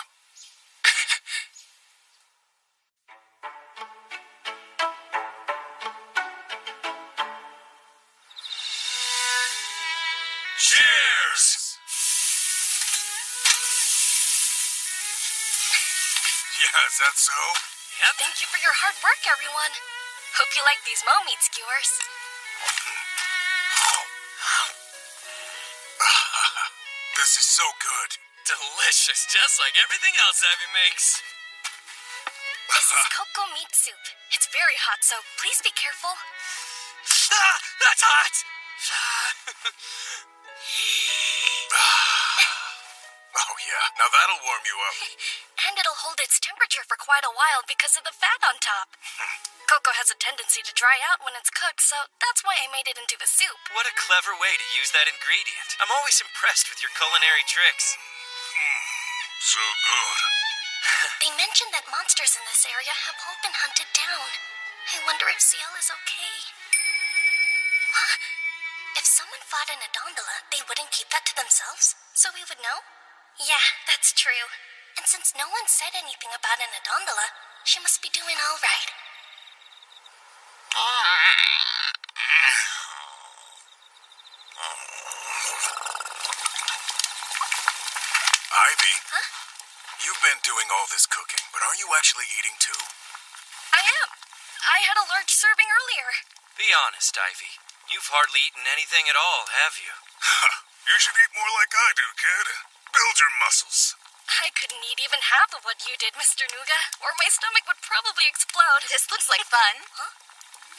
Cheers! Yeah, is that so? Yep. Thank you for your hard work, everyone. Hope you like these mo meat skewers. This is so good. Delicious, just like everything else Ivy makes. This is cocoa meat soup. It's very hot, so please be careful. Ah, that's hot! Oh yeah, now that'll warm you up. And it'll hold its temperature for quite a while because of the fat on top. Cocoa has a tendency to dry out when it's cooked, so that's why I made it into a soup. What a clever way to use that ingredient. I'm always impressed with your culinary tricks. So good. They mentioned that monsters in this area have all been hunted down. I wonder if Ciel is okay. Huh? If someone fought in a dondola, they wouldn't keep that to themselves, so we would know? Yeah, that's true. And since no one said anything about an Adondola, she must be doing all right. Ivy. Huh? You've been doing all this cooking, but are you actually eating too? I am. I had a large serving earlier. Be honest, Ivy. You've hardly eaten anything at all, have you? You should eat more like I do, kid. Build your muscles. I couldn't eat even half of what you did, Mr. Nuga, or my stomach would probably explode. This looks like fun. Huh?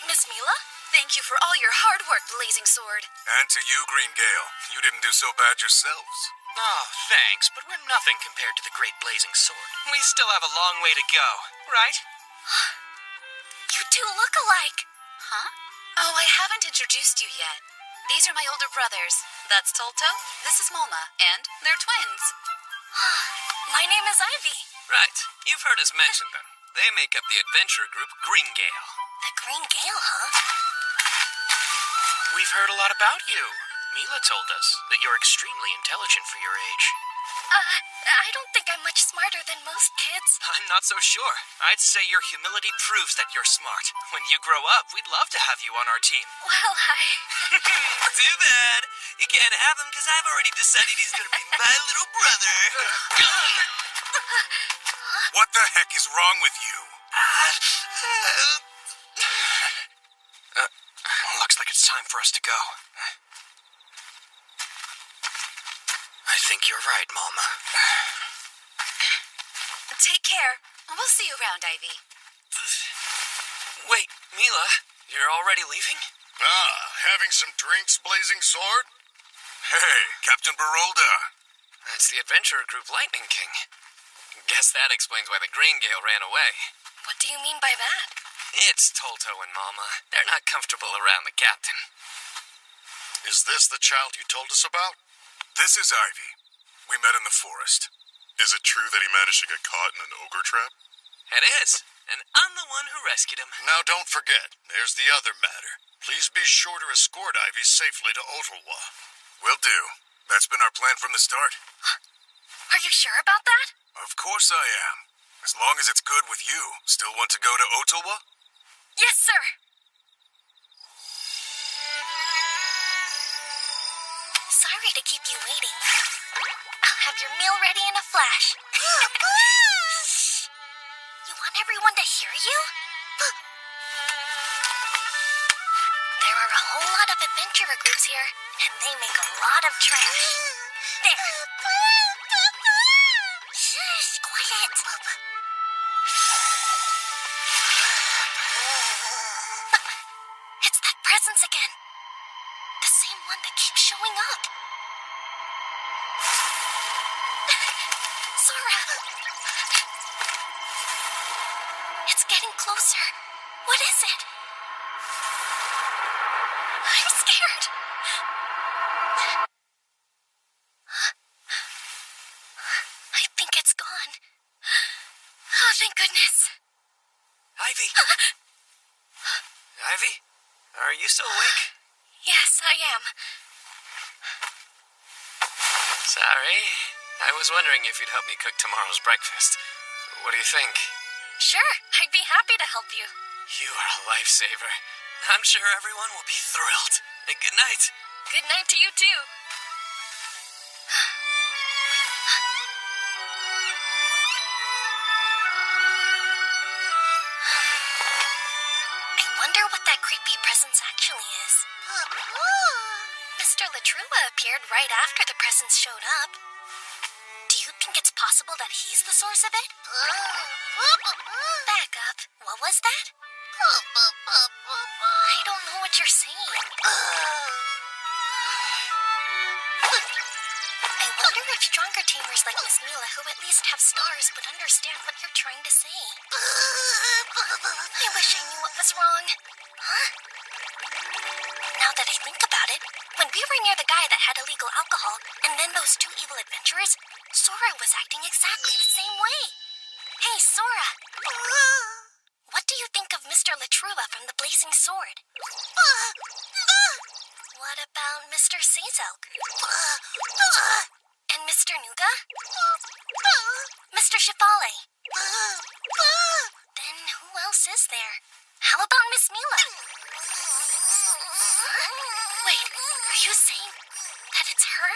Miss Mila? Thank you for all your hard work, Blazing Sword. And to you, Green Gale. You didn't do so bad yourselves. Oh, thanks, but we're nothing compared to the Great Blazing Sword. We still have a long way to go, right? You two look alike. Huh? Oh, I haven't introduced you yet. These are my older brothers. That's Tolto, this is Molma, and they're twins. My name is Ivy. Right. You've heard us mention them. They make up the adventure group Green Gale. The Green Gale, huh? We've heard a lot about you. Mila told us that you're extremely intelligent for your age. I don't think I'm much smarter than most kids. I'm not so sure. I'd say your humility proves that you're smart. When you grow up, we'd love to have you on our team. Well, Too bad. You can't have him because I've already decided he's going to be my little brother. What the heck is wrong with you? Looks like it's time for us to go. I think you're right, Mama. Take care. We'll see you around, Ivy. Wait, Mila, you're already leaving? Having some drinks, Blazing Sword? Hey, Captain Barolda. That's the adventurer group Lightning King. Guess that explains why the Green Gale ran away. What do you mean by that? It's Tolto and Mama. They're not comfortable around the captain. Is this the child you told us about? This is Ivy. We met in the forest. Is it true that he managed to get caught in an ogre trap? It is, and I'm the one who rescued him. Now don't forget, there's the other matter. Please be sure to escort Ivy safely to Ottawa. Will do. That's been our plan from the start. Are you sure about that? Of course I am. As long as it's good with you. Still want to go to Ottawa? Yes, sir. Sorry to keep you waiting. I'll have your meal ready in a flash. You want everyone to hear you? There are a whole lot of adventurer groups here, and they make a lot of trash. There. Shh, quiet. It's that presence again. The same one that keeps showing up. Sora! It's getting closer. What is it? I'm scared. I think it's gone. Oh, thank goodness. Ivy, you still awake? Yes, I am. Sorry. I was wondering if you'd help me cook tomorrow's breakfast. What do you think? Sure, I'd be happy to help you. You are a lifesaver. I'm sure everyone will be thrilled. Good night. Good night to you, too. I wonder what that creepy presence actually is. Mr. Latruba appeared right after the presence showed up. Do you think it's possible that he's the source of it? Back up. What was that? I don't know what you're saying. I wonder if stronger tamers like Miss Mila, who at least have stars, would understand what you're trying to say. I wish I knew what was wrong. Huh? Now that I think about it, when we were near the guy that had illegal alcohol, and then those two evil adventurers, Sora was acting exactly the same way. Hey, Sora! What do you think of Mr. Latruba from the Blazing Sword? What about Mr. Sazilk? And Mr. Nuga? Mr. Shifale? Then who else is there? How about Miss Mila? Wait, are you saying that it's her?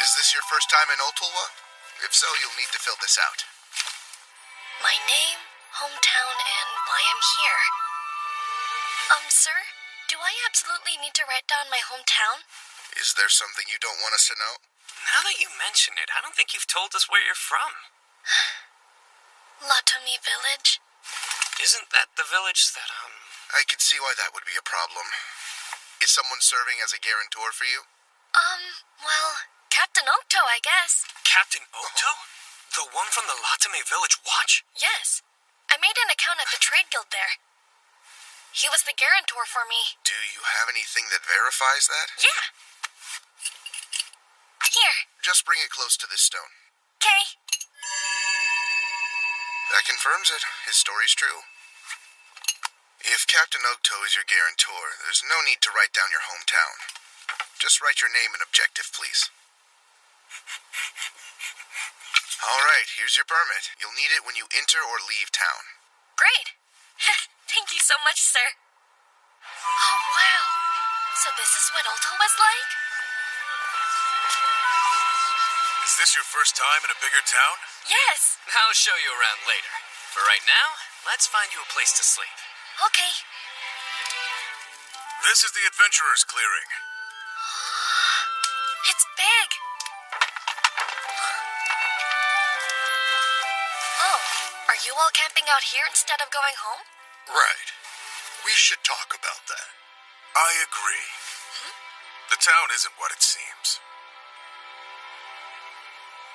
Is this your first time in Otolwa? If so, you'll need to fill this out. My name, hometown, and why I'm here. Sir, do I absolutely need to write down my hometown? Is there something you don't want us to know? Now that you mention it, I don't think you've told us where you're from. Latomi Village. Isn't that the village that, I can see why that would be a problem. Is someone serving as a guarantor for you? Well, Captain Okto, I guess. Captain Okto? The one from the Latame Village Watch? Yes. I made an account at the trade guild there. He was the guarantor for me. Do you have anything that verifies that? Yeah. Here. Just bring it close to this stone. Okay. That confirms it. His story's true. If Captain Okto is your guarantor, there's no need to write down your hometown. Just write your name and objective, please. All right, here's your permit. You'll need it when you enter or leave town. Great. Thank you so much, sir. Oh, wow. So this is what Ulta was like? Is this your first time in a bigger town? Yes. I'll show you around later. For right now, let's find you a place to sleep. Okay. This is the Adventurer's Clearing. It's big. Oh, are you all camping out here instead of going home? Right. We should talk about that. I agree. The town isn't what it seems.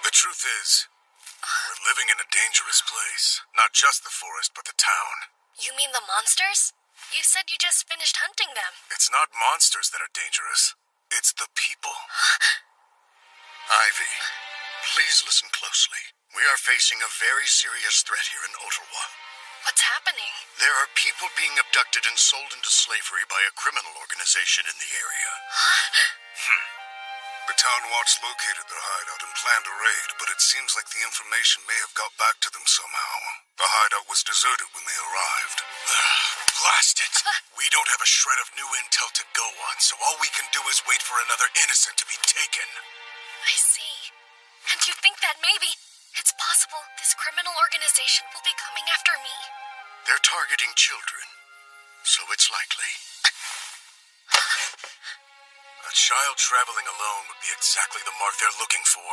The truth is, we're living in a dangerous place. Not just the forest, but the town. You mean the monsters? You said you just finished hunting them. It's not monsters that are dangerous. It's the people. Ivy, please listen closely. We are facing a very serious threat here in Ottawa. What's happening? There are people being abducted and sold into slavery by a criminal organization in the area. The town watch located their hideout and planned a raid, but it seems like the information may have got back to them somehow. The hideout was deserted when they arrived. Blast it! We don't have a shred of new intel to go on, so all we can do is wait for another innocent to be taken. I see. And you think that maybe it's possible this criminal organization will be coming after me? They're targeting children, so it's likely. A child traveling alone would be exactly the mark they're looking for.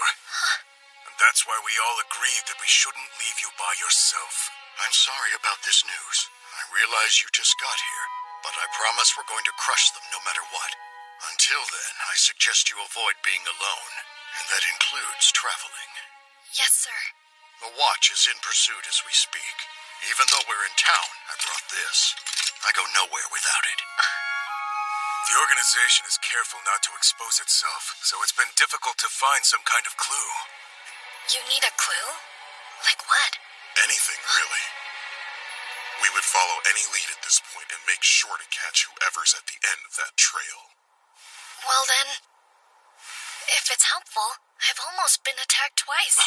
And that's why we all agreed that we shouldn't leave you by yourself. I'm sorry about this news. I realize you just got here, but I promise we're going to crush them no matter what. Until then, I suggest you avoid being alone, and that includes traveling. Yes, sir. The watch is in pursuit as we speak. Even though we're in town, I brought this. I go nowhere without it. The organization is careful not to expose itself, so it's been difficult to find some kind of clue. You need a clue? Like what? Anything, really. We would follow any lead at this point and make sure to catch whoever's at the end of that trail. Well then, if it's helpful, I've almost been attacked twice.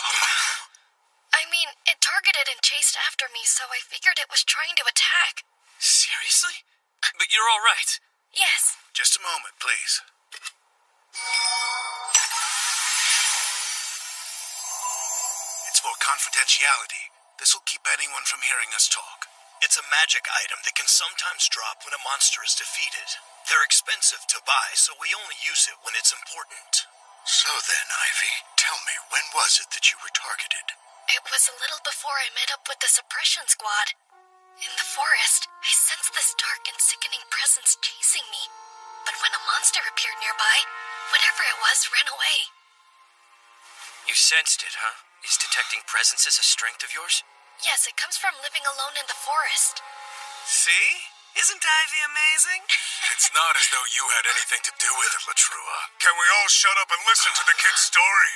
I mean, it targeted and chased after me, so I figured it was trying to attack. Seriously? But you're all right. Yes. Just a moment, please. It's for confidentiality. This'll keep anyone from hearing us talk. It's a magic item that can sometimes drop when a monster is defeated. They're expensive to buy, so we only use it when it's important. So then, Ivy, tell me, when was it that you were targeted? It was a little before I met up with the suppression squad. In the forest, I sensed this dark and sickening presence chasing me. But when a monster appeared nearby, whatever it was ran away. You sensed it, huh? Is detecting presences a strength of yours? Yes, it comes from living alone in the forest. See? Isn't Ivy amazing? It's not as though you had anything to do with it, Latrua. Can we all shut up and listen to the kid's story?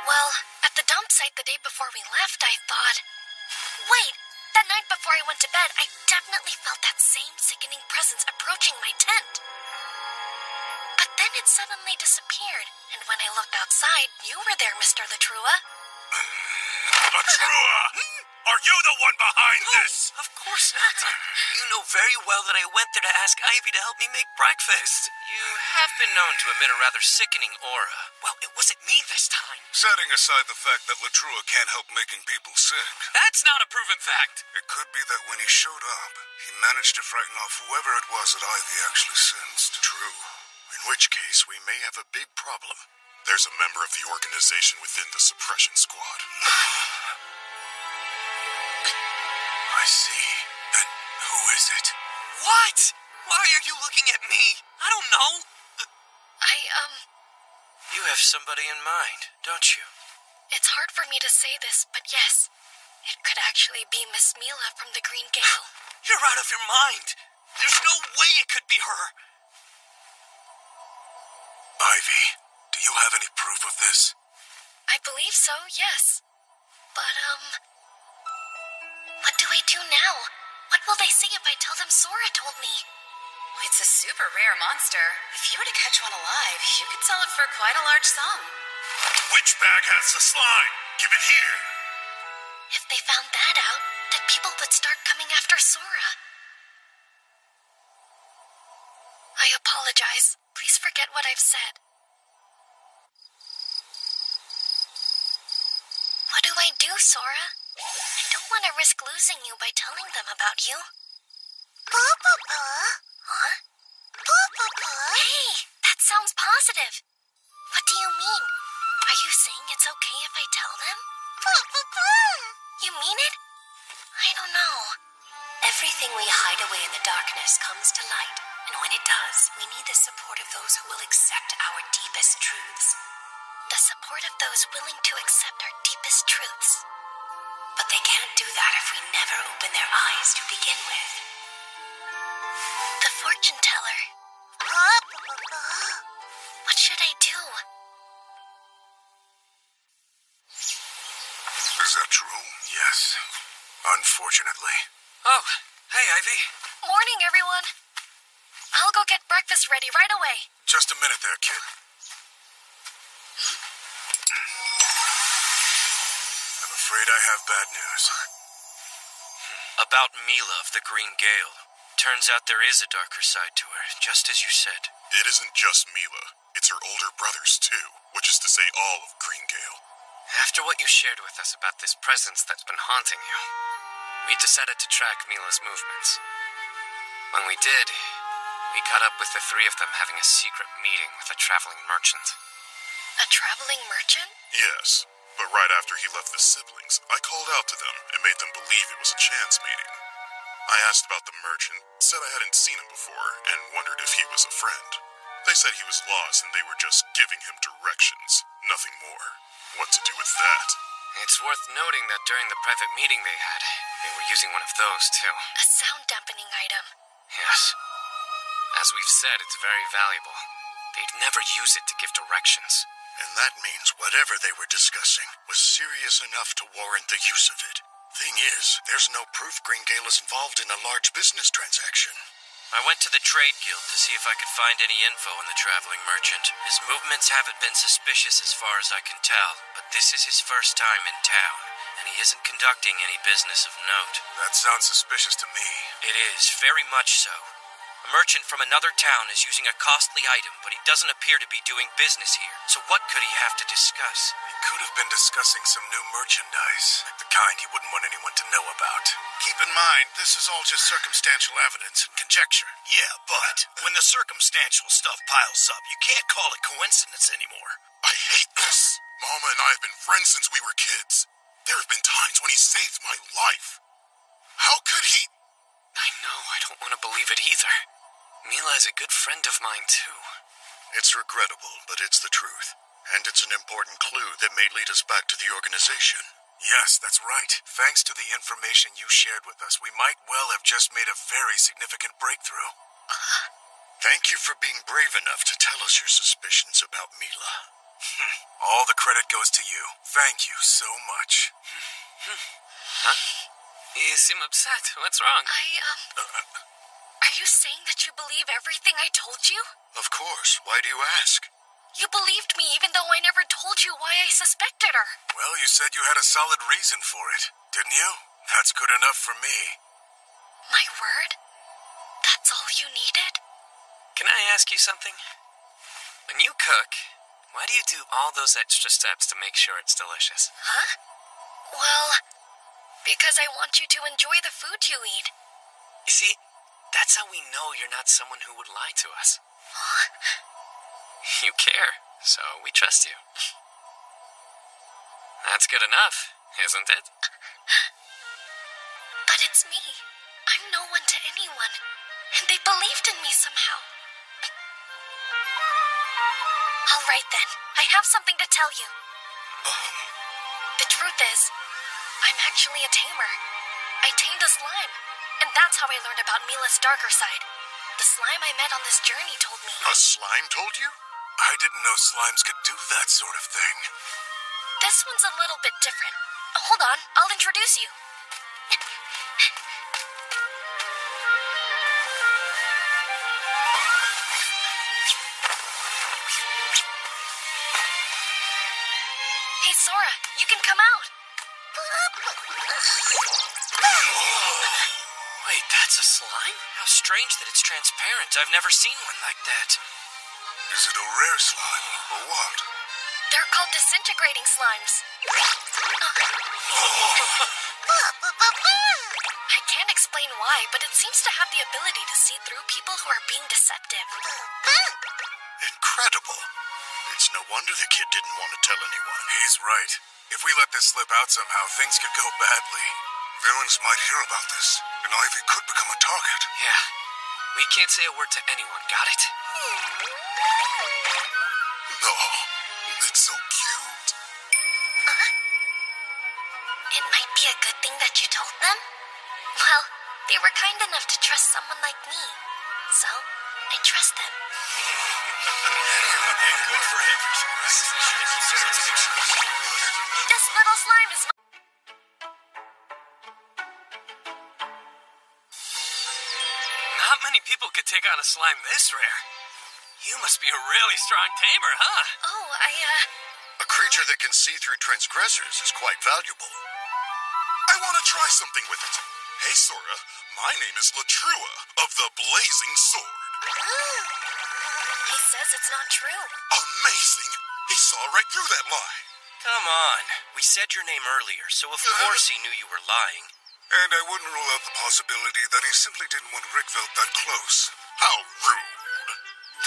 Well, at the dump site the day before we left, I thought... Wait! That night before I went to bed, I definitely felt that same sickening presence approaching my tent. But then it suddenly disappeared, and when I looked outside, you were there, Mr. Latrua. Latrua! Are you the one behind this? Of course not. You know very well that I went there to ask Ivy to help me make breakfast. You have been known to emit a rather sickening aura. Well, it wasn't me this time. Setting aside the fact that Latrua can't help making people sick. That's not a proven fact. It could be that when he showed up, he managed to frighten off whoever it was that Ivy actually sensed. True. In which case, we may have a big problem. There's a member of the organization within the suppression squad. I see. Then who is it? What? Why are you looking at me? I don't know. You have somebody in mind, don't you? It's hard for me to say this, but yes. It could actually be Miss Mila from the Green Gale. You're out of your mind. There's no way it could be her. Ivy, do you have any proof of this? I believe so, yes. But, what do I do now? What will they say if I tell them Sora told me? It's a super rare monster. If you were to catch one alive, you could sell it for quite a large sum. Which bag has the slime? Give it here. If they found that out, then people would start coming after Sora. I apologize. Please forget what I've said. What do I do, Sora? I don't want to risk losing you by telling them about you. Huh? Hey, that sounds positive. What do you mean? Are you saying it's okay if I tell them? You mean it? I don't know. Everything we hide away in the darkness comes to light, and when it does, we need the support of those who will accept our deepest truths. The support of those willing to accept our deepest truths. But they can't do that if we never open their eyes to begin with. The fortune teller. What should I do? Is that true? Yes. Unfortunately. Oh, hey, Ivy. Morning, everyone. I'll go get breakfast ready right away. Just a minute there, kid. I'm afraid I have bad news. About Mila of the Green Gale. Turns out there is a darker side to her, just as you said. It isn't just Mila. It's her older brothers, too. Which is to say all of Green Gale. After what you shared with us about this presence that's been haunting you, we decided to track Mila's movements. When we did, we caught up with the three of them having a secret meeting with a traveling merchant. A traveling merchant? Yes, but right after he left the siblings, I called out to them and made them believe it was a chance meeting. I asked about the merchant, said I hadn't seen him before, and wondered if he was a friend. They said he was lost and they were just giving him directions, nothing more. What to do with that? It's worth noting that during the private meeting they had, they were using one of those, too. A sound dampening item. Yes. As we've said, it's very valuable. They'd never use it to give directions. And that means whatever they were discussing was serious enough to warrant the use of it. Thing is, there's no proof Greengale is involved in a large business transaction. I went to the trade guild to see if I could find any info on the traveling merchant. His movements haven't been suspicious as far as I can tell, but this is his first time in town, and he isn't conducting any business of note. That sounds suspicious to me. It is, very much so. A merchant from another town is using a costly item, but he doesn't appear to be doing business here. So what could he have to discuss? He could have been discussing some new merchandise, like the kind he wouldn't want anyone to know about. Keep in mind, this is all just circumstantial evidence and conjecture. Yeah, but when the circumstantial stuff piles up, you can't call it coincidence anymore. I hate this. Mama and I have been friends since we were kids. There have been times when he saved my life. How could he... I know, I don't want to believe it either. Mila is a good friend of mine, too. It's regrettable, but it's the truth. And it's an important clue that may lead us back to the organization. Yes, that's right. Thanks to the information you shared with us, we might well have just made a very significant breakthrough. Thank you for being brave enough to tell us your suspicions about Mila. All the credit goes to you. Thank you so much. Huh? You seem upset. What's wrong? Are you saying that you believe everything I told you? Of course. Why do you ask? You believed me even though I never told you why I suspected her. Well, you said you had a solid reason for it, didn't you? That's good enough for me. My word? That's all you needed? Can I ask you something? When you cook, why do you do all those extra steps to make sure it's delicious? Huh? Well, because I want you to enjoy the food you eat. You see, that's how we know you're not someone who would lie to us. Huh? You care, so we trust you. That's good enough, isn't it? But it's me. I'm no one to anyone, and they believed in me somehow. All right then, I have something to tell you. The truth is, I'm actually a tamer. I tamed a slime, and that's how I learned about Mila's darker side. The slime I met on this journey told me. A slime told you? I didn't know slimes could do that sort of thing. This one's a little bit different. Hold on, I'll introduce you. Hey, Sora, you can come out. Wait, that's a slime? How strange that it's transparent. I've never seen one like that. Is it a rare slime, or what? They're called disintegrating slimes. I can't explain why, but it seems to have the ability to see through people who are being deceptive. Incredible. It's no wonder the kid didn't want to tell anyone. He's right. If we let this slip out somehow, things could go badly. Villains might hear about this, and Ivy could become a target. Yeah. We can't say a word to anyone, got it? Oh, it's so cute. It might be a good thing that you told them. Well, they were kind enough to trust someone like me. So, I trust them. Good for him. This little slime is Not many people could take on a slime this rare. You must be a really strong tamer, huh? Oh, A creature that can see through transgressors is quite valuable. I want to try something with it. Hey, Sora, my name is Latrua of the Blazing Sword. He says it's not true. Amazing! He saw right through that lie. Come on. We said your name earlier, so of course he knew you were lying. And I wouldn't rule out the possibility that he simply didn't want Rickveld that close. How rude.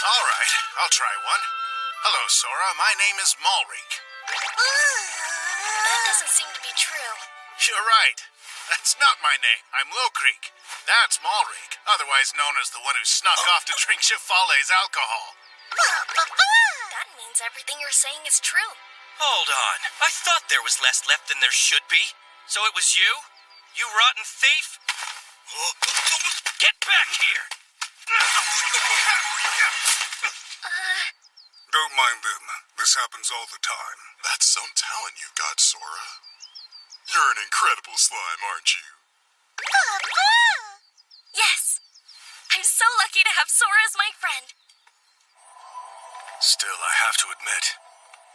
All right, I'll try one. Hello, Sora. My name is Malrik. That doesn't seem to be true. You're right. That's not my name. I'm Low Creek. That's Malrik, otherwise known as the one who snuck off to drink Chifale's alcohol. That means everything you're saying is true. Hold on. I thought there was less left than there should be. So it was you? You rotten thief? Get back here! Don't mind them. This happens all the time. That's some talent you've got, Sora. You're an incredible slime, aren't you? Yes. I'm so lucky to have Sora as my friend. Still, I have to admit,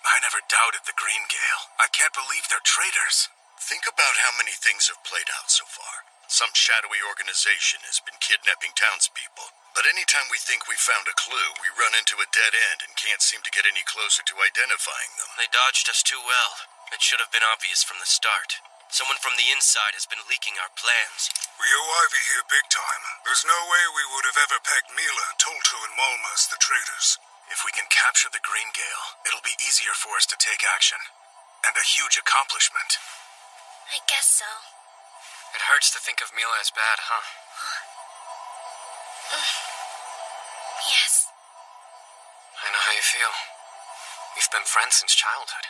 I never doubted the Green Gale. I can't believe they're traitors. Think about how many things have played out so far. Some shadowy organization has been kidnapping townspeople. But anytime we think we found a clue, we run into a dead end and can't seem to get any closer to identifying them. They dodged us too well. It should have been obvious from the start. Someone from the inside has been leaking our plans. We owe Ivy here big time. There's no way we would have ever pegged Mila, Tolto, and Malma as the traitors. If we can capture the Green Gale, it'll be easier for us to take action. And a huge accomplishment. I guess so. It hurts to think of Mila as bad, huh? Yes. I know how you feel. We've been friends since childhood.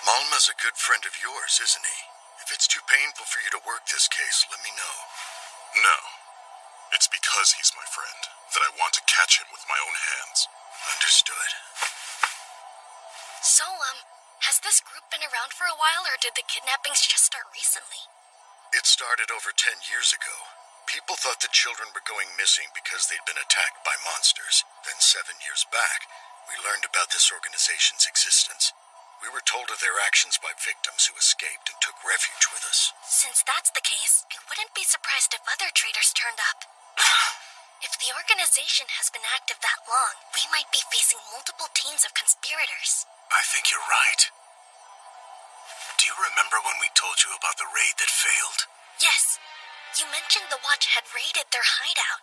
Malma's a good friend of yours, isn't he? If it's too painful for you to work this case, let me know. No. It's because he's my friend that I want to catch him with my own hands. Understood. So, has this group been around for a while, or did the kidnappings just start recently? It started over 10 years ago. People thought the children were going missing because they'd been attacked by monsters. Then 7 years back, we learned about this organization's existence. We were told of their actions by victims who escaped and took refuge with us. Since that's the case, I wouldn't be surprised if other traitors turned up. If the organization has been active that long, we might be facing multiple teams of conspirators. I think you're right. Do you remember when we told you about the raid that failed? Yes. You mentioned the Watch had raided their hideout,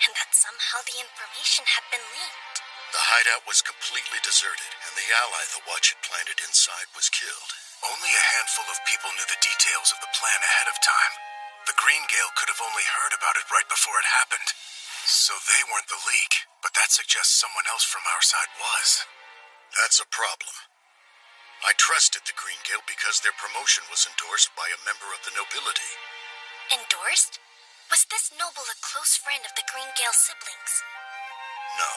and that somehow the information had been leaked. The hideout was completely deserted, and the ally the Watch had planted inside was killed. Only a handful of people knew the details of the plan ahead of time. The Green Gale could have only heard about it right before it happened. So they weren't the leak, but that suggests someone else from our side was. That's a problem. I trusted the Green Gale because their promotion was endorsed by a member of the nobility. Endorsed? Was this noble a close friend of the Green Gale siblings? No.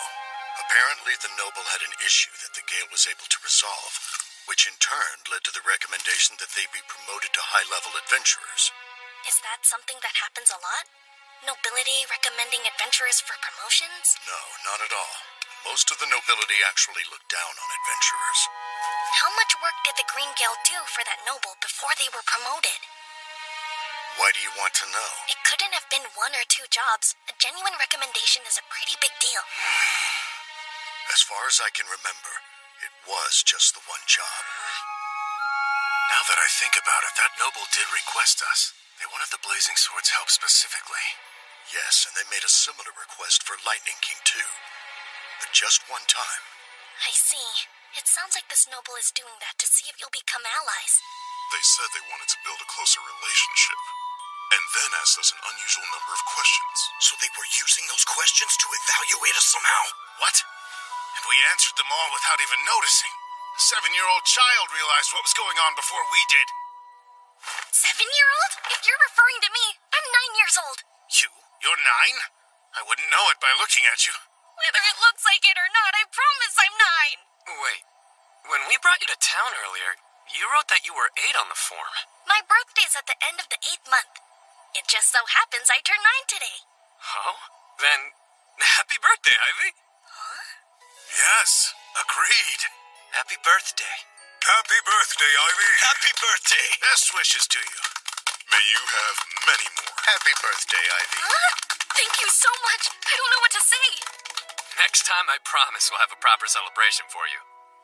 Apparently the noble had an issue that the Gale was able to resolve, which in turn led to the recommendation that they be promoted to high-level adventurers. Is that something that happens a lot? Nobility recommending adventurers for promotions? No, not at all. Most of the nobility actually looked down on adventurers. How much work did the Green Gale do for that noble before they were promoted? Why do you want to know? It couldn't have been 1 or 2 jobs. A genuine recommendation is a pretty big deal. As far as I can remember, it was just the one job. Now that I think about it, that noble did request us. They wanted the Blazing Swords' help specifically. Yes, and they made a similar request for Lightning King too. But just one time. I see. It sounds like this noble is doing that to see if you'll become allies. They said they wanted to build a closer relationship, and then asked us an unusual number of questions. So they were using those questions to evaluate us somehow? What? And we answered them all without even noticing. A 7-year-old child realized what was going on before we did. 7-year-old? If you're referring to me, I'm 9 years old. You're 9? I wouldn't know it by looking at you. Whether it looks like it or not, I promise I'm 9. Wait, when we brought you to town earlier, you wrote that you were 8 on the form. My birthday's at the end of the 8th month. It just so happens I turned 9 today. Oh? Then, happy birthday, Ivy. Huh? Yes, agreed. Happy birthday. Happy birthday, Ivy. Happy birthday. Best wishes to you. May you have many more. Happy birthday, Ivy. Huh? Thank you so much. I don't know what to say. Next time, I promise we'll have a proper celebration for you.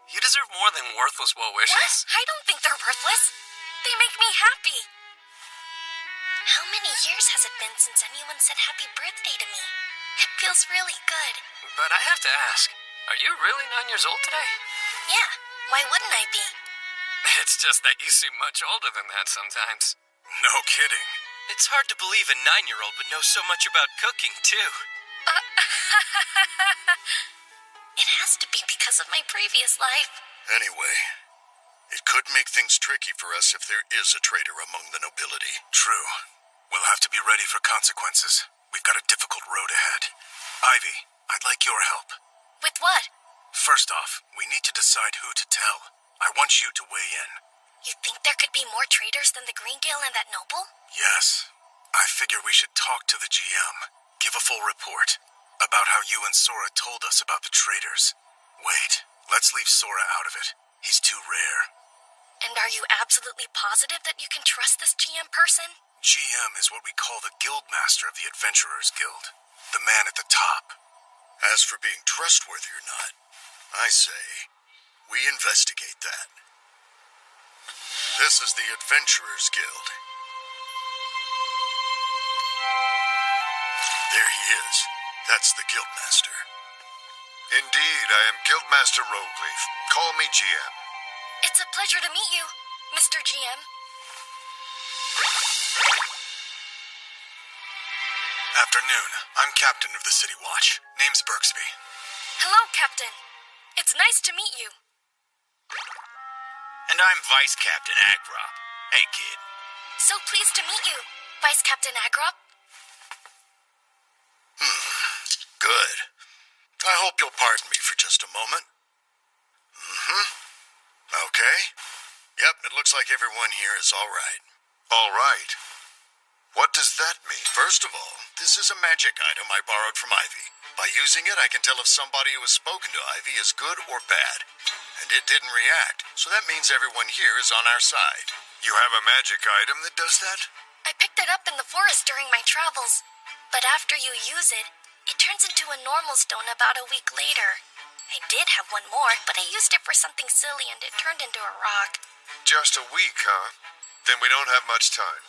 You deserve more than worthless well wishes. What? I don't think they're worthless. They make me happy. How many years has it been since anyone said happy birthday to me? It feels really good. But I have to ask, are you really 9 years old today? Yeah, why wouldn't I be? It's just that you seem much older than that sometimes. No kidding. It's hard to believe a 9-year-old would know so much about cooking, too. It has to be because of my previous life. Anyway, it could make things tricky for us if there is a traitor among the nobility. True. We'll have to be ready for consequences. We've got a difficult road ahead. Ivy, I'd like your help. With what? First off, we need to decide who to tell. I want you to weigh in. You think there could be more traitors than the Greengale and that noble? Yes. I figure we should talk to the GM. Give a full report about how you and Sora told us about the traitors. Wait, let's leave Sora out of it. He's too rare. And are you absolutely positive that you can trust this GM person? GM is what we call the Guildmaster of the Adventurers Guild. The man at the top. As for being trustworthy or not, I say, we investigate that. This is the Adventurers Guild. There he is. That's the Guildmaster. Indeed, I am Guildmaster Rogleaf. Call me GM. It's a pleasure to meet you, Mr. GM. Afternoon. I'm captain of the City Watch. Name's Berksby. Hello, Captain. It's nice to meet you. And I'm Vice Captain Agrop. Hey, kid. So pleased to meet you, Vice Captain Agrop. Good. I hope you'll pardon me for just a moment. Okay. Yep, it looks like everyone here is all right. All right. What does that mean? First of all, this is a magic item I borrowed from Ivy. By using it, I can tell if somebody who has spoken to Ivy is good or bad. And it didn't react, so that means everyone here is on our side. You have a magic item that does that? I picked it up in the forest during my travels. But after you use it, it turns into a normal stone about a week later. I did have one more, but I used it for something silly and it turned into a rock. Just a week, huh? Then we don't have much time.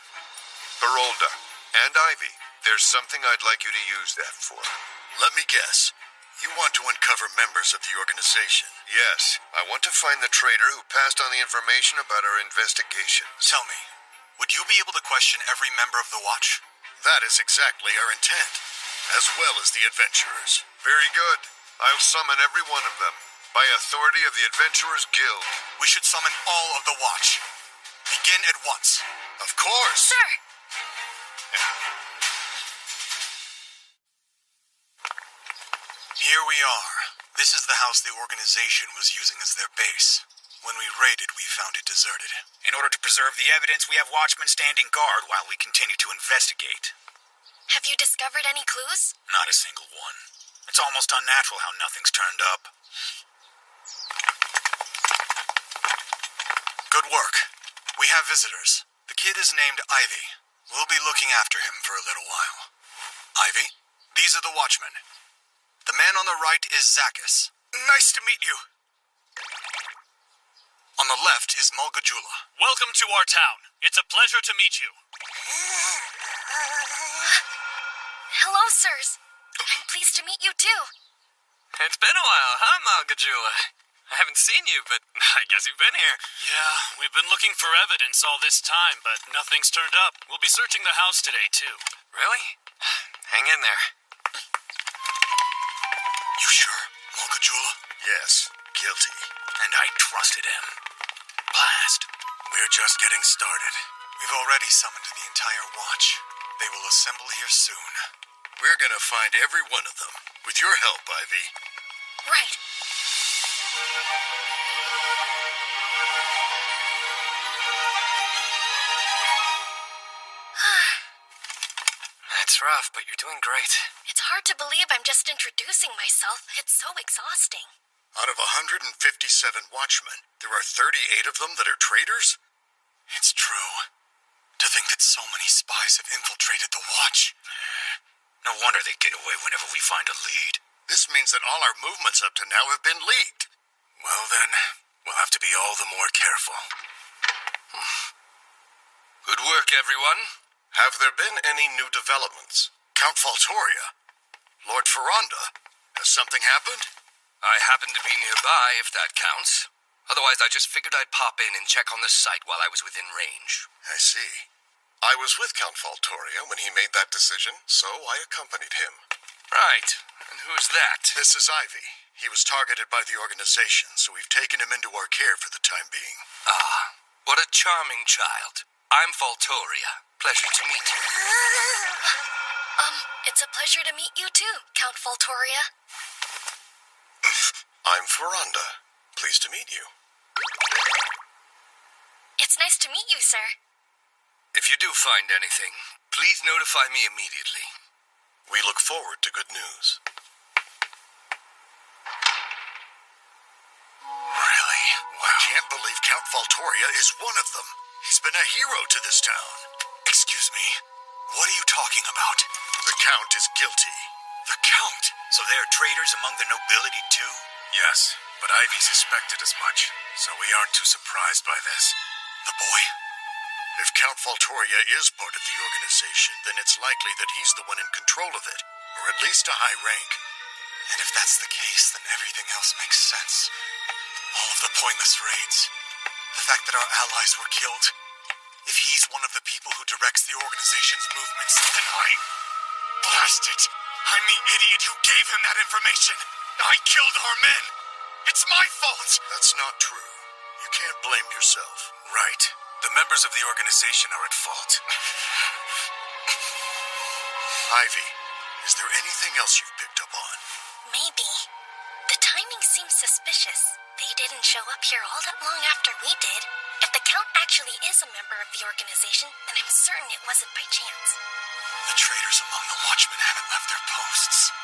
Berolda and Ivy, there's something I'd like you to use that for. Let me guess. You want to uncover members of the organization? Yes, I want to find the traitor who passed on the information about our investigations. Tell me, would you be able to question every member of the Watch? That is exactly our intent, as well as the adventurers. Very good. I'll summon every one of them, by authority of the Adventurers Guild. We should summon all of the Watch. Begin at once. Of course. Sir! Here we are. This is the house the organization was using as their base. When we raided, we found it deserted. In order to preserve the evidence, we have watchmen standing guard while we continue to investigate. Have you discovered any clues? Not a single one. It's almost unnatural how nothing's turned up. Good work. We have visitors. The kid is named Ivy. We'll be looking after him for a little while. Ivy, these are the watchmen. The man on the right is Zakis. Nice to meet you. On the left is Mulgajula. Welcome to our town. It's a pleasure to meet you. Hello, sirs. I'm pleased to meet you, too. It's been a while, huh, Malgajula? I haven't seen you, but I guess you've been here. Yeah, we've been looking for evidence all this time, but nothing's turned up. We'll be searching the house today, too. Really? Hang in there. You sure, Mulgajula? Yes, guilty. And I trusted him. Blast. We're just getting started. We've already summoned the entire Watch. They will assemble here soon. We're gonna find every one of them. With your help, Ivy. Right. That's rough, but you're doing great. It's hard to believe I'm just introducing myself. It's so exhausting. Out of 157 watchmen, there are 38 of them that are traitors? It's true. To think that so many spies have infiltrated the Watch. No wonder they get away whenever we find a lead. This means that all our movements up to now have been leaked. Well then, we'll have to be all the more careful. Good work, everyone. Have there been any new developments? Count Faltoria. Lord Ferronda. Has something happened? I happened to be nearby, if that counts. Otherwise, I just figured I'd pop in and check on the site while I was within range. I see. I was with Count Faltoria when he made that decision, so I accompanied him. Right. And who's that? This is Ivy. He was targeted by the organization, so we've taken him into our care for the time being. Ah, what a charming child. I'm Faltoria. Pleasure to meet you. It's a pleasure to meet you too, Count Faltoria. I'm Ferranda. Pleased to meet you. It's nice to meet you, sir. If you do find anything, please notify me immediately. We look forward to good news. Really? Wow. I can't believe Count Valtoria is one of them. He's been a hero to this town. Excuse me. What are you talking about? The Count is guilty. The Count? So there are traitors among the nobility, too? Yes, but Ivy suspected as much, so we aren't too surprised by this. The boy? If Count Valtoria is part of the organization, then it's likely that he's the one in control of it, or at least a high rank. And if that's the case, then everything else makes sense. All of the pointless raids, the fact that our allies were killed. If he's one of the people who directs the organization's movements, then blast it! I'm the idiot who gave him that information! I killed our men! It's my fault! That's not true. You can't blame yourself. Right. The members of the organization are at fault. Ivy, is there anything else you've picked up on? Maybe. The timing seems suspicious. They didn't show up here all that long after we did. If the Count actually is a member of the organization, then I'm certain it wasn't by chance. The traitors among the Watchmen haven't left their posts.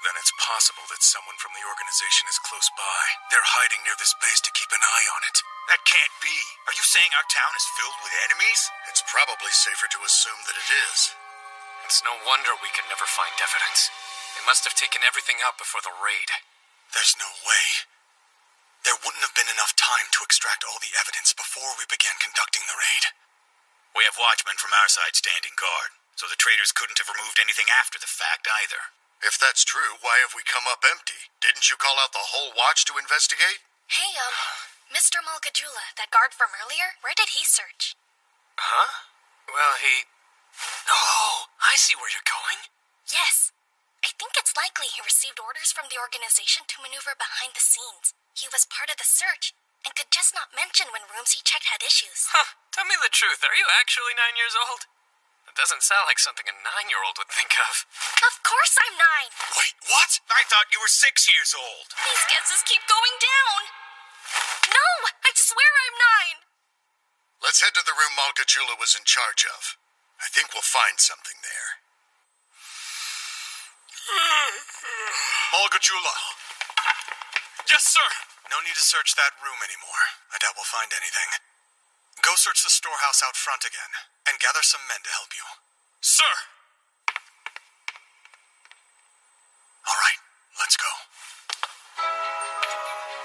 Then it's possible that someone from the organization is close by. They're hiding near this base to keep an eye on it. That can't be. Are you saying our town is filled with enemies? It's probably safer to assume that it is. It's no wonder we could never find evidence. They must have taken everything out before the raid. There's no way. There wouldn't have been enough time to extract all the evidence before we began conducting the raid. We have watchmen from our side standing guard, so the traitors couldn't have removed anything after the fact either. If that's true, why have we come up empty? Didn't you call out the whole watch to investigate? Hey, Mr. Malgajula, that guard from earlier, where did he search? Huh? Well, he... Oh, I see where you're going. Yes. I think it's likely he received orders from the organization to maneuver behind the scenes. He was part of the search, and could just not mention when rooms he checked had issues. Huh, tell me the truth, are you actually 9 years old? It doesn't sound like something a 9-year-old would think of. Of course I'm 9! Wait, what? I thought you were 6 years old. These guesses keep going down! No! I swear I'm 9! Let's head to the room Malgajula was in charge of. I think we'll find something there. Malgajula! Yes, sir! No need to search that room anymore. I doubt we'll find anything. Go search the storehouse out front again, and gather some men to help you. Sir! All right, let's go.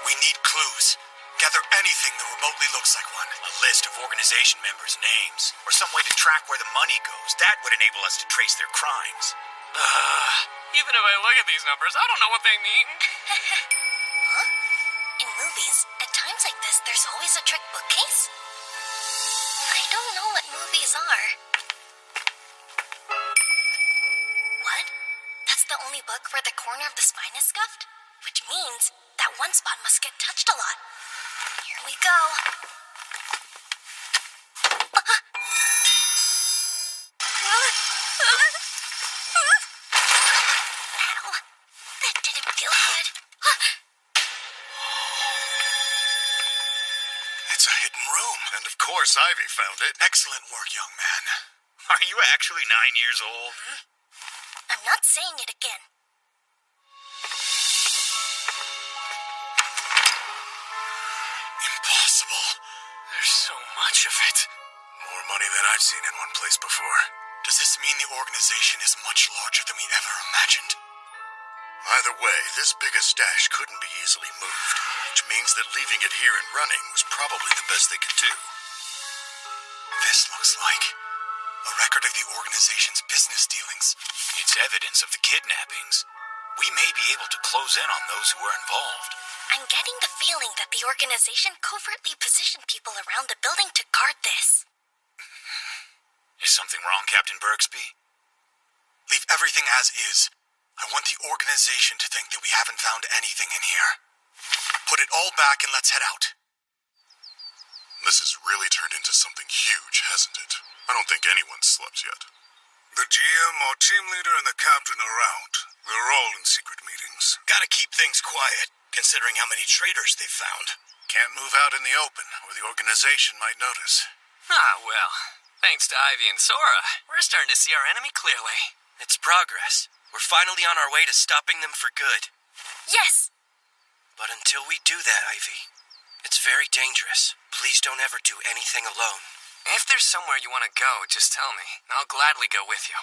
We need clues. Gather anything that remotely looks like one. A list of organization members' names, or some way to track where the money goes. That would enable us to trace their crimes. Even if I look at these numbers, I don't know what they mean. Huh? In movies, at times like this, there's always a trick bookcase? I don't know what movies are. What? That's the only book where the corner of the spine is scuffed? Which means that one spot must get touched a lot. Here we go. Ow. That didn't feel good. It's a hidden room. And of course Ivy found it. Excellent work, young man. Are you actually 9 years old? I'm not saying it again. Impossible. There's so much of it. More money than I've seen in one place before. Does this mean the organization is much larger than we ever imagined? Either way, this big a stash couldn't be easily moved, which means that leaving it here and running was probably the best they could do. This looks like a record of the organization's business dealings. It's evidence of the kidnappings. We may be able to close in on those who were involved. I'm getting the feeling that the organization covertly positioned people around the building to guard this. Is something wrong, Captain Bergsby? Leave everything as is. I want the organization to think that we haven't found anything in here. Put it all back and let's head out. This has really turned into something huge, hasn't it? I don't think anyone's slept yet. The GM or team leader and the captain are out. They're all in secret meetings. Gotta keep things quiet. considering how many traitors they've found. Can't move out in the open, or the organization might notice. Ah, well. Thanks to Ivy and Sora, we're starting to see our enemy clearly. It's progress. We're finally on our way to stopping them for good. Yes! But until we do that, Ivy, it's very dangerous. Please don't ever do anything alone. If there's somewhere you want to go, just tell me. I'll gladly go with you.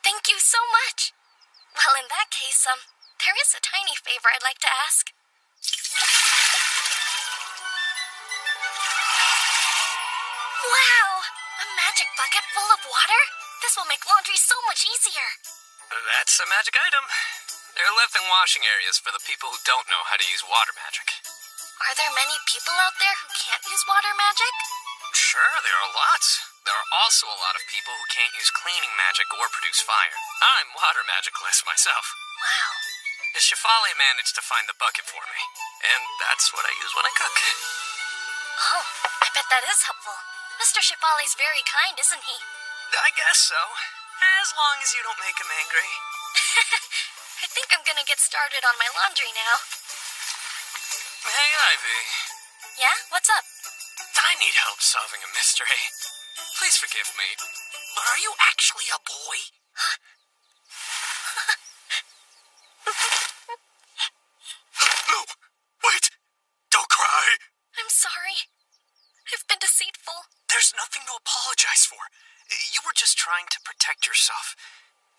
Thank you so much. Well, in that case, there is a tiny favor I'd like to ask. Wow! A magic bucket full of water? This will make laundry so much easier. That's a magic item. They're left in washing areas for the people who don't know how to use water magic. Are there many people out there who can't use water magic? Sure, there are lots. There are also a lot of people who can't use cleaning magic or produce fire. I'm water magicless myself. Wow. The Shifale managed to find the bucket for me, and that's what I use when I cook. Oh, I bet that is helpful. Mr. Shifale's very kind, isn't he? I guess so. As long as you don't make him angry. I think I'm gonna get started on my laundry now. Hey, Ivy. Yeah? What's up? I need help solving a mystery. Please forgive me, but are you actually a boy? No! Wait! Don't cry! I'm sorry. I've been deceitful. There's nothing to apologize for. You were just trying to protect yourself.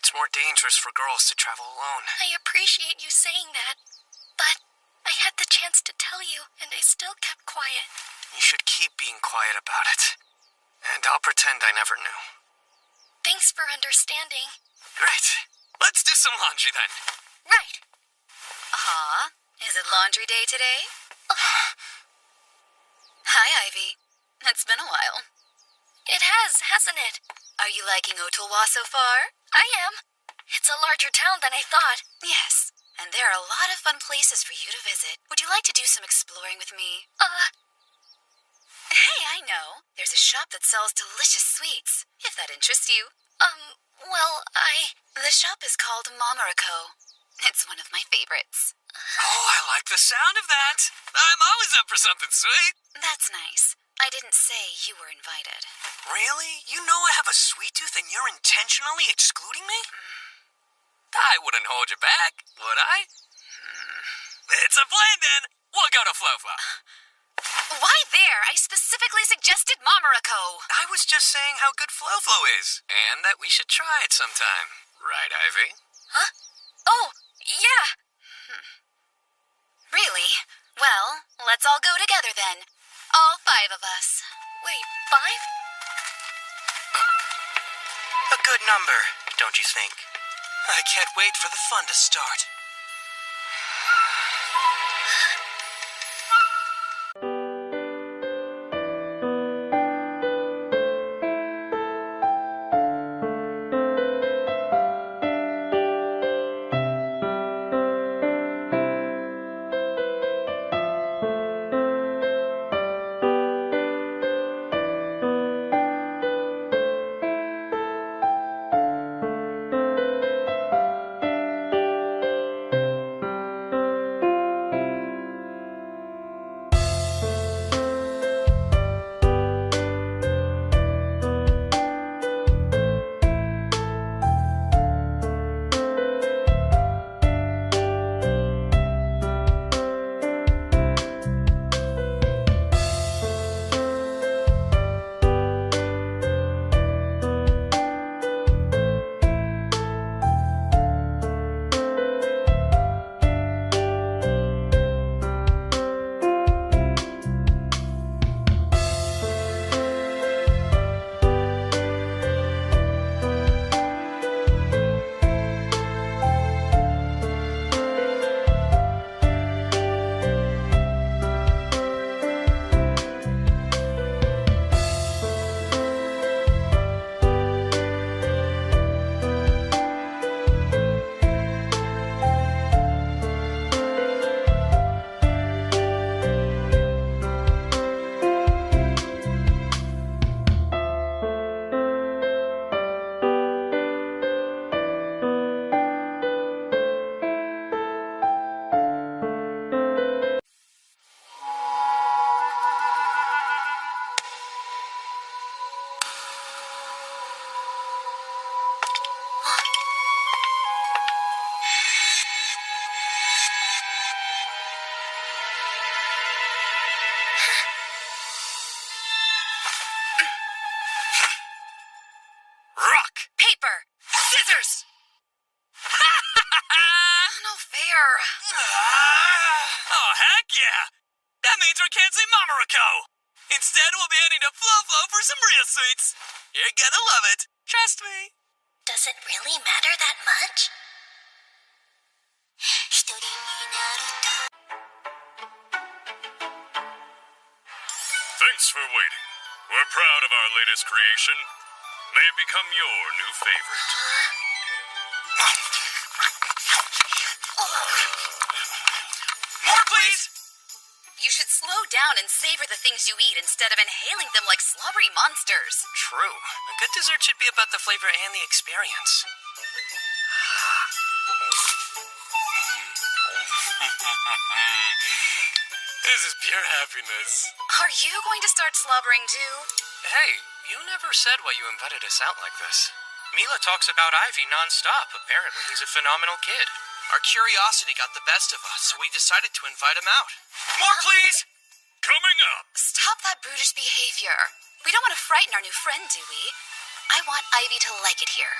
It's more dangerous for girls to travel alone. I appreciate you saying that, but I had the chance to tell you, and I still kept quiet. You should keep being quiet about it. And I'll pretend I never knew. Thanks for understanding. Great. Let's do some laundry then. Right. Is it laundry day today? Hi, Ivy. It's been a while. It has, hasn't it? Are you liking Ottawa so far? I am. It's a larger town than I thought. Yes, and there are a lot of fun places for you to visit. Would you like to do some exploring with me? Hey, I know. There's a shop that sells delicious sweets, if that interests you. Well, The shop is called Momoriko. It's one of my favorites. Oh, I like the sound of that. I'm always up for something sweet. That's nice. I didn't say you were invited. Really? You know I have a sweet tooth and you're intentionally excluding me? I wouldn't hold you back, would I? It's a plan then. We'll go to Flo-Flo. Why there? I specifically suggested Momoriko. I was just saying how good Flo-Flo is, and that we should try it sometime. Right, Ivy? Huh? Oh, yeah. Really? Well, let's all go together then. All 5 of us. Wait, 5? A good number, don't you think? I can't wait for the fun to start. here! Oh, heck yeah! That means we can't see Mamariko! Instead, we'll be heading to Flo for some real sweets. You're gonna love it. Trust me. Does it really matter that much? Thanks for waiting. We're proud of our latest creation. May it become your new favorite. More, please! You should slow down and savor the things you eat instead of inhaling them like slobbery monsters. True. A good dessert should be about the flavor and the experience. This is pure happiness. Are you going to start slobbering too? Hey, you never said why you invited us out like this. Mila talks about Ivy nonstop. Apparently, he's a phenomenal kid. Our curiosity got the best of us, so we decided to invite him out. More, please! Coming up! Stop that brutish behavior. We don't want to frighten our new friend, do we? I want Ivy to like it here.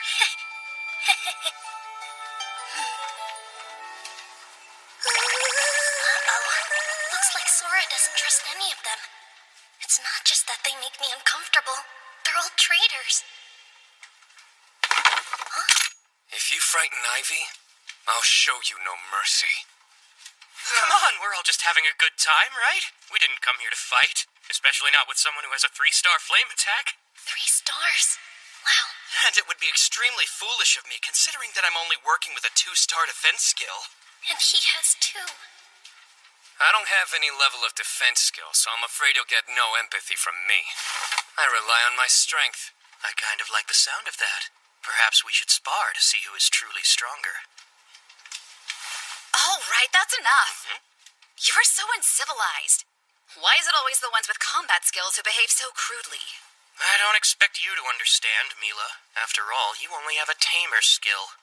Looks like Sora doesn't trust any of them. It's not just that they make me uncomfortable. They're all traitors. If you frighten Ivy, I'll show you no mercy. Come on, we're all just having a good time, right? We didn't come here to fight. Especially not with someone who has a 3-star flame attack. 3 stars? Wow. And it would be extremely foolish of me, considering that I'm only working with a 2-star defense skill. And he has 2. I don't have any level of defense skill, so I'm afraid you'll get no empathy from me. I rely on my strength. I kind of like the sound of that. Perhaps we should spar to see who is truly stronger. All right, that's enough. You're so uncivilized. Why is it always the ones with combat skills who behave so crudely? I don't expect you to understand, Mila. After all, you only have a tamer skill.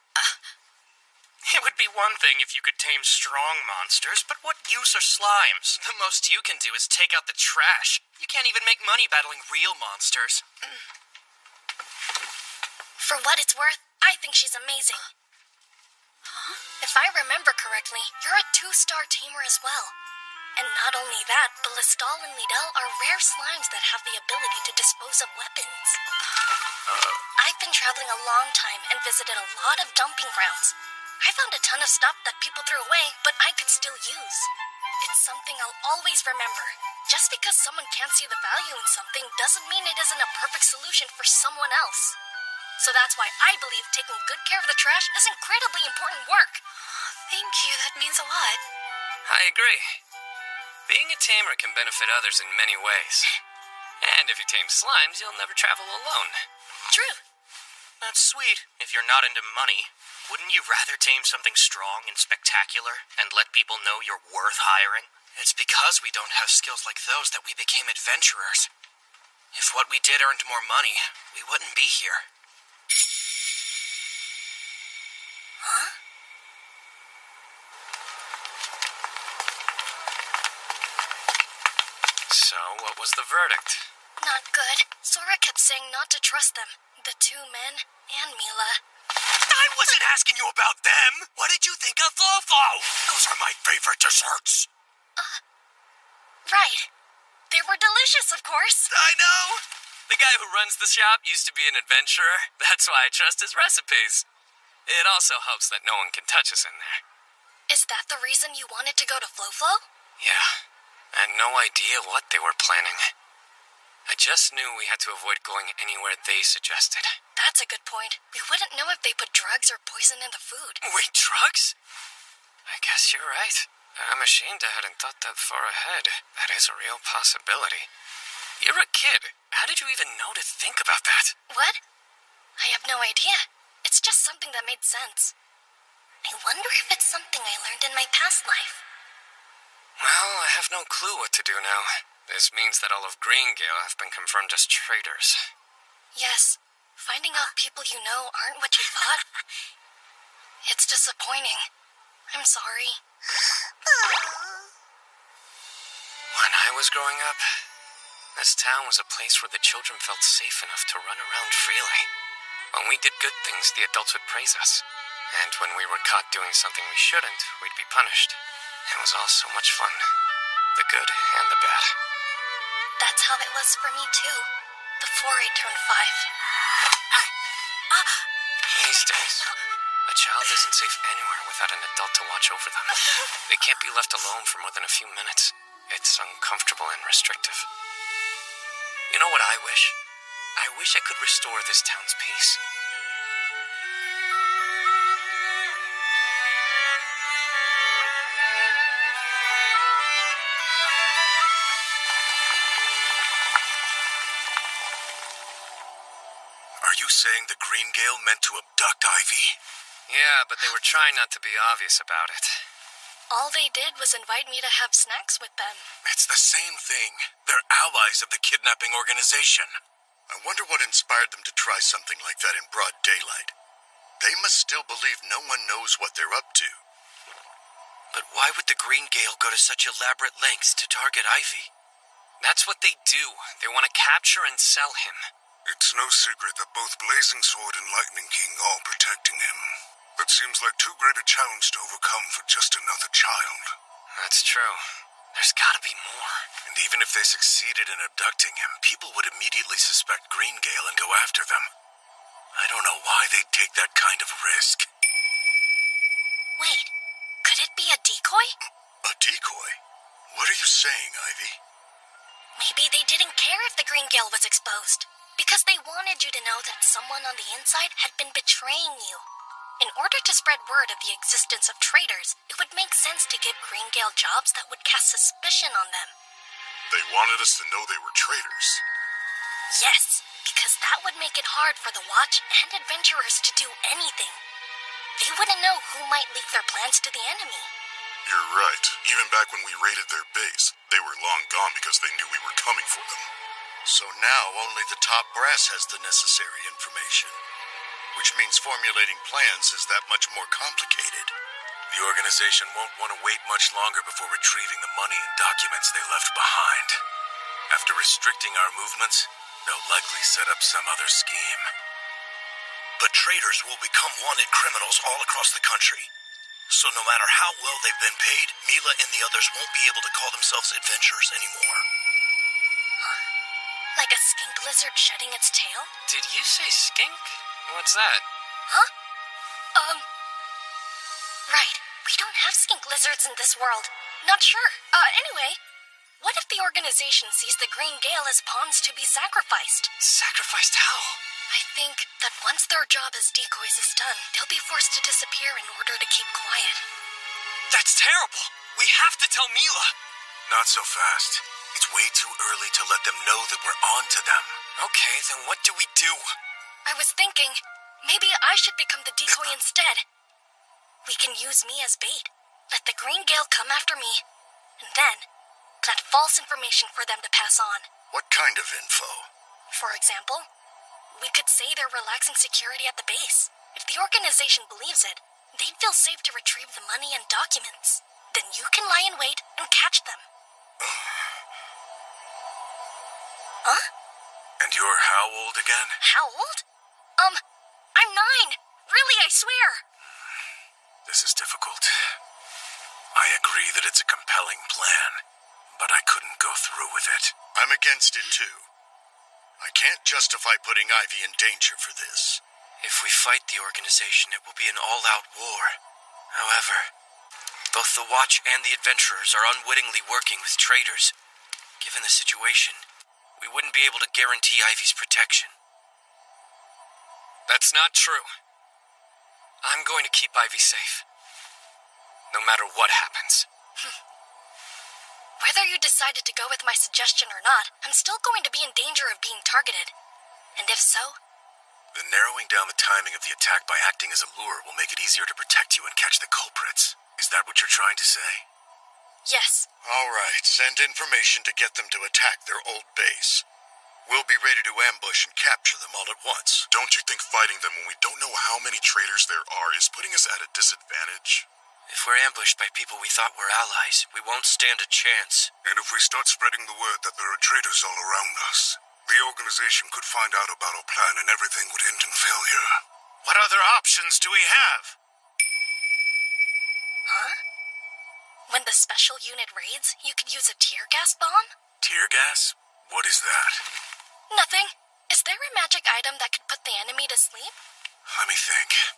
It would be one thing if you could tame strong monsters, but what use are slimes? The most you can do is take out the trash. You can't even make money battling real monsters. For what it's worth, I think she's amazing. If I remember correctly, you're a 2-star tamer as well. And not only that, Ballistal and Lidl are rare slimes that have the ability to dispose of weapons. I've been traveling a long time and visited a lot of dumping grounds. I found a ton of stuff that people threw away, but I could still use. It's something I'll always remember. Just because someone can't see the value in something doesn't mean it isn't a perfect solution for someone else. So that's why I believe taking good care of the trash is incredibly important work. Thank you, that means a lot. I agree. Being a tamer can benefit others in many ways. And if you tame slimes, you'll never travel alone. True. That's sweet. If you're not into money, wouldn't you rather tame something strong and spectacular and let people know you're worth hiring? It's because we don't have skills like those that we became adventurers. If what we did earned more money, we wouldn't be here. Huh? So, what was the verdict? Not good. Sora kept saying not to trust them. The 2 men and Mila. I wasn't asking you about them! What did you think of Flo-Flo? Those are my favorite desserts! Right. They were delicious, of course. I know! The guy who runs the shop used to be an adventurer. That's why I trust his recipes. It also helps that no one can touch us in there. Is that the reason you wanted to go to Flo-Flo? Yeah. I had no idea what they were planning. I just knew we had to avoid going anywhere they suggested. That's a good point. We wouldn't know if they put drugs or poison in the food. Wait, drugs? I guess you're right. I'm ashamed I hadn't thought that far ahead. That is a real possibility. You're a kid. How did you even know to think about that? What? I have no idea. It's just something that made sense. I wonder if it's something I learned in my past life. Well, I have no clue what to do now. This means that all of Greengale have been confirmed as traitors. Yes. Finding out people you know aren't what you thought. It's disappointing. I'm sorry. When I was growing up, this town was a place where the children felt safe enough to run around freely. When we did good things, the adults would praise us. And when we were caught doing something we shouldn't, we'd be punished. It was all so much fun. The good and the bad. That's how it was for me, too. Before I turned 5. These days, a child isn't safe anywhere without an adult to watch over them. They can't be left alone for more than a few minutes. It's uncomfortable and restrictive. You know what I wish? I wish I could restore this town's peace. Are you saying the Green Gale meant to abduct Ivy? Yeah, but they were trying not to be obvious about it. All they did was invite me to have snacks with them. It's the same thing. They're allies of the kidnapping organization. I wonder what inspired them to try something like that in broad daylight. They must still believe no one knows what they're up to. But why would the Green Gale go to such elaborate lengths to target Ivy? That's what they do. They want to capture and sell him. It's no secret that both Blazing Sword and Lightning King are protecting him. That seems like too great a challenge to overcome for just another child. That's true. There's gotta be more. And even if they succeeded in abducting him, people would immediately suspect Green Gale and go after them. I don't know why they'd take that kind of risk. Wait, could it be a decoy? A decoy? What are you saying, Ivy? Maybe they didn't care if the Green Gale was exposed, because they wanted you to know that someone on the inside had been betraying you. In order to spread word of the existence of traitors, it would make sense to give Green Gale jobs that would cast suspicion on them. They wanted us to know they were traitors. Yes, because that would make it hard for the Watch and adventurers to do anything. They wouldn't know who might leak their plans to the enemy. You're right. Even back when we raided their base, they were long gone because they knew we were coming for them. So now only the top brass has the necessary information. Which means formulating plans is that much more complicated. The organization won't want to wait much longer before retrieving the money and documents they left behind. After restricting our movements, they'll likely set up some other scheme. But traitors will become wanted criminals all across the country. So no matter how well they've been paid, Mila and the others won't be able to call themselves adventurers anymore. Huh? Like a skink lizard shedding its tail? Did you say skink? What's that? Huh? Right. We don't have skink lizards in this world. Not sure. Anyway, what if the organization sees the Green Gale as pawns to be sacrificed? Sacrificed how? I think that once their job as decoys is done, they'll be forced to disappear in order to keep quiet. That's terrible! We have to tell Mila! Not so fast. It's way too early to let them know that we're on to them. Okay, then what do we do? I was thinking, maybe I should become the decoy instead. We can use me as bait, let the Green Gale come after me, and then plant false information for them to pass on. What kind of info? For example, we could say they're relaxing security at the base. If the organization believes it, they'd feel safe to retrieve the money and documents. Then you can lie in wait and catch them. Huh? And you're how old again? How old? I'm 9. Really, I swear. This is difficult. I agree that it's a compelling plan, but I couldn't go through with it. I'm against it too. I can't justify putting Ivy in danger for this. If we fight the organization, it will be an all-out war. However, both the Watch and the Adventurers are unwittingly working with traitors. Given the situation, we wouldn't be able to guarantee Ivy's protection. That's not true. I'm going to keep Ivy safe. No matter what happens. Whether you decided to go with my suggestion or not, I'm still going to be in danger of being targeted. And if so... Then narrowing down the timing of the attack by acting as a lure will make it easier to protect you and catch the culprits. Is that what you're trying to say? Yes. All right, send information to get them to attack their old base. We'll be ready to ambush and capture them all at once. Don't you think fighting them when we don't know how many traitors there are is putting us at a disadvantage? If we're ambushed by people we thought were allies, we won't stand a chance. And if we start spreading the word that there are traitors all around us, the organization could find out about our plan and everything would end in failure. What other options do we have? When the special unit raids, you could use a tear gas bomb? Tear gas? What is that? Nothing. Is there a magic item that could put the enemy to sleep? Let me think.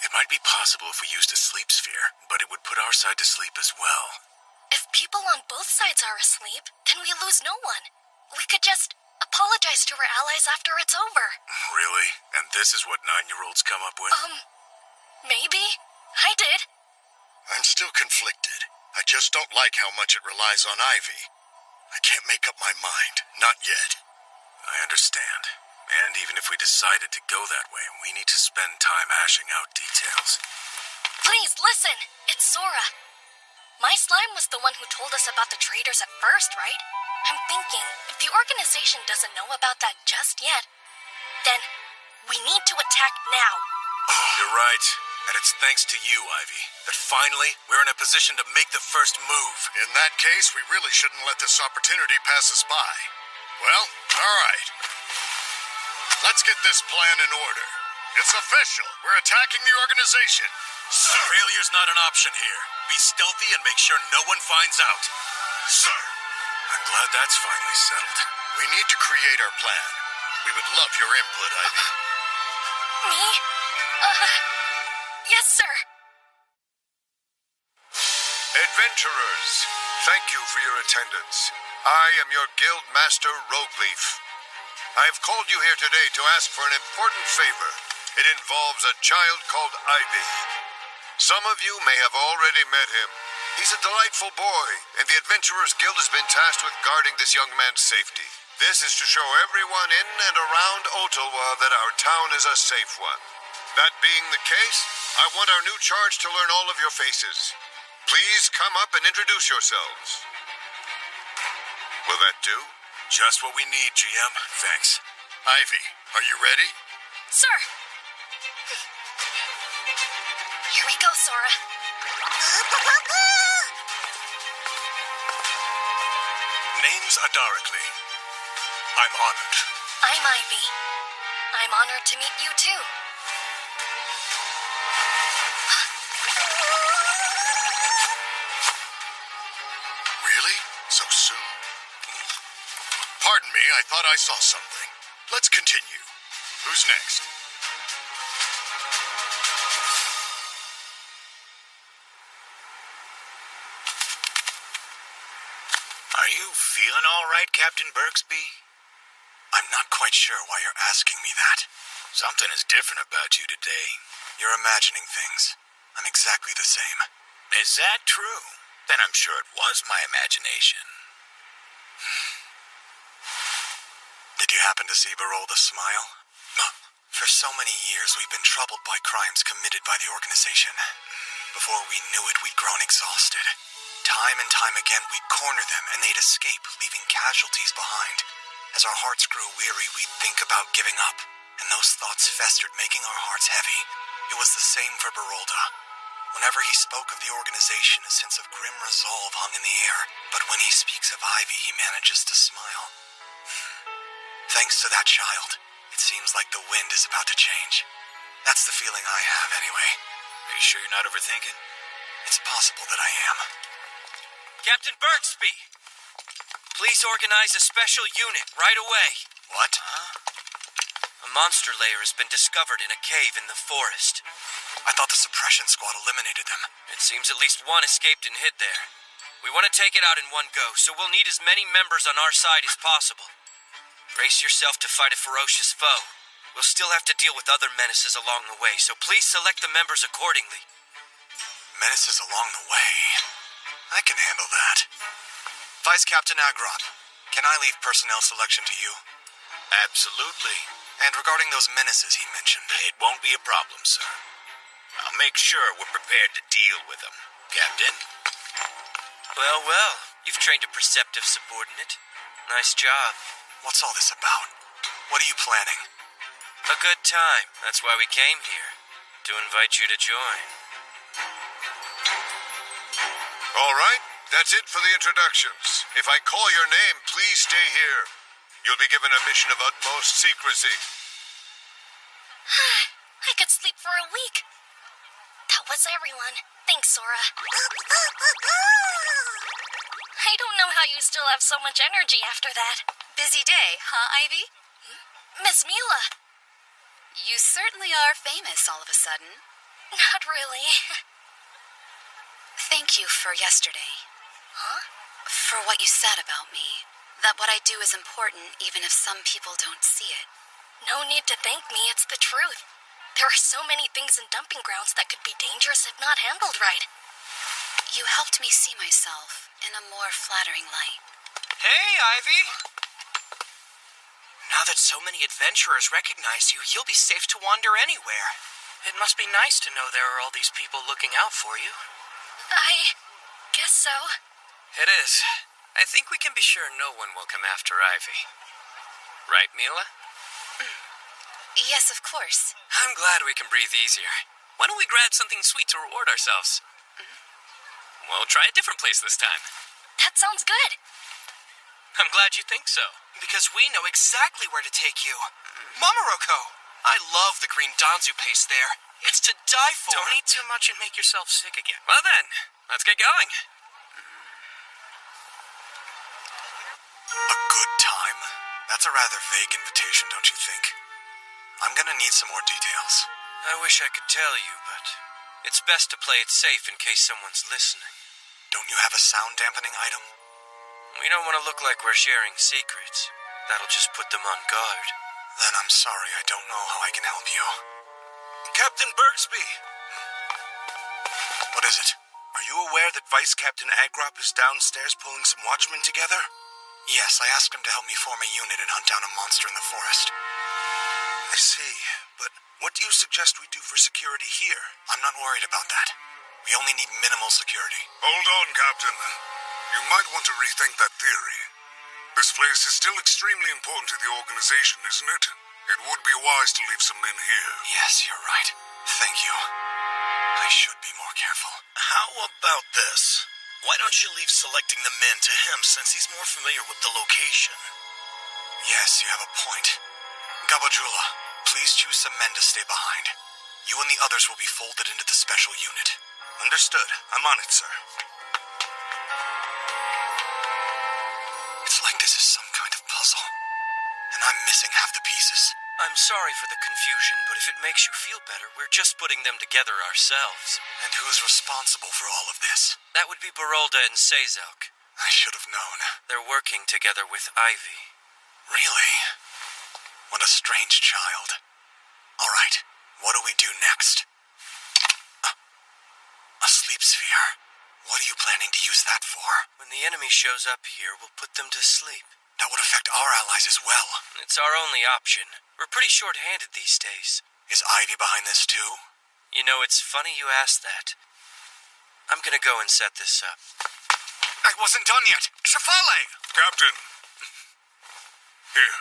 It might be possible if we used a sleep sphere, but it would put our side to sleep as well. If people on both sides are asleep, then we lose no one. We could just apologize to our allies after it's over. Really? And this is what 9-year-olds come up with? Maybe. I did. I'm still conflicted. I just don't like how much it relies on Ivy. I can't make up my mind. Not yet. I understand. And even if we decided to go that way, we need to spend time hashing out details. Please, listen. It's Sora. My slime was the one who told us about the traitors at first, right? I'm thinking, if the organization doesn't know about that just yet, then we need to attack now. You're right. And it's thanks to you, Ivy, that finally we're in a position to make the first move. In that case, we really shouldn't let this opportunity pass us by. Well, all right. Let's get this plan in order. It's official. We're attacking the organization. Sir! Failure's not an option here. Be stealthy and make sure no one finds out. Sir! I'm glad that's finally settled. We need to create our plan. We would love your input, Ivy. Me? Yes, sir. Adventurers, thank you for your attendance. I am your guild master, Rogueleaf. I have called you here today to ask for an important favor. It involves a child called Ivy. Some of you may have already met him. He's a delightful boy, and the Adventurers Guild has been tasked with guarding this young man's safety. This is to show everyone in and around Ottawa that our town is a safe one. That being the case, I want our new charge to learn all of your faces. Please come up and introduce yourselves. Will that do? Just what we need, GM. Thanks. Ivy, are you ready? Sir. Here we go, Sora. Name's Adarically. I'm honored. I'm Ivy. I'm honored to meet you, too. Really? So soon? Pardon me, I thought I saw something. Let's continue. Who's next? Are you feeling all right, Captain Birksby? I'm not quite sure why you're asking me that. Something is different about you today. You're imagining things. I'm exactly the same. Is that true? Then I'm sure it was my imagination. Did you happen to see Barolda smile? For so many years, we've been troubled by crimes committed by the organization. Before we knew it, we'd grown exhausted. Time and time again, we'd corner them, and they'd escape, leaving casualties behind. As our hearts grew weary, we'd think about giving up, and those thoughts festered, making our hearts heavy. It was the same for Barolda. Whenever he spoke of the organization, a sense of grim resolve hung in the air, but when he speaks of Ivy, he manages to smile. Thanks to that child, it seems like the wind is about to change. That's the feeling I have, anyway. Are you sure you're not overthinking? It's possible that I am. Captain Birksby! Please organize a special unit right away. What? A monster lair has been discovered in a cave in the forest. I thought the suppression squad eliminated them. It seems at least one escaped and hid there. We want to take it out in one go, so we'll need as many members on our side as possible. Brace yourself to fight a ferocious foe. We'll still have to deal with other menaces along the way, so please select the members accordingly. Menaces along the way? I can handle that. Vice Captain Agrop, can I leave personnel selection to you? Absolutely. And regarding those menaces he mentioned? It won't be a problem, sir. I'll make sure we're prepared to deal with them, Captain. Well, well, you've trained a perceptive subordinate. Nice job. What's all this about? What are you planning? A good time. That's why we came here. To invite you to join. All right, that's it for the introductions. If I call your name, please stay here. You'll be given a mission of utmost secrecy. I could sleep for a week. That That was everyone. Thanks, Sora. I don't know how you still have so much energy after that. Busy day, huh, Ivy? Miss Mila. You certainly are famous all of a sudden. Not really. Thank you for yesterday. Huh? For what you said about me. That what I do is important even if some people don't see it. No need to thank me, it's the truth. There are so many things in dumping grounds that could be dangerous if not handled right. You helped me see myself in a more flattering light. Hey, Ivy! Now that so many adventurers recognize you, you'll be safe to wander anywhere. It must be nice to know there are all these people looking out for you. I guess so. It is. I think we can be sure no one will come after Ivy. Right, Mila? Yes, of course. I'm glad we can breathe easier. Why don't we grab something sweet to reward ourselves? We'll try a different place this time. That sounds good. I'm glad you think so. Because we know exactly where to take you. Mamaroko! I love the green danzu paste there. It's to die for. Don't eat too much and make yourself sick again. Well then, let's get going. A good time? That's a rather vague invitation, don't you think? I'm gonna need some more details. I wish I could tell you, but it's best to play it safe in case someone's listening. Don't you have a sound dampening item? We don't want to look like we're sharing secrets. That'll just put them on guard. Then I'm sorry, I don't know how I can help you. Captain Bergsby! What is it? Are you aware that Vice Captain Agrop is downstairs pulling some watchmen together? Yes, I asked him to help me form a unit and hunt down a monster in the forest. I see, but what do you suggest we do for security here? I'm not worried about that. We only need minimal security. Hold on, Captain. You might want to rethink that theory. This place is still extremely important to the organization, isn't it? It would be wise to leave some men here. Yes, you're right. Thank you. I should be more careful. How about this? Why don't you leave selecting the men to him since he's more familiar with the location? Yes, you have a point. Gabajula, please choose some men to stay behind. You and the others will be folded into the special unit. Understood. I'm on it, sir. It's like this is some kind of puzzle, and I'm missing half the pieces. I'm sorry for the confusion, but if it makes you feel better, we're just putting them together ourselves. And who's responsible for all of this? That would be Barolda and Sazok. I should have known. They're working together with Ivy. Really? What a strange child. All right, what do we do next? A sleep sphere? What are you planning to use that for? When the enemy shows up here, we'll put them to sleep. That would affect our allies as well. It's our only option. We're pretty short-handed these days. Is Ivy behind this too? You know, it's funny you asked that. I'm gonna go and set this up. I wasn't done yet. Shafale! Captain. Here.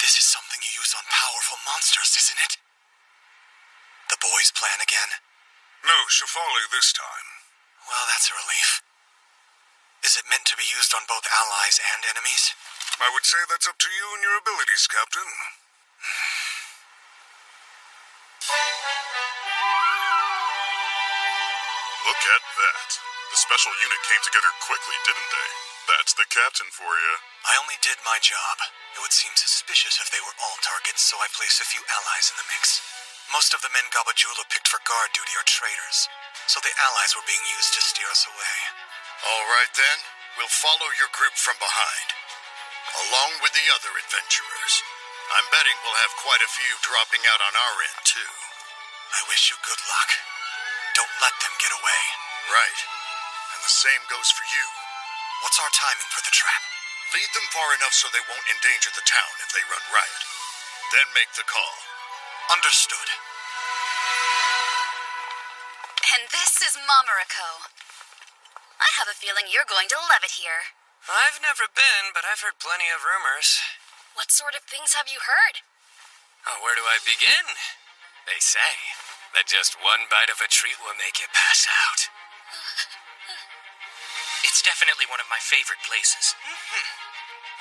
This is something you use on powerful monsters, isn't it? The boys' plan again? No, Shafale this time. Well, that's a relief. Is it meant to be used on both allies and enemies? I would say that's up to you and your abilities, Captain. Look at that. The special unit came together quickly, didn't they? That's the captain for you. I only did my job. It would seem suspicious if they were all targets, so I placed a few allies in the mix. Most of the men Gabajula picked for guard duty are traitors, so the allies were being used to steer us away. All right then, we'll follow your group from behind, along with the other adventurers. I'm betting we'll have quite a few dropping out on our end, too. I wish you good luck. Don't let them get away. Right. And the same goes for you. What's our timing for the trap? Lead them far enough so they won't endanger the town if they run riot. Then make the call. Understood. And this is Mamaroko. I have a feeling you're going to love it here. I've never been, but I've heard plenty of rumors. What sort of things have you heard? Oh, where do I begin? They say that just one bite of a treat will make you pass out. It's definitely one of my favorite places.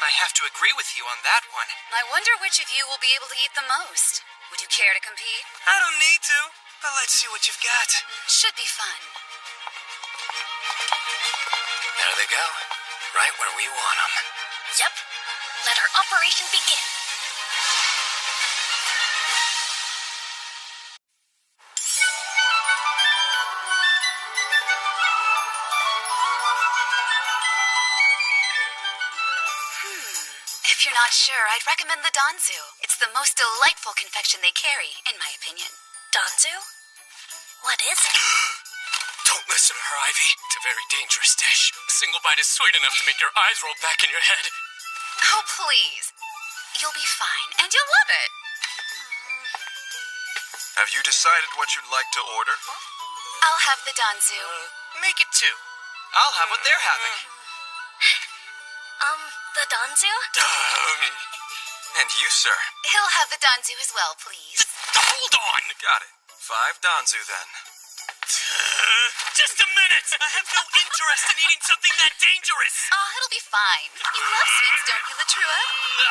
I have to agree with you on that one. I wonder which of you will be able to eat the most. Would you care to compete? I don't need to, but let's see what you've got. Should be fun. There they go. Right where we want them. Yep. Let our operation begin. If you're not sure, I'd recommend the Danzu. It's the most delightful confection they carry, in my opinion. Danzu? What is it? Don't listen to her, Ivy. It's a very dangerous dish. A single bite is sweet enough to make your eyes roll back in your head. Oh, please. You'll be fine, and you'll love it. Have you decided what you'd like to order? I'll have the Danzu. Make it 2. I'll have what they're having. The Danzu? And you, sir? He'll have the Danzu as well, please. Hold on! Got it. 5 Danzu, then. Just a minute! I have no interest in eating something that dangerous! Oh, it'll be fine. You love sweets, don't you, Latrua?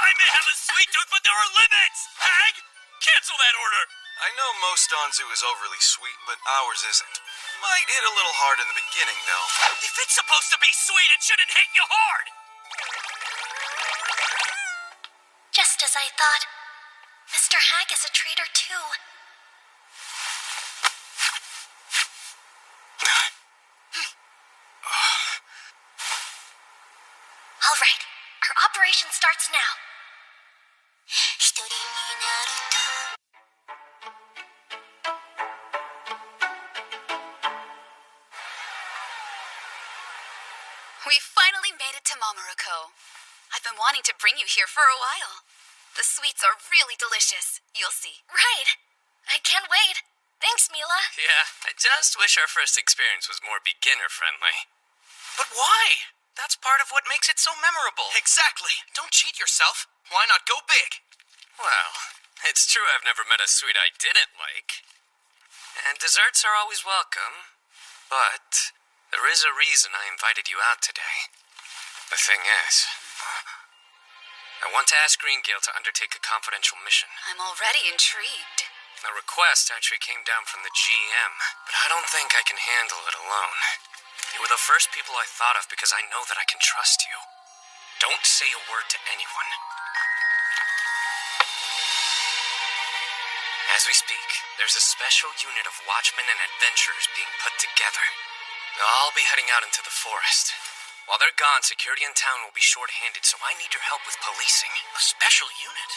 I may have a sweet tooth, but there are limits! Hag! Cancel that order! I know most Danzu is overly sweet, but ours isn't. Might hit a little hard in the beginning, though. If it's supposed to be sweet, it shouldn't hit you hard! Just as I thought. Mr. Hag is a traitor, too. All right. Our operation starts now. We finally made it to Mamarako. I've been wanting to bring you here for a while. The sweets are really delicious. You'll see. Right. I can't wait. Thanks, Mila. Yeah, I just wish our first experience was more beginner-friendly. But why? That's part of what makes it so memorable. Exactly. Don't cheat yourself. Why not go big? Well, it's true I've never met a sweet I didn't like. And desserts are always welcome. But there is a reason I invited you out today. The thing is, I want to ask Greengale to undertake a confidential mission. I'm already intrigued. The request actually came down from the GM, but I don't think I can handle it alone. You were the first people I thought of because I know that I can trust you. Don't say a word to anyone. As we speak, there's a special unit of watchmen and adventurers being put together. They'll all be heading out into the forest. While they're gone, security in town will be short-handed, so I need your help with policing. A special unit?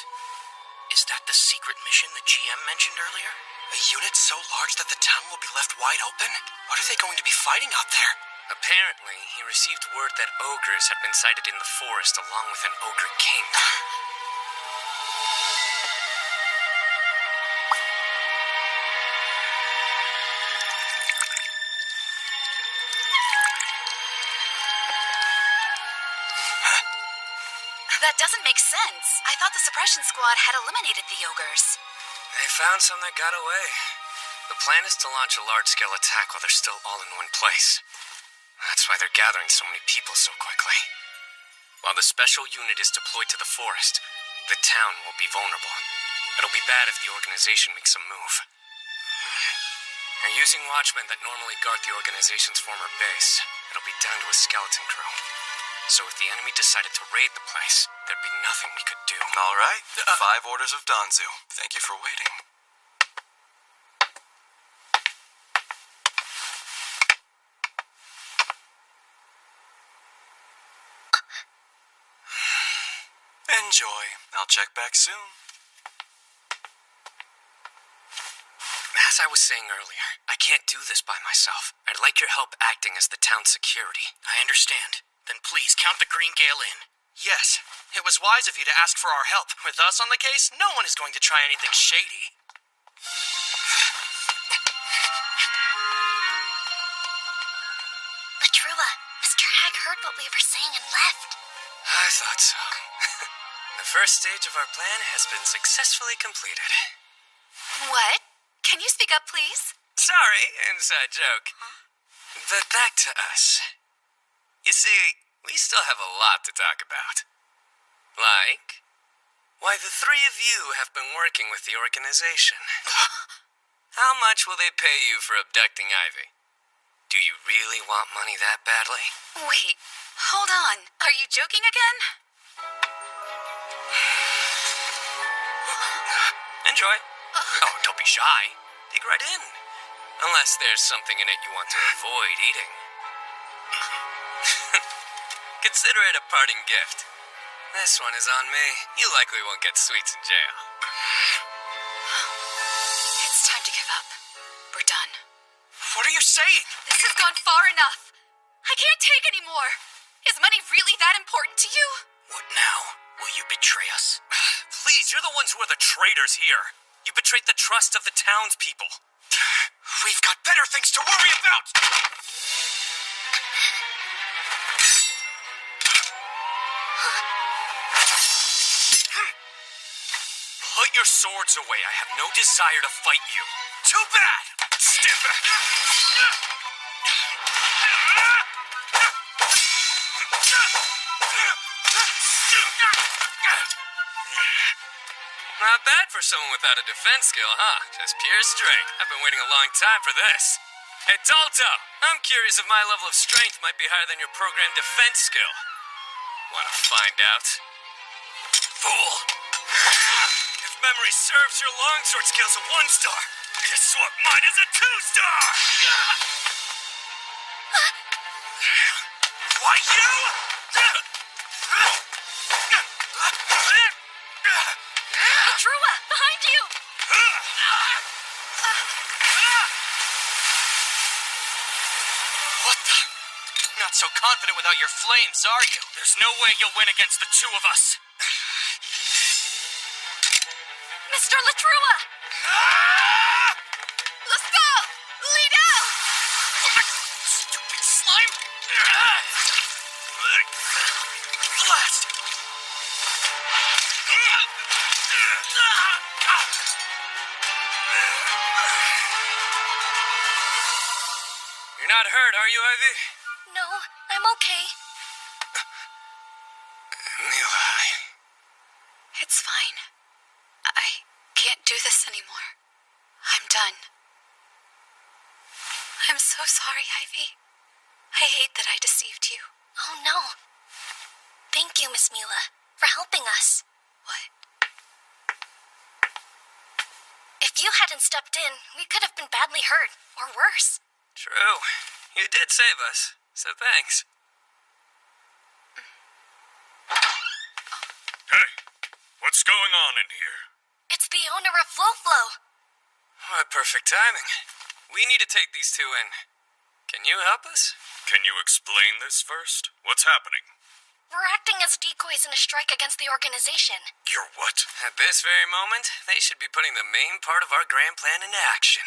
Is that the secret mission the GM mentioned earlier? A unit so large that the town will be left wide open? What are they going to be fighting out there? Apparently, he received word that ogres had been sighted in the forest along with an ogre king. That doesn't make sense. I thought the suppression squad had eliminated the ogres. They found some that got away. The plan is to launch a large-scale attack while they're still all in one place. That's why they're gathering so many people so quickly. While the special unit is deployed to the forest, the town will be vulnerable. It'll be bad if the organization makes a move. They're using watchmen that normally guard the organization's former base. It'll be down to a skeleton crew. So if the enemy decided to raid the place, there'd be nothing we could do. All right. 5 orders of Danzu. Thank you for waiting. Enjoy. I'll check back soon. As I was saying earlier, I can't do this by myself. I'd like your help acting as the town's security. I understand. Then please count the Greengale in. Yes, it was wise of you to ask for our help. With us on the case, no one is going to try anything shady. Latrua, Mr. Hag heard what we were saying and left. I thought so. The first stage of our plan has been successfully completed. What? Can you speak up, please? Sorry, inside joke. Huh? But back to us. You see, we still have a lot to talk about. Like Why, the three of you have been working with the organization. How much will they pay you for abducting Ivy? Do you really want money that badly? Wait, hold on. Are you joking again? Enjoy. Oh, don't be shy. Dig right in. Unless there's something in it you want to avoid eating. Consider it a parting gift. This one is on me. You likely won't get sweets in jail. It's time to give up. We're done. What are you saying? This has gone far enough. I can't take any more. Is money really that important to you? What now? Will you betray us? Please, you're the ones who are the traitors here. You betrayed the trust of the townspeople. We've got better things to worry about! Put your swords away. I have no desire to fight you. Too bad! Stand back! Not bad for someone without a defense skill, huh? Just pure strength. I've been waiting a long time for this. Hey, Dalto, I'm curious if my level of strength might be higher than your programmed defense skill. Want to find out? Fool! If memory serves, your longsword skill's a 1-star. Guess what? Mine is a 2-star! Why you? Trua, behind you! What the? Not so confident without your flames, are you? There's no way you'll win against the two of us. Mr. Latrua! Let's go! Lead out! Stupid slime! Blast! You're not hurt, are you, Ivy? No, I'm okay. Mila, It's fine. I can't do this anymore. I'm done. I'm so sorry, Ivy. I hate that I deceived you. Oh, no. Thank you, Miss Mila, for helping us. What? If you hadn't stepped in, we could have been badly hurt, or worse. True. You did save us, so thanks. Hey, what's going on in here? It's the owner of Flo-Flo. What perfect timing. We need to take these two in. Can you help us? Can you explain this first? What's happening? We're acting as decoys in a strike against the organization. You're what? At this very moment, they should be putting the main part of our grand plan into action.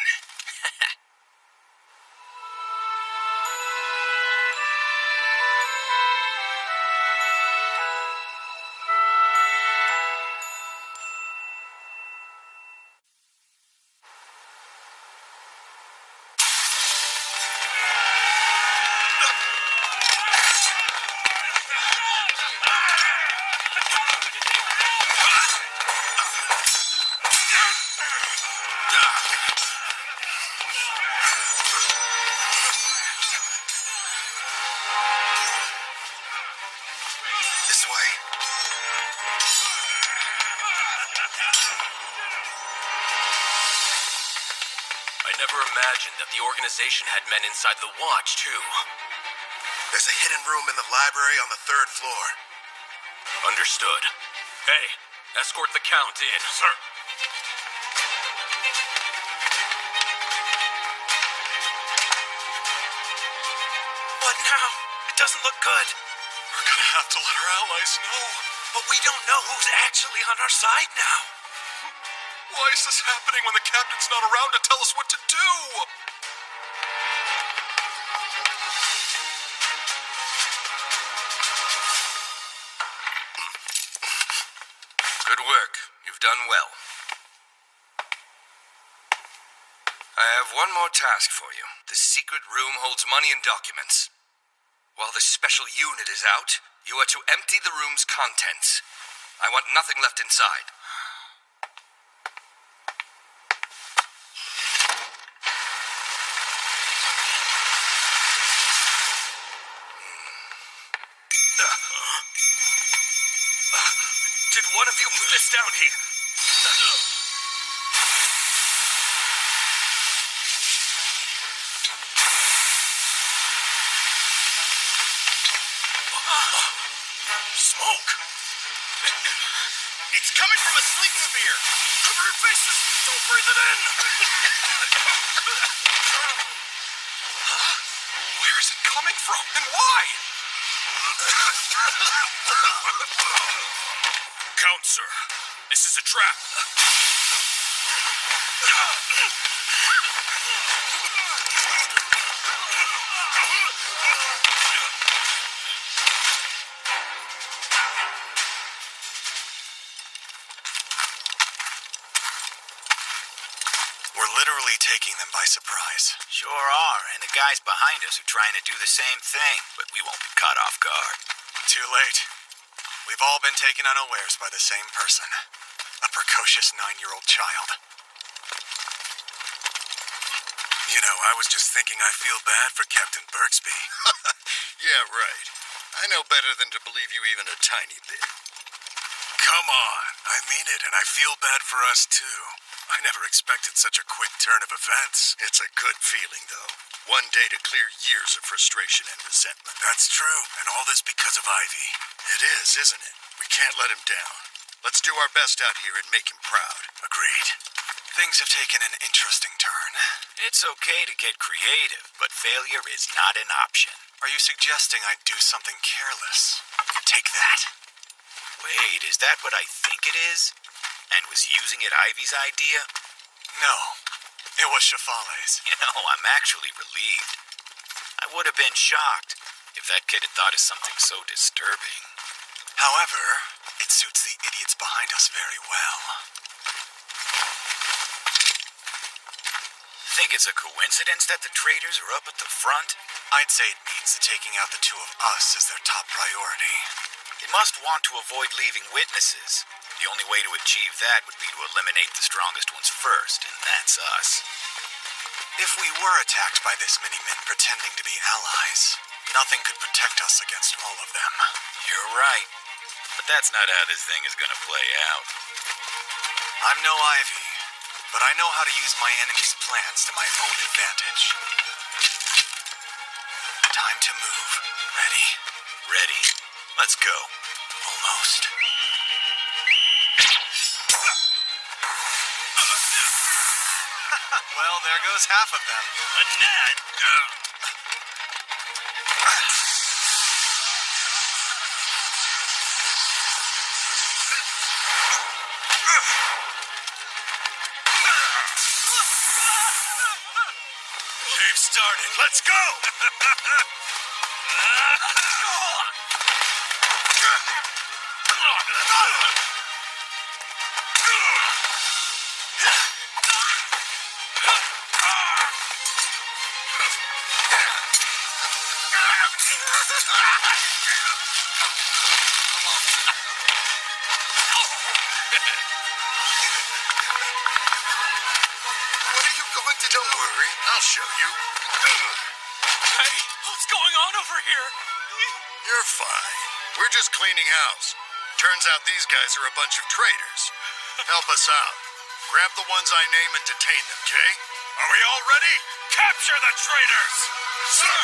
This way. I never imagined that the organization had men inside the watch, too. There's a hidden room in the library on the 3rd floor. Understood. Hey, escort the Count in. Sir. What now? It doesn't look good. We're gonna have to let our allies know. But we don't know who's actually on our side now. Why is this happening when the captain's not around to tell us what to do? Good work. You've done well. I have one more task for you. The secret room holds money and documents. While the special unit is out, you are to empty the room's contents. I want nothing left inside. Did one of you put this down here? Smoke! It's coming from a sleep sphere! Cover your faces! Don't breathe it in! Huh? Where is it coming from, and why? Count, sir. This is a trap. We're literally taking them by surprise. Sure are, and the guys behind us are trying to do the same thing, but we won't be caught off guard. Too late. We've all been taken unawares by the same person. A precocious 9-year-old child. You know, I was just thinking I feel bad for Captain Birksby. Yeah, right. I know better than to believe you even a tiny bit. Come on. I mean it, and I feel bad for us, too. I never expected such a quick turn of events. It's a good feeling, though. One day to clear years of frustration and resentment. That's true, and all this because of Ivy. It is, isn't it? We can't let him down. Let's do our best out here and make him proud. Agreed. Things have taken an interesting turn. It's okay to get creative, but failure is not an option. Are you suggesting I do something careless? Take that. Wait, is that what I think it is? And was using it Ivy's idea? No, it was Shafale's. You know, I'm actually relieved. I would have been shocked if that kid had thought of something so disturbing. However, it suits the idiots behind us very well. Think it's a coincidence that the traitors are up at the front? I'd say it means that taking out the two of us is their top priority. They must want to avoid leaving witnesses. The only way to achieve that would be to eliminate the strongest ones first, and that's us. If we were attacked by this many men pretending to be allies, nothing could protect us against all of them. You're right. But that's not how this thing is gonna play out. I'm no Ivy, but I know how to use my enemy's plans to my own advantage. Time to move. Ready? Ready. Let's go. Almost. Well, there goes half of them. Annette! They've started. Let's go! What are you going to do? Don't worry, I'll show you. Hey, what's going on over here? You're fine. We're just cleaning house. Turns out these guys are a bunch of traitors. Help us out. Grab the ones I name and detain them, okay? Are we all ready? Capture the traitors! Sir!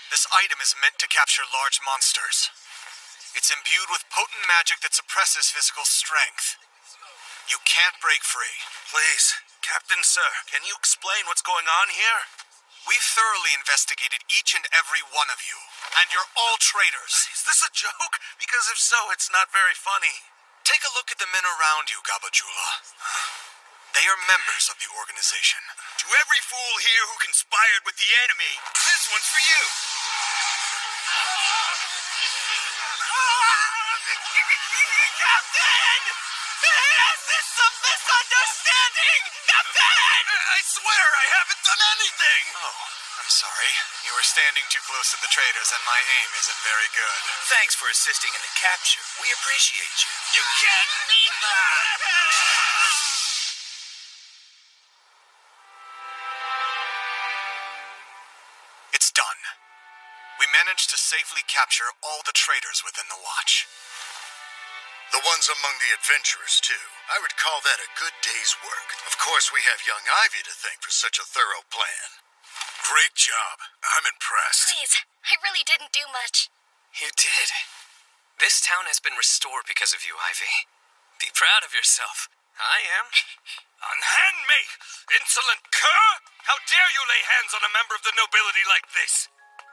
This item is meant to capture large monsters. It's imbued with potent magic that suppresses physical strength. You can't break free. Please, Captain Sir, can you explain what's going on here? We've thoroughly investigated each and every one of you, and you're all traitors. Is this a joke? Because if so, it's not very funny. Take a look at the men around you, Gabajula. They are members of the organization. To every fool here who conspired with the enemy, this one's for you. Captain! Is this a misunderstanding? Captain! I swear I haven't done anything! Oh, I'm I'm sorry. You were standing too close to the traders and my aim isn't very good. Thanks for assisting in the capture. We appreciate you. You can't mean that! It's done. We managed to safely capture all the traders within the watch. The ones among the adventurers, too. I would call that a good day's work. Of course, we have young Ivy to thank for such a thorough plan. Great job. I'm impressed. Please, I really didn't do much. You did. This town has been restored because of you, Ivy. Be proud of yourself. I am. Unhand me, insolent cur! How dare you lay hands on a member of the nobility like this?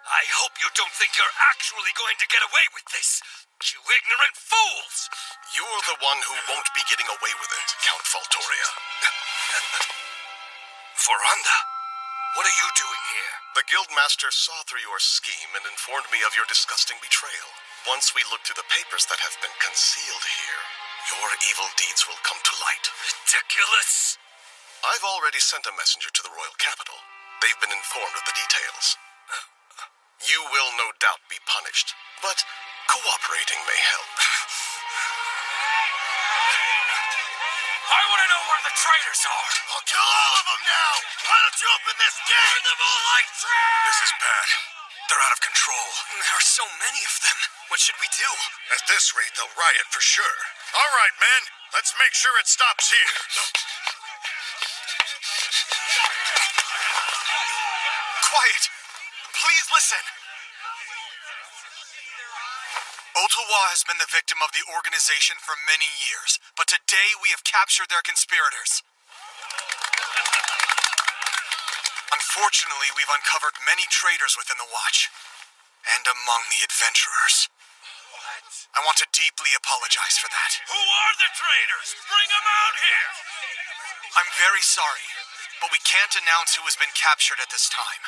I hope you don't think you're actually going to get away with this, you ignorant fools! You're the one who won't be getting away with it, Count Valtoria. Foranda, what are you doing here? The Guildmaster saw through your scheme and informed me of your disgusting betrayal. Once we look through the papers that have been concealed here, your evil deeds will come to light. Ridiculous! I've already sent a messenger to the royal capital. They've been informed of the details. You will no doubt be punished, but cooperating may help. I want to know where the traitors are! I'll kill all of them now! Why don't you open this gate? Burn them all like trash! This is bad. They're out of control. There are so many of them. What should we do? At this rate, they'll riot for sure. All right, men. Let's make sure it stops here. Quiet! Please listen! Ottawa has been the victim of the organization for many years, but today we have captured their conspirators. Unfortunately, we've uncovered many traitors within the Watch, and among the adventurers. I want to deeply apologize for that. Who are the traitors? Bring them out here! I'm very sorry, but we can't announce who has been captured at this time.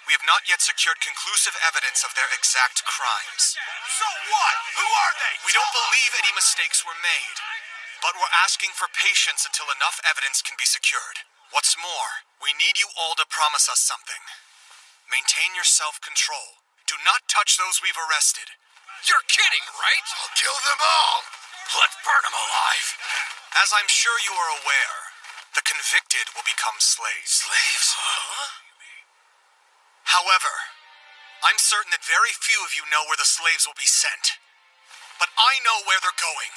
We have not yet secured conclusive evidence of their exact crimes. So what? Who are they? We don't believe any mistakes were made, but we're asking for patience until enough evidence can be secured. What's more, we need you all to promise us something. Maintain your self-control. Do not touch those we've arrested. You're kidding, right? I'll kill them all! Let's burn them alive! As I'm sure you are aware, the convicted will become slaves. Slaves? Huh? However, I'm certain that very few of you know where the slaves will be sent. But I know where they're going.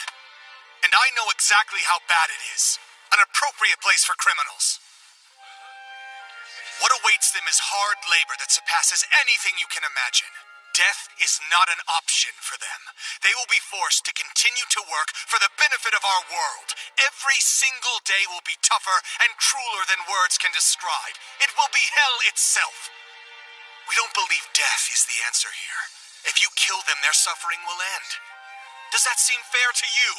And I know exactly how bad it is. An appropriate place for criminals. What awaits them is hard labor that surpasses anything you can imagine. Death is not an option for them. They will be forced to continue to work for the benefit of our world. Every single day will be tougher and crueler than words can describe. It will be hell itself. We don't believe death is the answer here. If you kill them, their suffering will end. Does that seem fair to you?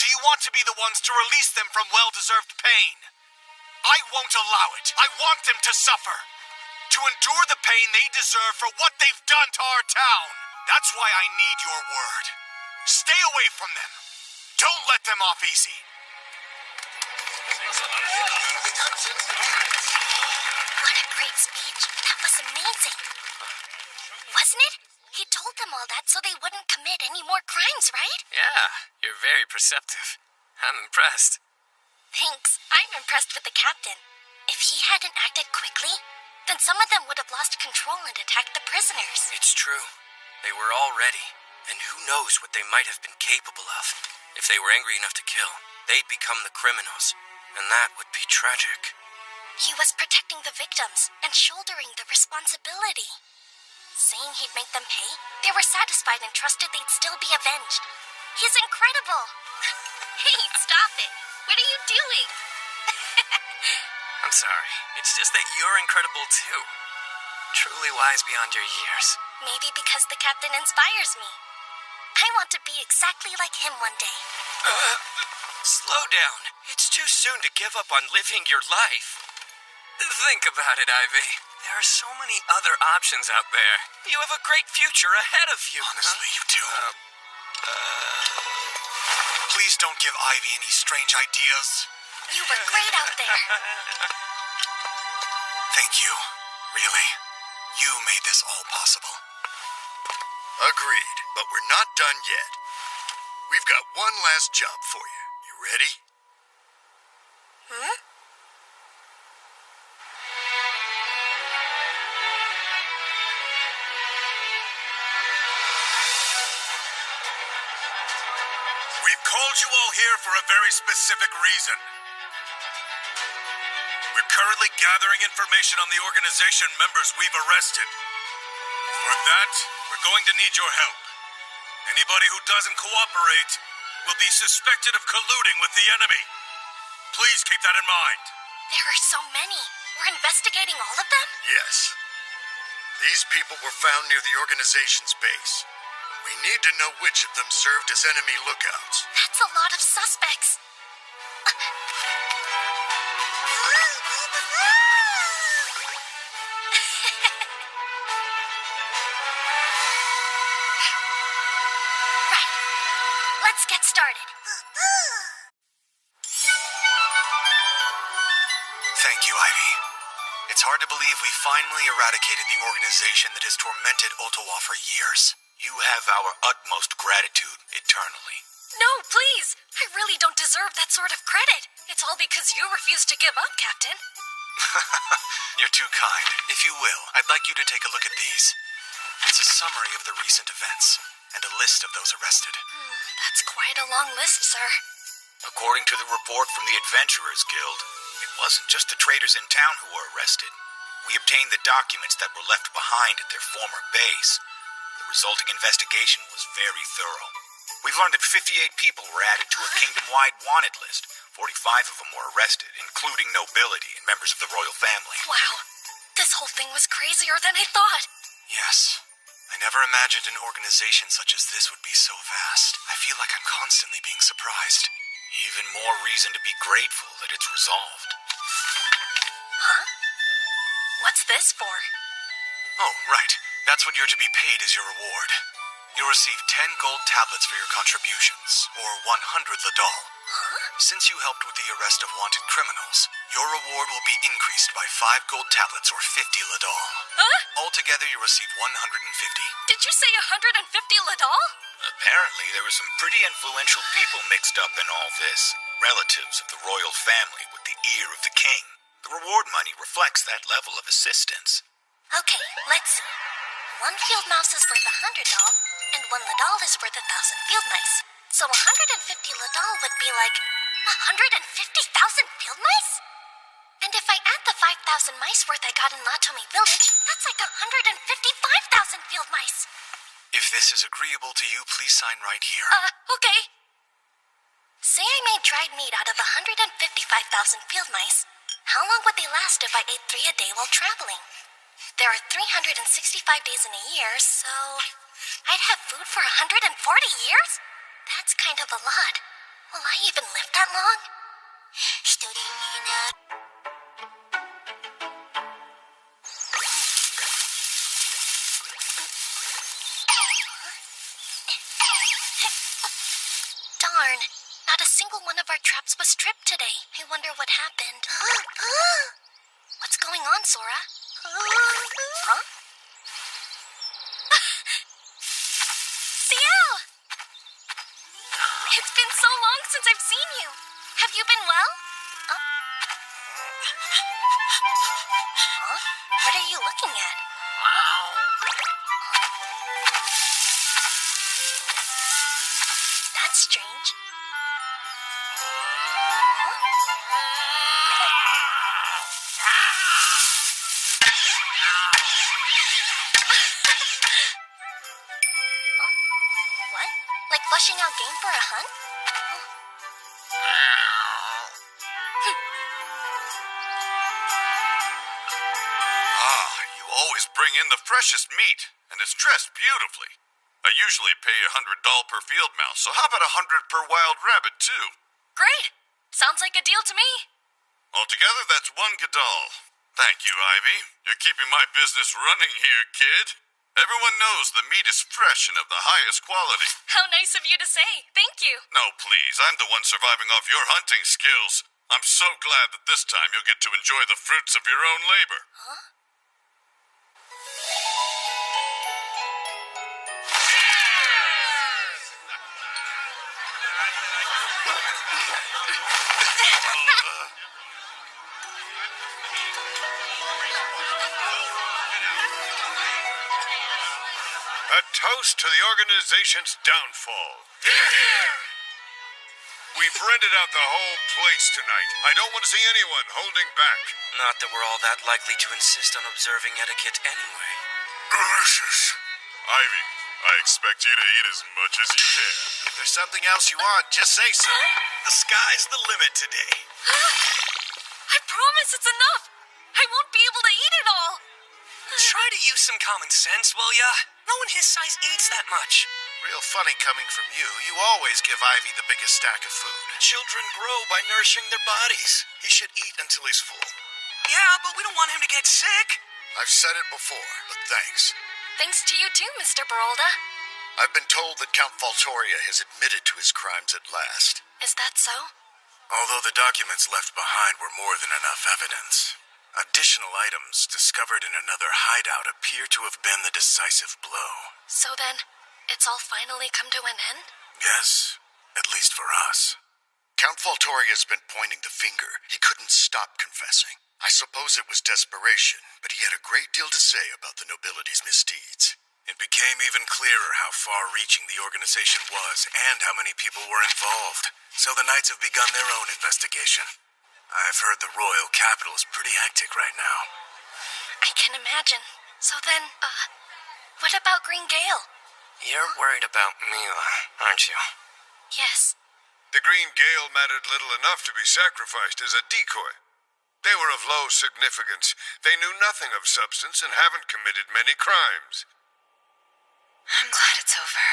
Do you want to be the ones to release them from well-deserved pain? I won't allow it. I want them to suffer. To endure the pain they deserve for what they've done to our town. That's why I need your word. Stay away from them. Don't let them off easy. What a great speech. That was amazing. Wasn't it? He told them all that so they wouldn't commit any more crimes, right? Yeah, you're very perceptive. I'm impressed. Thanks. I'm impressed with the captain. If he hadn't acted quickly, then some of them would have lost control and attacked the prisoners. It's true. They were all ready, and who knows what they might have been capable of. If they were angry enough to kill, they'd become the criminals, and that would be tragic. He was protecting the victims and shouldering the responsibility. Saying he'd make them pay, they were satisfied and trusted they'd still be avenged. He's incredible! Hey, stop it! What are you doing? I'm sorry. It's just that you're incredible too. Truly wise beyond your years. Maybe because the captain inspires me. I want to be exactly like him one day. Slow down. It's too soon to give up on living your life. Think about it, Ivy. There are so many other options out there. You have a great future ahead of you. Honestly, you do. Please don't give Ivy any strange ideas. You were great out there. Thank you. Really? You made this all possible. Agreed, but we're not done yet. We've got one last job for you. You ready? Hmm? We've called you all here for a very specific reason. We're currently gathering information on the organization members we've arrested. For that, we're going to need your help. Anybody who doesn't cooperate will be suspected of colluding with the enemy. Please keep that in mind. There are so many. We're investigating all of them? Yes. These people were found near the organization's base. We need to know which of them served as enemy lookouts. That's a lot of suspects. Right. Let's get started. Thank you, Ivy. It's hard to believe we finally eradicated the organization that has tormented Ottawa for years. You have our utmost gratitude eternally. No, please! I really don't deserve that sort of credit. It's all because you refused to give up, Captain. You're too kind. If you will, I'd like you to take a look at these. It's a summary of the recent events, and a list of those arrested. That's quite a long list, sir. According to the report from the Adventurers Guild, it wasn't just the traders in town who were arrested. We obtained the documents that were left behind at their former base. The resulting investigation was very thorough. We've learned that 58 people were added to a kingdom-wide wanted list. 45 of them were arrested, including nobility and members of the royal family. Wow. This whole thing was crazier than I thought. Yes. I never imagined an organization such as this would be so vast. I feel like I'm constantly being surprised. Even more reason to be grateful that it's resolved. Huh? What's this for? Oh, right. That's what you're to be paid as your reward. You'll receive 10 gold tablets for your contributions, or 100 ladol. Huh? Since you helped with the arrest of wanted criminals, your reward will be increased by 5 gold tablets or 50 ladol. Huh? Altogether, you'll receive 150. Did you say 150 ladol? Apparently, there were some pretty influential people mixed up in all this. Relatives of the royal family with the ear of the king. The reward money reflects that level of assistance. Okay, let's see. 1 field mouse is worth 100 doll, and 1 ladol is worth 1,000 field mice. So 150 ladol would be like 150,000 field mice? And if I add the 5,000 mice worth I got in Latomi Village, that's like 155,000 field mice. If this is agreeable to you, please sign right here. Okay. Say I made dried meat out of 155,000 field mice. How long would they last if I ate 3 a day while traveling? There are 365 days in a year, so I'd have food for 140 years? That's kind of a lot. Will I even live that long? Darn, not a single one of our traps was tripped today. I wonder what happened. What's going on, Sora? Huh? Ciel! It's been so long since I've seen you. Have you been well? Huh? What are you looking at? That's strange. What? Like flushing out game for a hunt? You always bring in the freshest meat, and it's dressed beautifully. I usually pay $100 per field mouse, so how about 100 per wild rabbit, too? Great. Sounds like a deal to me. Altogether, that's 1 gadol. Thank you, Ivy. You're keeping my business running here, kid. Everyone knows the meat is fresh and of the highest quality. How nice of you to say. Thank you. No, please. I'm the one surviving off your hunting skills. I'm so glad that this time you'll get to enjoy the fruits of your own labor. Huh? toast to the organization's downfall. Here! We've rented out the whole place tonight. I don't want to see anyone holding back. Not that we're all that likely to insist on observing etiquette anyway. Delicious. Ivy, I expect you to eat as much as you can. If there's something else you want, just say so. The sky's the limit today. I promise it's enough. I won't be able to eat it all. Try to use some common sense, will ya? No one his size eats that much. Real funny coming from you. You always give Ivy the biggest stack of food. Children grow by nourishing their bodies. He should eat until he's full. Yeah, but we don't want him to get sick. I've said it before, but thanks. Thanks to you too, Mr. Barolda. I've been told that Count Valtoria has admitted to his crimes at last. Is that so? Although the documents left behind were more than enough evidence, additional items discovered in another hideout appear to have been the decisive blow. So then, it's all finally come to an end? Yes, at least for us. Count Valtoria's been pointing the finger. He couldn't stop confessing. I suppose it was desperation, but he had a great deal to say about the nobility's misdeeds. It became even clearer how far-reaching the organization was and how many people were involved. So the Knights have begun their own investigation. I've heard the royal capital is pretty hectic right now. I can imagine. So then, what about Green Gale? You're worried about Mila, aren't you? Yes. The Green Gale mattered little enough to be sacrificed as a decoy. They were of low significance. They knew nothing of substance and haven't committed many crimes. I'm glad it's over.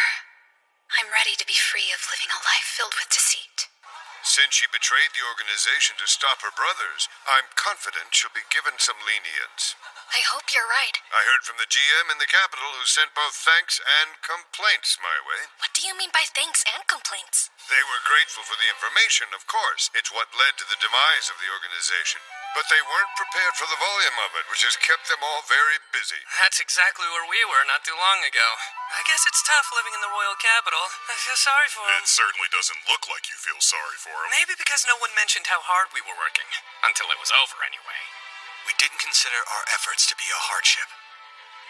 I'm ready to be free of living a life filled with deceit. Since she betrayed the organization to stop her brothers, I'm confident she'll be given some lenience. I hope you're right. I heard from the GM in the capital who sent both thanks and complaints my way. What do you mean by thanks and complaints? They were grateful for the information, of course. It's what led to the demise of the organization. But they weren't prepared for the volume of it, which has kept them all very busy. That's exactly where we were not too long ago. I guess it's tough living in the royal capital. I feel sorry for him. It certainly doesn't look like you feel sorry for him. Maybe because no one mentioned how hard we were working. Until it was over, anyway. We didn't consider our efforts to be a hardship.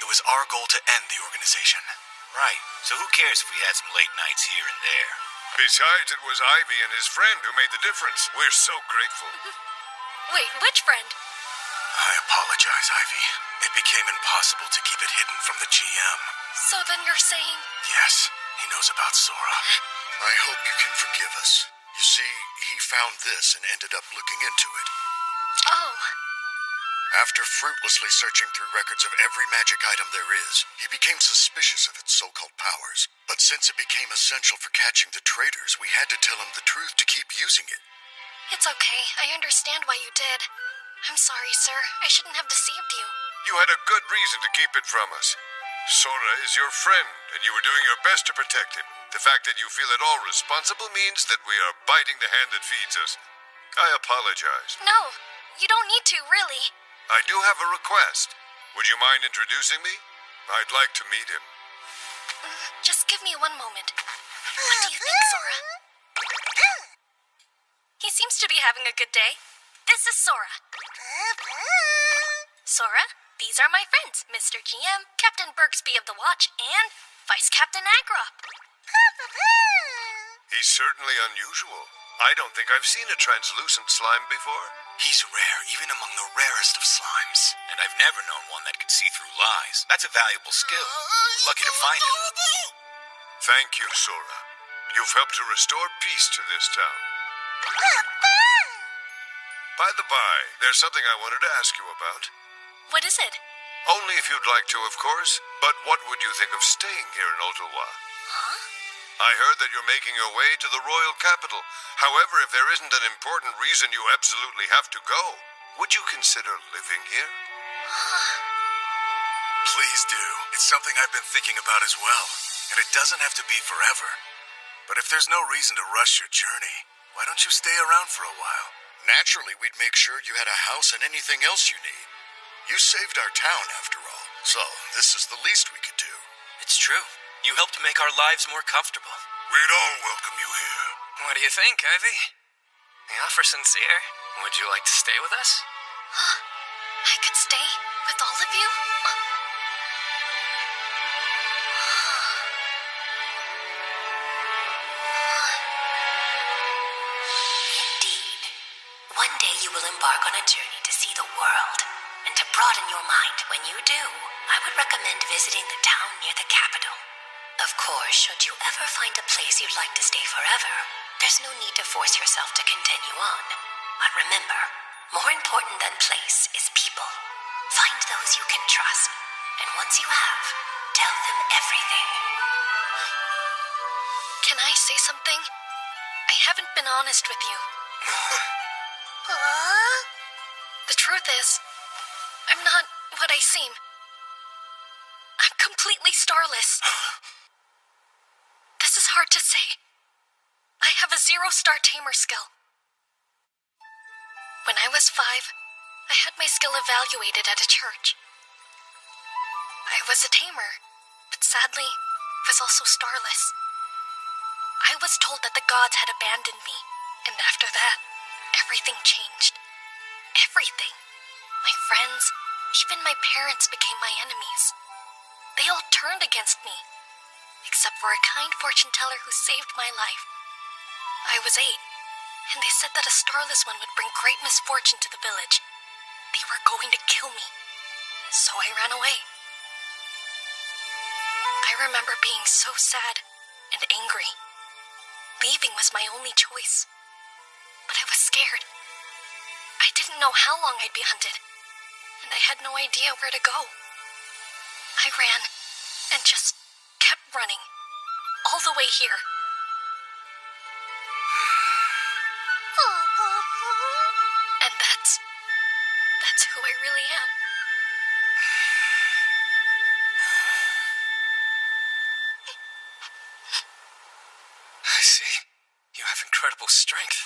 It was our goal to end the organization. Right. So who cares if we had some late nights here and there? Besides, it was Ivy and his friend who made the difference. We're so grateful. Wait, which friend? I apologize, Ivy. It became impossible to keep it hidden from the GM. So then you're saying... Yes, he knows about Sora. I hope you can forgive us. You see, he found this and ended up looking into it. Oh. After fruitlessly searching through records of every magic item there is, he became suspicious of its so-called powers. But since it became essential for catching the traitors, we had to tell him the truth to keep using it. It's okay. I understand why you did. I'm sorry, sir. I shouldn't have deceived you. You had a good reason to keep it from us. Sora is your friend, and you were doing your best to protect him. The fact that you feel at all responsible means that we are biting the hand that feeds us. I apologize. No, you don't need to, really. I do have a request. Would you mind introducing me? I'd like to meet him. Just give me one moment. What do you think, Sora? He seems to be having a good day. This is Sora. Sora, these are my friends, Mr. GM, Captain Bergsby of the Watch, and Vice Captain Agrop. He's certainly unusual. I don't think I've seen a translucent slime before. He's rare, even among the rarest of slimes. And I've never known one that could see through lies. That's a valuable skill. We're lucky to find him. Thank you, Sora. You've helped to restore peace to this town. By the by, there's something I wanted to ask you about. What is it? Only if you'd like to, of course. But what would you think of staying here in Ottawa? Huh? I heard that you're making your way to the royal capital. However, if there isn't an important reason you absolutely have to go, would you consider living here? Please do. It's something I've been thinking about as well. And it doesn't have to be forever. But if there's no reason to rush your journey, why don't you stay around for a while? Naturally, we'd make sure you had a house and anything else you need. You saved our town, after all. So, this is the least we could do. It's true. You helped make our lives more comfortable. We'd all welcome you here. What do you think, Ivy? The offer's sincere. Would you like to stay with us? I could stay with all of you? will embark on a journey to see the world. And to broaden your mind when you do, I would recommend visiting the town near the capital. Of course, should you ever find a place you'd like to stay forever, there's no need to force yourself to continue on. But remember, more important than place is people. Find those you can trust, and once you have, tell them everything. Can I say something? I haven't been honest with you. The truth is, I'm not what I seem. I'm completely starless. This is hard to say. I have a 0-star tamer skill. When I was 5, I had my skill evaluated at a church. I was a tamer, but sadly, was also starless. I was told that the gods had abandoned me, and after that, everything changed. Everything. My friends, even my parents became my enemies. They all turned against me, except for a kind fortune teller who saved my life. I was 8, and they said that a starless one would bring great misfortune to the village. They were going to kill me, so I ran away. I remember being so sad and angry. Leaving was my only choice, but I was scared. I didn't know how long I'd be hunted, and I had no idea where to go. I ran, and just kept running, all the way here. And that's who I really am. I see. You have incredible strength.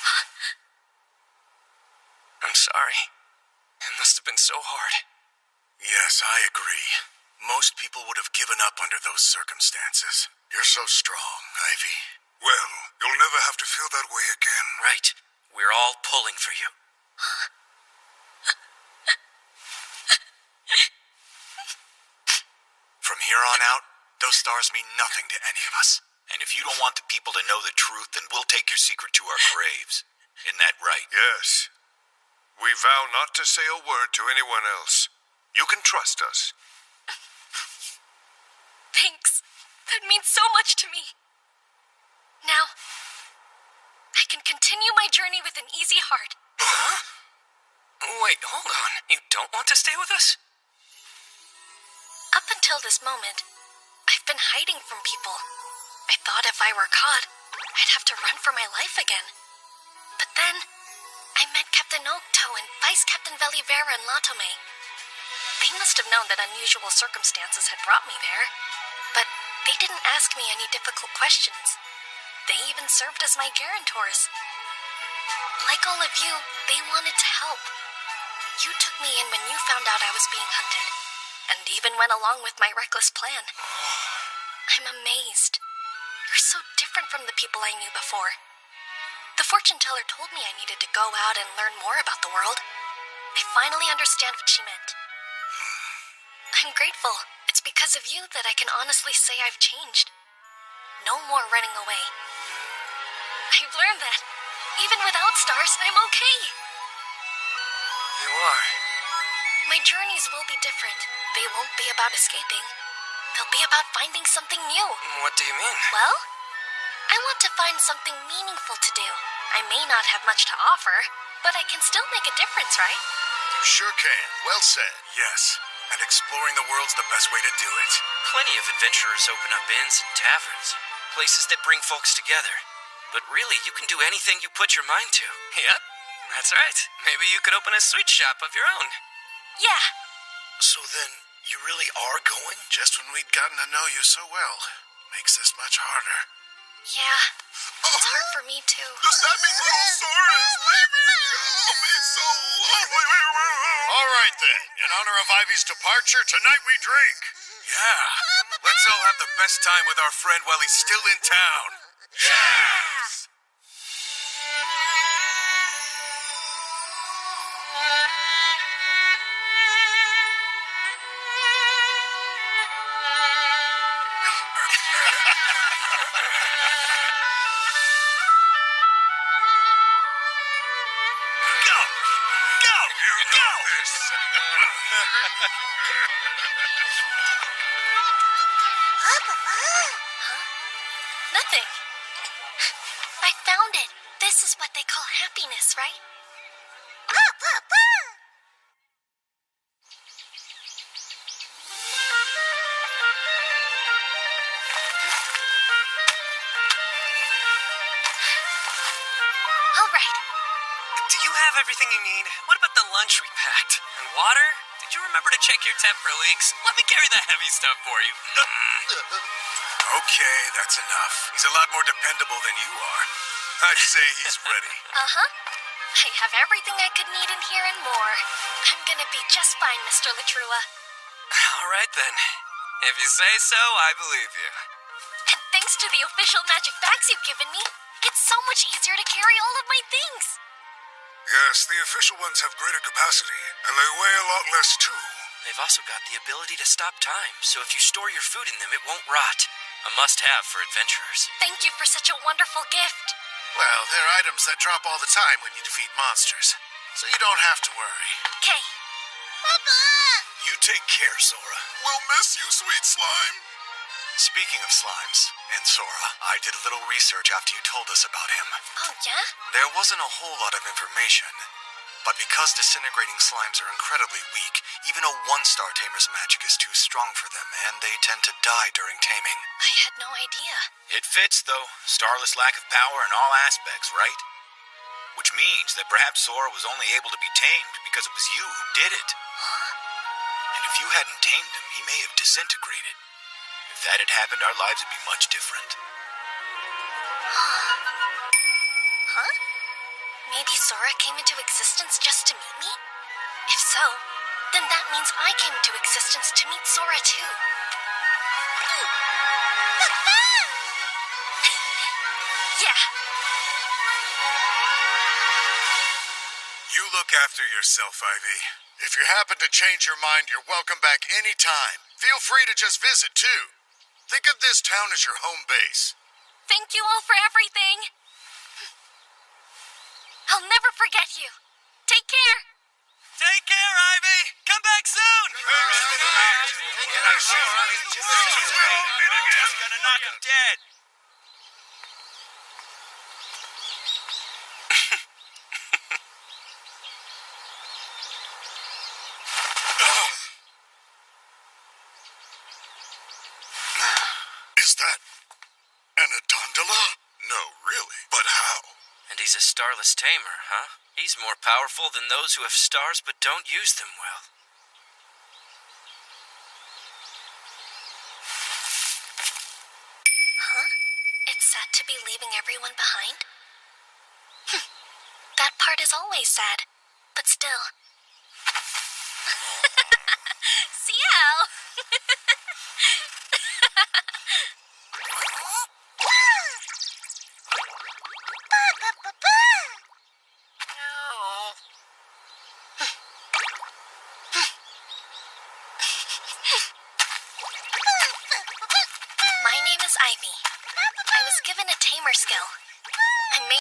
I'm sorry. It must have been so hard. Yes, I agree. Most people would have given up under those circumstances. You're so strong, Ivy. Well, you'll never have to feel that way again. Right. We're all pulling for you. From here on out, those stars mean nothing to any of us. And if you don't want the people to know the truth, then we'll take your secret to our graves. Isn't that right? Yes. We vow not to say a word to anyone else. You can trust us. Thanks. That means so much to me. Now, I can continue my journey with an easy heart. Huh? Wait, hold on. You don't want to stay with us? Up until this moment, I've been hiding from people. I thought if I were caught, I'd have to run for my life again. But then, I met Captain Okto and Vice Captain Velivera and Latome. They must have known that unusual circumstances had brought me there, but they didn't ask me any difficult questions. They even served as my guarantors. Like all of you, they wanted to help. You took me in when you found out I was being hunted, and even went along with my reckless plan. I'm amazed. You're so different from the people I knew before. The fortune teller told me I needed to go out and learn more about the world. I finally understand what she meant. I'm grateful. It's because of you that I can honestly say I've changed. No more running away. I've learned that, even without stars, I'm okay. You are. My journeys will be different. They won't be about escaping. They'll be about finding something new. What do you mean? Well, I want to find something meaningful to do. I may not have much to offer, but I can still make a difference, right? You sure can. Well said. Yes, and exploring the world's the best way to do it. Plenty of adventurers open up inns and taverns, places that bring folks together. But really, you can do anything you put your mind to. Yep, that's right. Maybe you could open a sweet shop of your own. Yeah. So then, you really are going? Just when we'd gotten to know you so well. Makes this much harder. Yeah, it's hard for me too. Does that mean little Sora is leaving? Oh, it's so lovely. All right then. In honor of Ivy's departure, tonight we drink. Yeah. Let's all have the best time with our friend while he's still in town. Yes! Go! Nothing. I found it. This is what they call happiness, right? All right. Do you have everything you need? What about the lunch we packed? And water? Did you remember to check your temp for leaks? Let me carry the heavy stuff for you. Okay, that's enough. He's a lot more dependable than you are. I'd say he's ready. Uh-huh. I have everything I could need in here and more. I'm gonna be just fine, Mr. Latrua. All right, then. If you say so, I believe you. And thanks to the official magic bags you've given me, it's so much easier to carry all of my things. Yes, the official ones have greater capacity, and they weigh a lot less, too. They've also got the ability to stop time, so if you store your food in them, it won't rot. A must-have for adventurers. Thank you for such a wonderful gift. Well, they're items that drop all the time when you defeat monsters, so you don't have to worry. Okay. You take care, Sora. We'll miss you, sweet slime. Speaking of slimes, and Sora, I did a little research after you told us about him. Oh, yeah? There wasn't a whole lot of information, but because disintegrating slimes are incredibly weak, even a one-star tamer's magic is too strong for them, and they tend to die during taming. I had no idea. It fits, though. Starless lack of power in all aspects, right? Which means that perhaps Sora was only able to be tamed because it was you who did it. Huh? And if you hadn't tamed him, he may have disintegrated. If that had happened, our lives would be much different. Huh? Maybe Sora came into existence just to meet me? If so, then that means I came into existence to meet Sora too. Yeah. You look after yourself, Ivy. If you happen to change your mind, you're welcome back anytime. Feel free to just visit, too. Think of this town as your home base. Thank you all for everything. I'll never forget you. Take care. Take care, Ivy! Come back soon! Just gonna knock him dead. Is that an Adondola? No, really. But how? And he's a starless tamer, huh? He's more powerful than those who have stars but don't use them well. Huh? It's sad to be leaving everyone behind? That part is always sad, but still. Ciao! My name is Ivy. I was given a tamer skill,